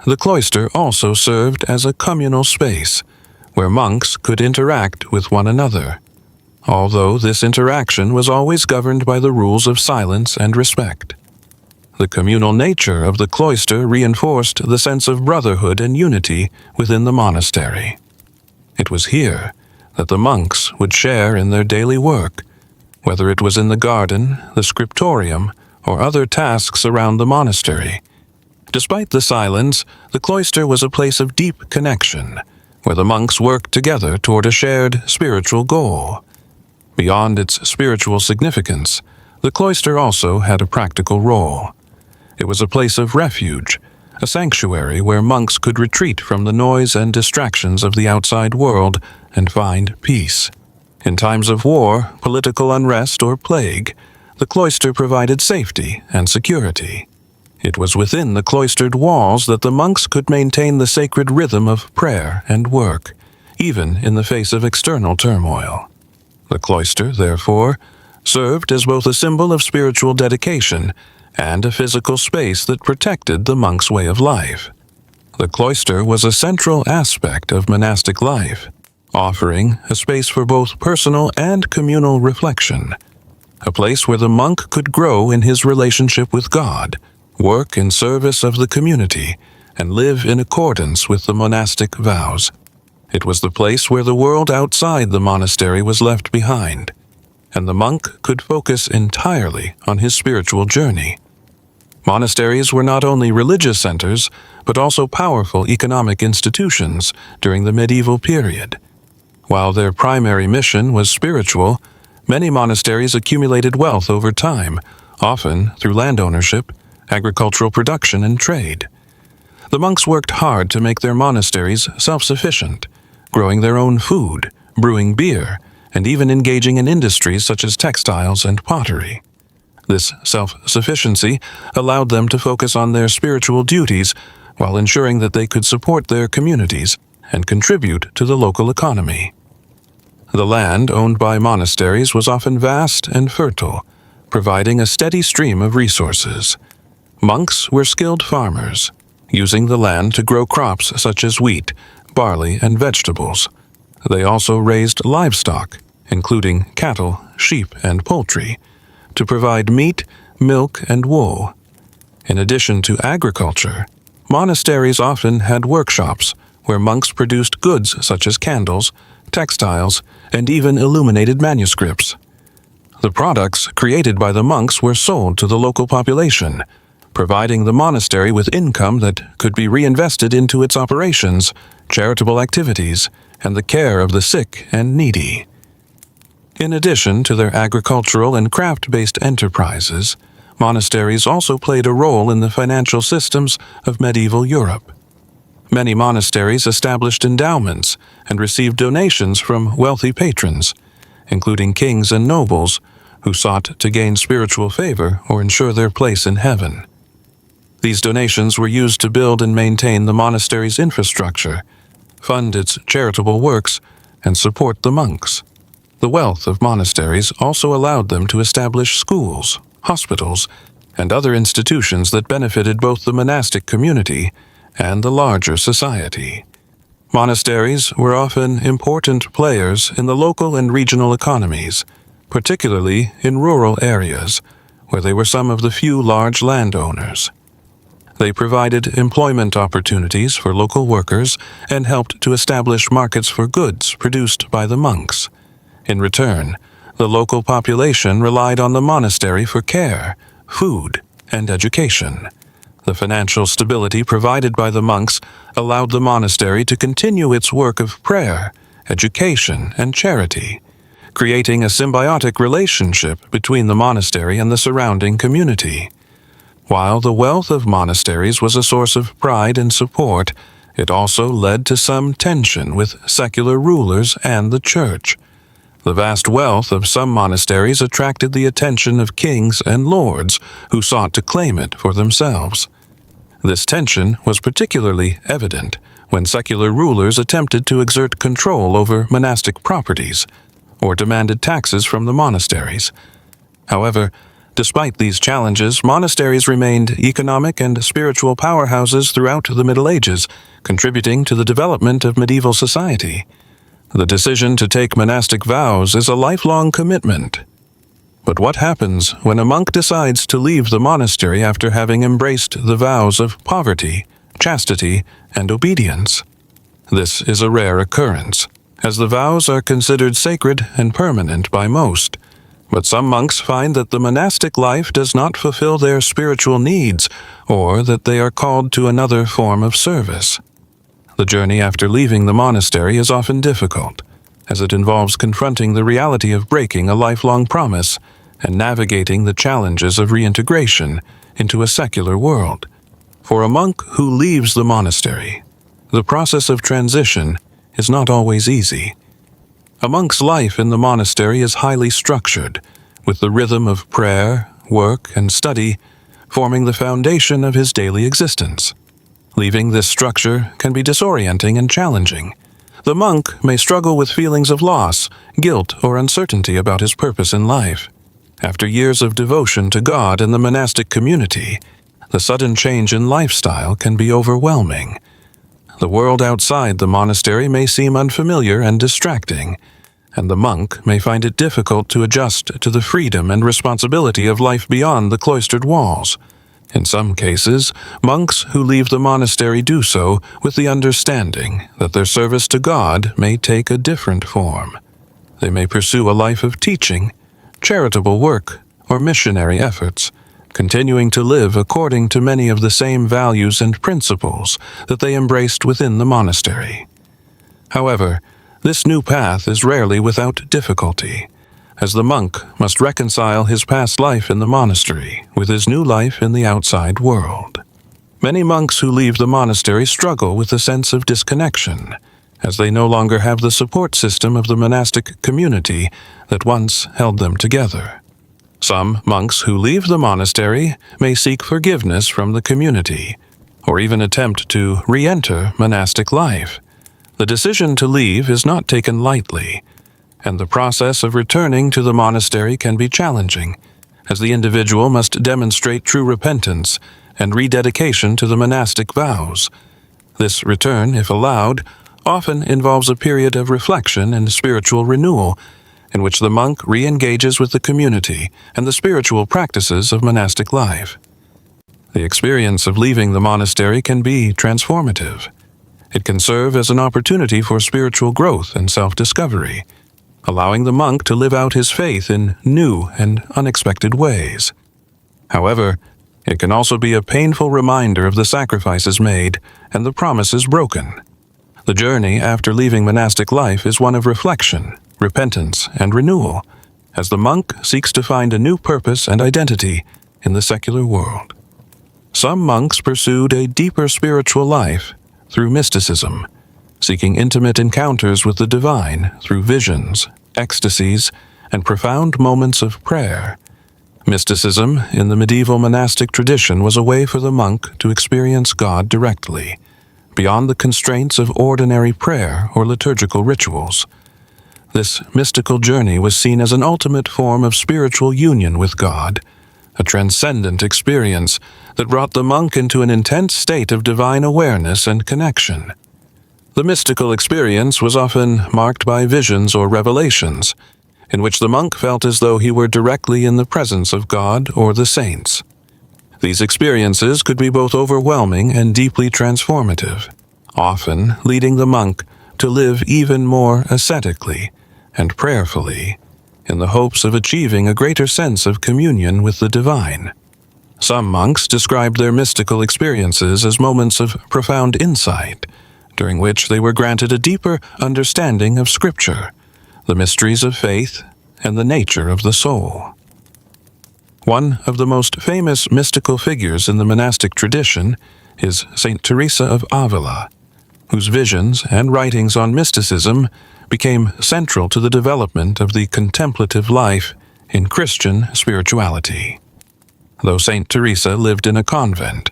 The cloister also served as a communal space, where monks could interact with one another, although this interaction was always governed by the rules of silence and respect. The communal nature of the cloister reinforced the sense of brotherhood and unity within the monastery. It was here that the monks would share in their daily work, whether it was in the garden, the scriptorium, or other tasks around the monastery. Despite the silence, the cloister was a place of deep connection, where the monks worked together toward a shared spiritual goal. Beyond its spiritual significance, the cloister also had a practical role. It was a place of refuge, a sanctuary where monks could retreat from the noise and distractions of the outside world and find peace. In times of war, political unrest, or plague, the cloister provided safety and security. It was within the cloistered walls that the monks could maintain the sacred rhythm of prayer and work, even in the face of external turmoil. The cloister, therefore, served as both a symbol of spiritual dedication and a physical space that protected the monk's way of life. The cloister was a central aspect of monastic life, offering a space for both personal and communal reflection, a place where the monk could grow in his relationship with God, work in service of the community, and live in accordance with the monastic vows. It was the place where the world outside the monastery was left behind, and the monk could focus entirely on his spiritual journey. Monasteries were not only religious centers, but also powerful economic institutions during the medieval period. While their primary mission was spiritual, many monasteries accumulated wealth over time, often through land ownership, agricultural production, and trade. The monks worked hard to make their monasteries self-sufficient, growing their own food, brewing beer, and even engaging in industries such as textiles and pottery. This self-sufficiency allowed them to focus on their spiritual duties while ensuring that they could support their communities and contribute to the local economy. The land owned by monasteries was often vast and fertile, providing a steady stream of resources. Monks were skilled farmers, using the land to grow crops such as wheat, barley, and vegetables. They also raised livestock, including cattle, sheep, and poultry, to provide meat, milk, and wool. In addition to agriculture, monasteries often had workshops where monks produced goods such as candles, textiles, and even illuminated manuscripts. The products created by the monks were sold to the local population, providing the monastery with income that could be reinvested into its operations, charitable activities, and the care of the sick and needy. In addition to their agricultural and craft-based enterprises, monasteries also played a role in the financial systems of medieval Europe. Many monasteries established endowments and received donations from wealthy patrons, including kings and nobles, who sought to gain spiritual favor or ensure their place in heaven. These donations were used to build and maintain the monastery's infrastructure, fund its charitable works, and support the monks. The wealth of monasteries also allowed them to establish schools, hospitals, and other institutions that benefited both the monastic community and the larger society. Monasteries were often important players in the local and regional economies, particularly in rural areas, where they were some of the few large landowners. They provided employment opportunities for local workers and helped to establish markets for goods produced by the monks. In return, the local population relied on the monastery for care, food, and education. The financial stability provided by the monks allowed the monastery to continue its work of prayer, education, and charity, creating a symbiotic relationship between the monastery and the surrounding community. While the wealth of monasteries was a source of pride and support, it also led to some tension with secular rulers and the church. The vast wealth of some monasteries attracted the attention of kings and lords who sought to claim it for themselves. This tension was particularly evident when secular rulers attempted to exert control over monastic properties or demanded taxes from the monasteries. However, despite these challenges, monasteries remained economic and spiritual powerhouses throughout the Middle Ages, contributing to the development of medieval society. The decision to take monastic vows is a lifelong commitment. But what happens when a monk decides to leave the monastery after having embraced the vows of poverty, chastity, and obedience? This is a rare occurrence, as the vows are considered sacred and permanent by most. But some monks find that the monastic life does not fulfill their spiritual needs, or that they are called to another form of service. The journey after leaving the monastery is often difficult, as it involves confronting the reality of breaking a lifelong promise and navigating the challenges of reintegration into a secular world. For a monk who leaves the monastery, the process of transition is not always easy. A monk's life in the monastery is highly structured, with the rhythm of prayer, work, and study forming the foundation of his daily existence. Leaving this structure can be disorienting and challenging. The monk may struggle with feelings of loss, guilt, or uncertainty about his purpose in life. After years of devotion to God and the monastic community, the sudden change in lifestyle can be overwhelming. The world outside the monastery may seem unfamiliar and distracting, and the monk may find it difficult to adjust to the freedom and responsibility of life beyond the cloistered walls. In some cases, monks who leave the monastery do so with the understanding that their service to God may take a different form. They may pursue a life of teaching, charitable work, or missionary efforts, continuing to live according to many of the same values and principles that they embraced within the monastery. However, this new path is rarely without difficulty, as the monk must reconcile his past life in the monastery with his new life in the outside world. Many monks who leave the monastery struggle with a sense of disconnection, as they no longer have the support system of the monastic community that once held them together. Some monks who leave the monastery may seek forgiveness from the community, or even attempt to re-enter monastic life. The decision to leave is not taken lightly, and the process of returning to the monastery can be challenging, as the individual must demonstrate true repentance and rededication to the monastic vows. This return, if allowed, often involves a period of reflection and spiritual renewal, in which the monk re-engages with the community and the spiritual practices of monastic life. The experience of leaving the monastery can be transformative. It can serve as an opportunity for spiritual growth and self-discovery, allowing the monk to live out his faith in new and unexpected ways. However, it can also be a painful reminder of the sacrifices made and the promises broken. The journey after leaving monastic life is one of reflection, repentance, and renewal, as the monk seeks to find a new purpose and identity in the secular world. Some monks pursued a deeper spiritual life, through mysticism, seeking intimate encounters with the divine through visions, ecstasies, and profound moments of prayer. Mysticism in the medieval monastic tradition was a way for the monk to experience God directly, beyond the constraints of ordinary prayer or liturgical rituals. This mystical journey was seen as an ultimate form of spiritual union with God, a transcendent experience that brought the monk into an intense state of divine awareness and connection. The mystical experience was often marked by visions or revelations, in which the monk felt as though he were directly in the presence of God or the saints. These experiences could be both overwhelming and deeply transformative, often leading the monk to live even more ascetically and prayerfully, in the hopes of achieving a greater sense of communion with the divine. Some monks described their mystical experiences as moments of profound insight, during which they were granted a deeper understanding of Scripture, the mysteries of faith, and the nature of the soul. One of the most famous mystical figures in the monastic tradition is Saint Teresa of Avila, whose visions and writings on mysticism became central to the development of the contemplative life in Christian spirituality. Though Saint Teresa lived in a convent,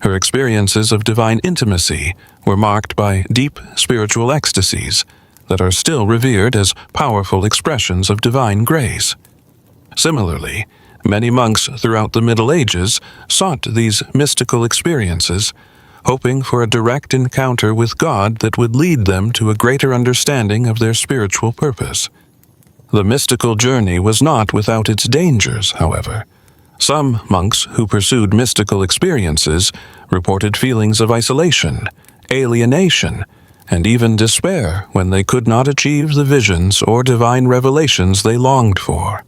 her experiences of divine intimacy were marked by deep spiritual ecstasies that are still revered as powerful expressions of divine grace. Similarly, many monks throughout the Middle Ages sought these mystical experiences, hoping for a direct encounter with God that would lead them to a greater understanding of their spiritual purpose. The mystical journey was not without its dangers, however. Some monks who pursued mystical experiences reported feelings of isolation, alienation, and even despair when they could not achieve the visions or divine revelations they longed for.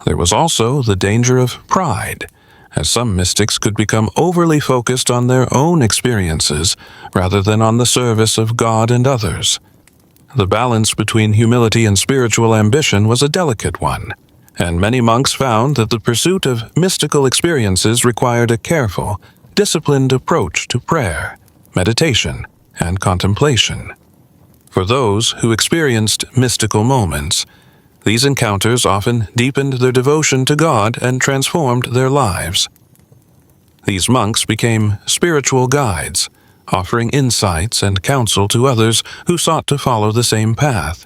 There was also the danger of pride, as some mystics could become overly focused on their own experiences rather than on the service of God and others. The balance between humility and spiritual ambition was a delicate one, and many monks found that the pursuit of mystical experiences required a careful, disciplined approach to prayer, meditation, and contemplation. For those who experienced mystical moments, these encounters often deepened their devotion to God and transformed their lives. These monks became spiritual guides, offering insights and counsel to others who sought to follow the same path.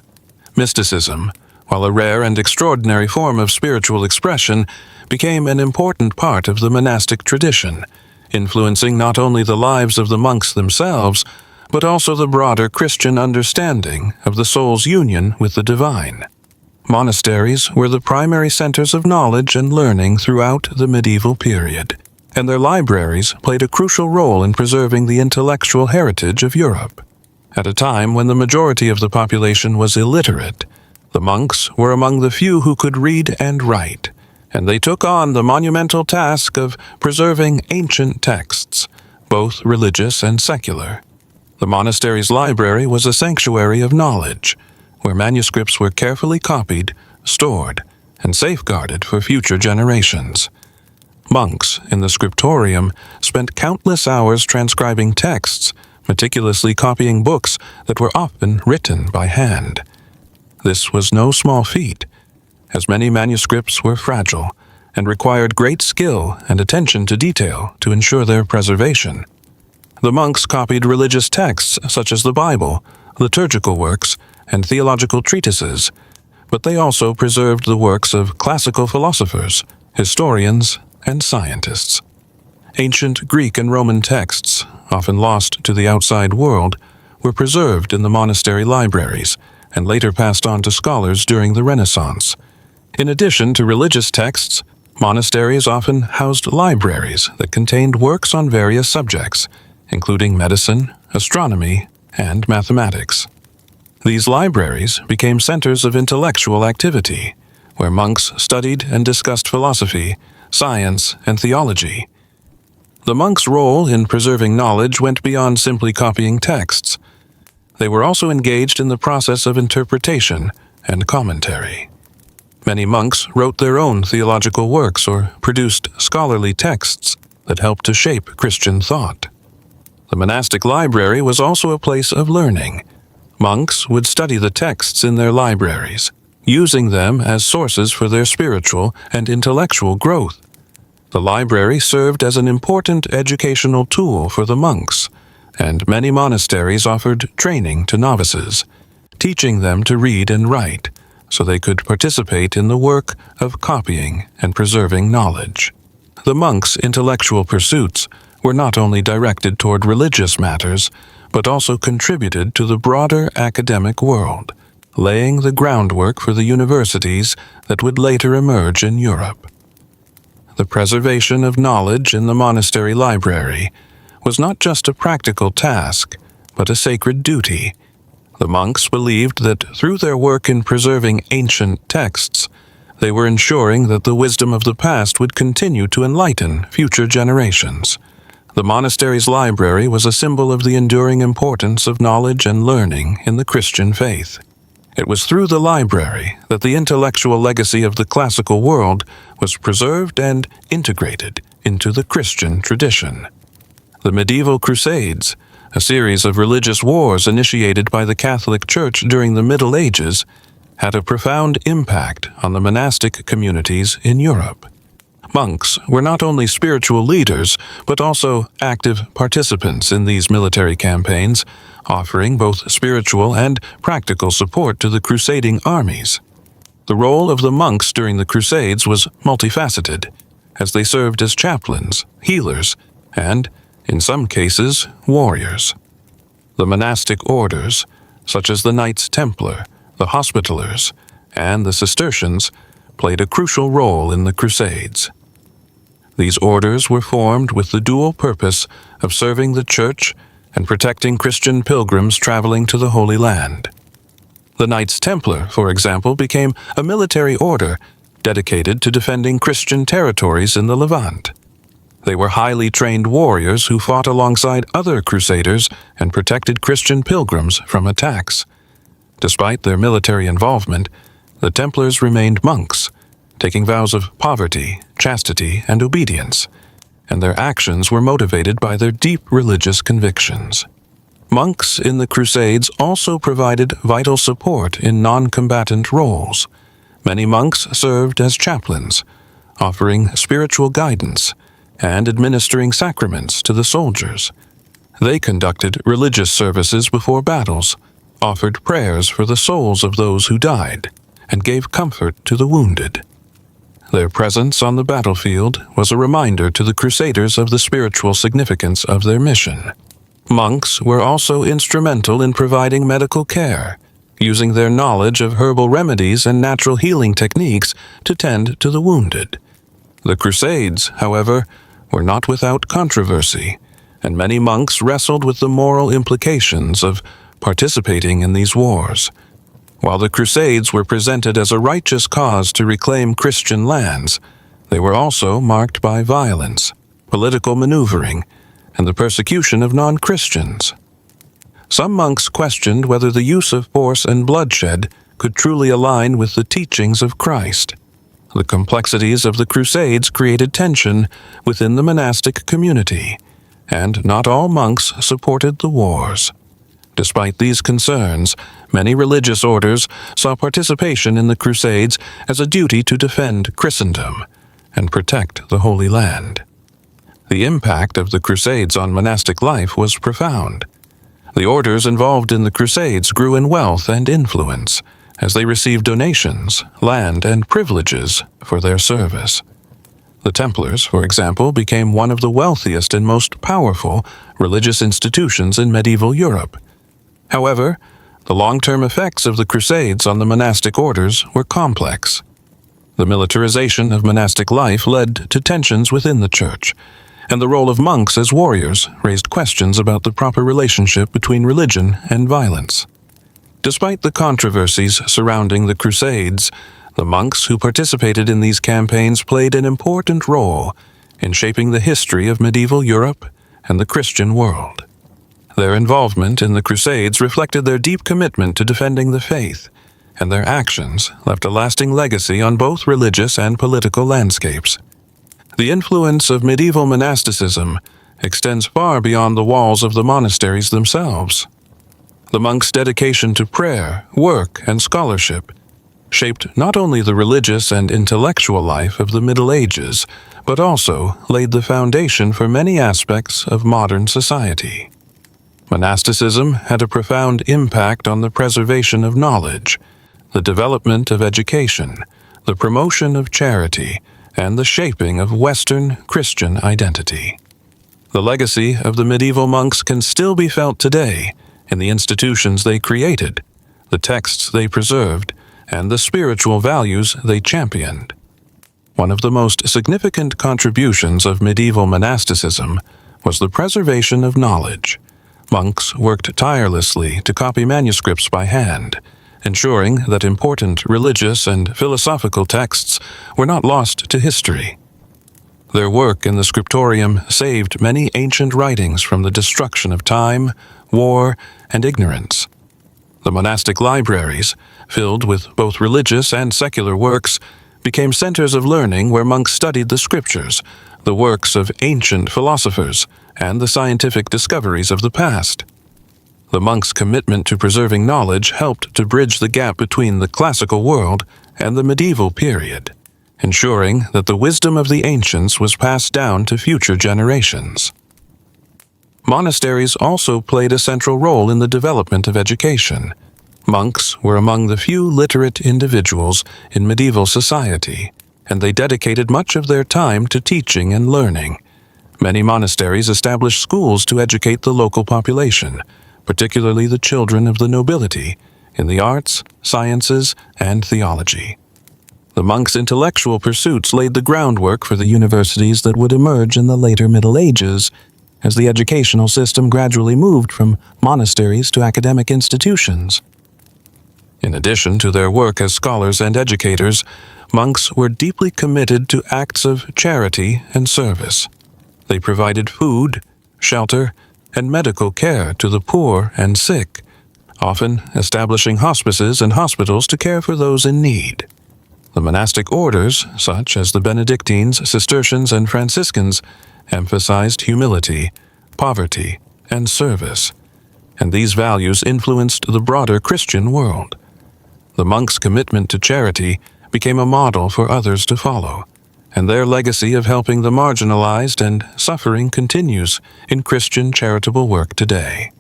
Mysticism, while a rare and extraordinary form of spiritual expression, became an important part of the monastic tradition, influencing not only the lives of the monks themselves, but also the broader Christian understanding of the soul's union with the divine. Monasteries were the primary centers of knowledge and learning throughout the medieval period, and their libraries played a crucial role in preserving the intellectual heritage of Europe. At a time when the majority of the population was illiterate, the monks were among the few who could read and write, and they took on the monumental task of preserving ancient texts, both religious and secular. The monastery's library was a sanctuary of knowledge, where manuscripts were carefully copied, stored, and safeguarded for future generations. Monks in the scriptorium spent countless hours transcribing texts, meticulously copying books that were often written by hand. This was no small feat, as many manuscripts were fragile and required great skill and attention to detail to ensure their preservation. The monks copied religious texts such as the Bible, liturgical works, and theological treatises, but they also preserved the works of classical philosophers, historians, and scientists. Ancient Greek and Roman texts, often lost to the outside world, were preserved in the monastery libraries and later passed on to scholars during the Renaissance. In addition to religious texts, monasteries often housed libraries that contained works on various subjects, including medicine, astronomy, and mathematics. These libraries became centers of intellectual activity, where monks studied and discussed philosophy, science, and theology. The monks' role in preserving knowledge went beyond simply copying texts. They were also engaged in the process of interpretation and commentary. Many monks wrote their own theological works or produced scholarly texts that helped to shape Christian thought. The monastic library was also a place of learning. Monks would study the texts in their libraries, using them as sources for their spiritual and intellectual growth. The library served as an important educational tool for the monks, and many monasteries offered training to novices, teaching them to read and write, so they could participate in the work of copying and preserving knowledge. The monks' intellectual pursuits were not only directed toward religious matters, but also contributed to the broader academic world, laying the groundwork for the universities that would later emerge in Europe. The preservation of knowledge in the monastery library was not just a practical task, but a sacred duty. The monks believed that through their work in preserving ancient texts, they were ensuring that the wisdom of the past would continue to enlighten future generations. The monastery's library was a symbol of the enduring importance of knowledge and learning in the Christian faith. It was through the library that the intellectual legacy of the classical world was preserved and integrated into the Christian tradition. The medieval Crusades, a series of religious wars initiated by the Catholic Church during the Middle Ages, had a profound impact on the monastic communities in Europe. Monks were not only spiritual leaders, but also active participants in these military campaigns, offering both spiritual and practical support to the crusading armies. The role of the monks during the Crusades was multifaceted, as they served as chaplains, healers, and, in some cases, warriors. The monastic orders, such as the Knights Templar, the Hospitallers, and the Cistercians, played a crucial role in the Crusades. These orders were formed with the dual purpose of serving the Church and protecting Christian pilgrims traveling to the Holy Land. The Knights Templar, for example, became a military order dedicated to defending Christian territories in the Levant. They were highly trained warriors who fought alongside other crusaders and protected Christian pilgrims from attacks. Despite their military involvement, the Templars remained monks, taking vows of poverty, chastity, and obedience, and their actions were motivated by their deep religious convictions. Monks in the Crusades also provided vital support in non-combatant roles. Many monks served as chaplains, offering spiritual guidance and administering sacraments to the soldiers. They conducted religious services before battles, offered prayers for the souls of those who died, and gave comfort to the wounded. Their presence on the battlefield was a reminder to the Crusaders of the spiritual significance of their mission. Monks were also instrumental in providing medical care, using their knowledge of herbal remedies and natural healing techniques to tend to the wounded. The Crusades, however, were not without controversy, and many monks wrestled with the moral implications of participating in these wars. While the Crusades were presented as a righteous cause to reclaim Christian lands, they were also marked by violence, political maneuvering, and the persecution of non-Christians. Some monks questioned whether the use of force and bloodshed could truly align with the teachings of Christ. The complexities of the Crusades created tension within the monastic community, and not all monks supported the wars. Despite these concerns, many religious orders saw participation in the Crusades as a duty to defend Christendom and protect the Holy Land. The impact of the Crusades on monastic life was profound. The orders involved in the Crusades grew in wealth and influence as they received donations, land, and privileges for their service. The Templars, for example, became one of the wealthiest and most powerful religious institutions in medieval Europe. However, the long-term effects of the Crusades on the monastic orders were complex. The militarization of monastic life led to tensions within the Church, and the role of monks as warriors raised questions about the proper relationship between religion and violence. Despite the controversies surrounding the Crusades, the monks who participated in these campaigns played an important role in shaping the history of medieval Europe and the Christian world. Their involvement in the Crusades reflected their deep commitment to defending the faith, and their actions left a lasting legacy on both religious and political landscapes. The influence of medieval monasticism extends far beyond the walls of the monasteries themselves. The monks' dedication to prayer, work, and scholarship shaped not only the religious and intellectual life of the Middle Ages, but also laid the foundation for many aspects of modern society. Monasticism had a profound impact on the preservation of knowledge, the development of education, the promotion of charity, and the shaping of Western Christian identity. The legacy of the medieval monks can still be felt today in the institutions they created, the texts they preserved, and the spiritual values they championed. One of the most significant contributions of medieval monasticism was the preservation of knowledge. Monks worked tirelessly to copy manuscripts by hand, ensuring that important religious and philosophical texts were not lost to history. Their work in the scriptorium saved many ancient writings from the destruction of time, war, and ignorance. The monastic libraries, filled with both religious and secular works, became centers of learning where monks studied the scriptures, the works of ancient philosophers, and the scientific discoveries of the past. The monks' commitment to preserving knowledge helped to bridge the gap between the classical world and the medieval period, ensuring that the wisdom of the ancients was passed down to future generations. Monasteries also played a central role in the development of education. Monks were among the few literate individuals in medieval society, and they dedicated much of their time to teaching and learning. Many monasteries established schools to educate the local population, particularly the children of the nobility, in the arts, sciences, and theology. The monks' intellectual pursuits laid the groundwork for the universities that would emerge in the later Middle Ages, as the educational system gradually moved from monasteries to academic institutions. In addition to their work as scholars and educators, monks were deeply committed to acts of charity and service. They provided food, shelter, and medical care to the poor and sick, often establishing hospices and hospitals to care for those in need. The monastic orders, such as the Benedictines, Cistercians, and Franciscans, emphasized humility, poverty, and service, and these values influenced the broader Christian world. The monks' commitment to charity became a model for others to follow, and their legacy of helping the marginalized and suffering continues in Christian charitable work today.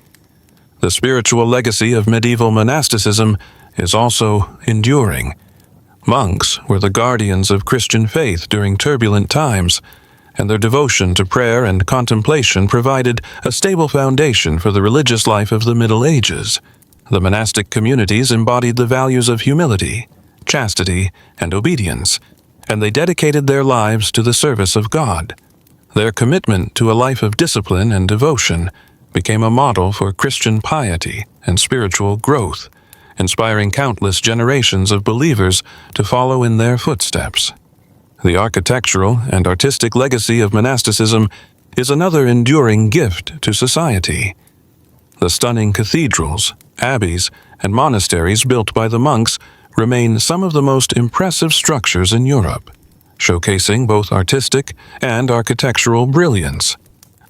The spiritual legacy of medieval monasticism is also enduring. Monks were the guardians of Christian faith during turbulent times, and their devotion to prayer and contemplation provided a stable foundation for the religious life of the Middle Ages. The monastic communities embodied the values of humility, chastity, and obedience, and they dedicated their lives to the service of God. Their commitment to a life of discipline and devotion became a model for Christian piety and spiritual growth, inspiring countless generations of believers to follow in their footsteps. The architectural and artistic legacy of monasticism is another enduring gift to society. The stunning cathedrals, abbeys, and monasteries built by the monks remain some of the most impressive structures in Europe, showcasing both artistic and architectural brilliance.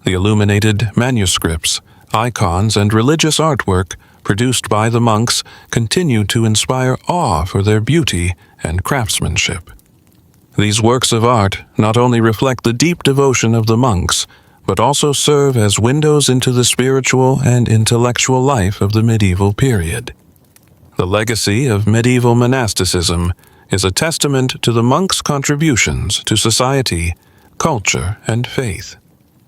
The illuminated manuscripts, icons, and religious artwork produced by the monks continue to inspire awe for their beauty and craftsmanship. These works of art not only reflect the deep devotion of the monks, but also serve as windows into the spiritual and intellectual life of the medieval period. The legacy of medieval monasticism is a testament to the monks' contributions to society, culture, and faith.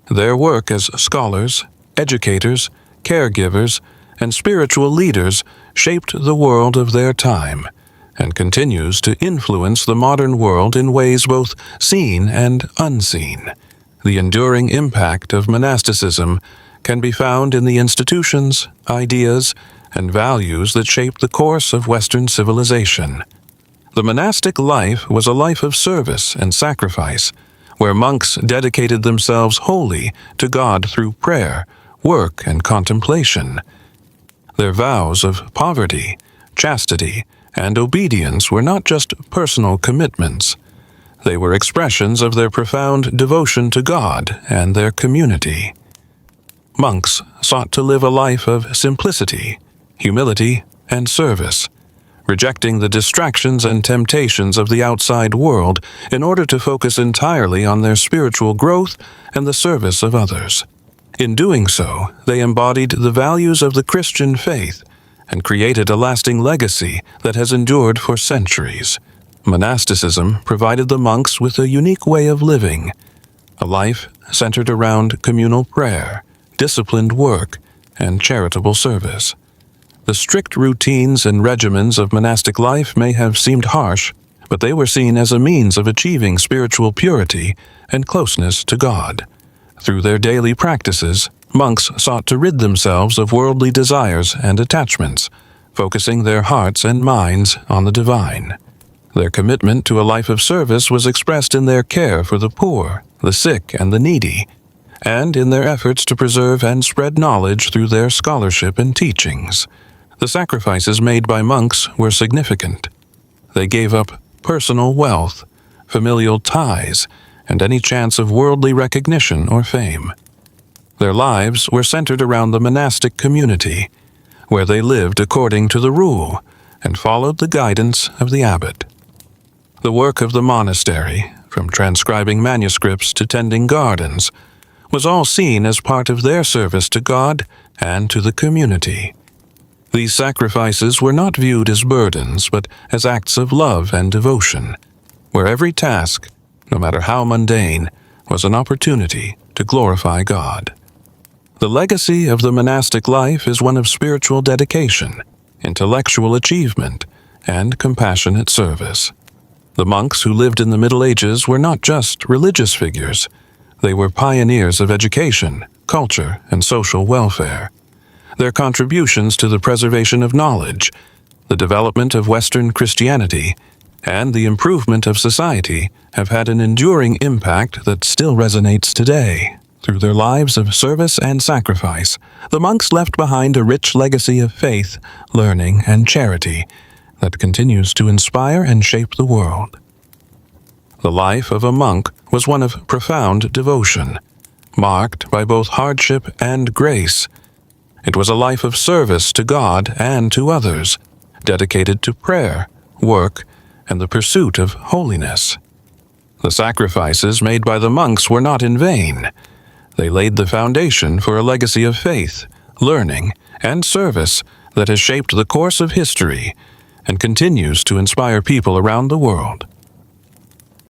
Their work as scholars, educators, caregivers, and spiritual leaders shaped the world of their time and continues to influence the modern world in ways both seen and unseen. The enduring impact of monasticism can be found in the institutions, ideas, and values that shape the course of Western civilization. The monastic life was a life of service and sacrifice, where monks dedicated themselves wholly to God through prayer, work, and contemplation. Their vows of poverty, chastity, and obedience were not just personal commitments. They were expressions of their profound devotion to God and their community. Monks sought to live a life of simplicity, humility, and service, rejecting the distractions and temptations of the outside world in order to focus entirely on their spiritual growth and the service of others. In doing so, they embodied the values of the Christian faith and created a lasting legacy that has endured for centuries. Monasticism provided the monks with a unique way of living, a life centered around communal prayer, disciplined work, and charitable service. The strict routines and regimens of monastic life may have seemed harsh, but they were seen as a means of achieving spiritual purity and closeness to God. Through their daily practices, monks sought to rid themselves of worldly desires and attachments, focusing their hearts and minds on the divine. Their commitment to a life of service was expressed in their care for the poor, the sick, and the needy, and in their efforts to preserve and spread knowledge through their scholarship and teachings. The sacrifices made by monks were significant. They gave up personal wealth, familial ties, and any chance of worldly recognition or fame. Their lives were centered around the monastic community, where they lived according to the rule and followed the guidance of the abbot. The work of the monastery, from transcribing manuscripts to tending gardens, was all seen as part of their service to God and to the community. These sacrifices were not viewed as burdens, but as acts of love and devotion, where every task, no matter how mundane, was an opportunity to glorify God. The legacy of the monastic life is one of spiritual dedication, intellectual achievement, and compassionate service. The monks who lived in the Middle Ages were not just religious figures. They were pioneers of education, culture, and social welfare. Their contributions to the preservation of knowledge, the development of Western Christianity, and the improvement of society have had an enduring impact that still resonates today. Through their lives of service and sacrifice, the monks left behind a rich legacy of faith, learning, and charity that continues to inspire and shape the world. The life of a monk was one of profound devotion, marked by both hardship and grace. It was a life of service to God and to others, dedicated to prayer, work, and the pursuit of holiness. The sacrifices made by the monks were not in vain. They laid the foundation for a legacy of faith, learning, and service that has shaped the course of history and continues to inspire people around the world.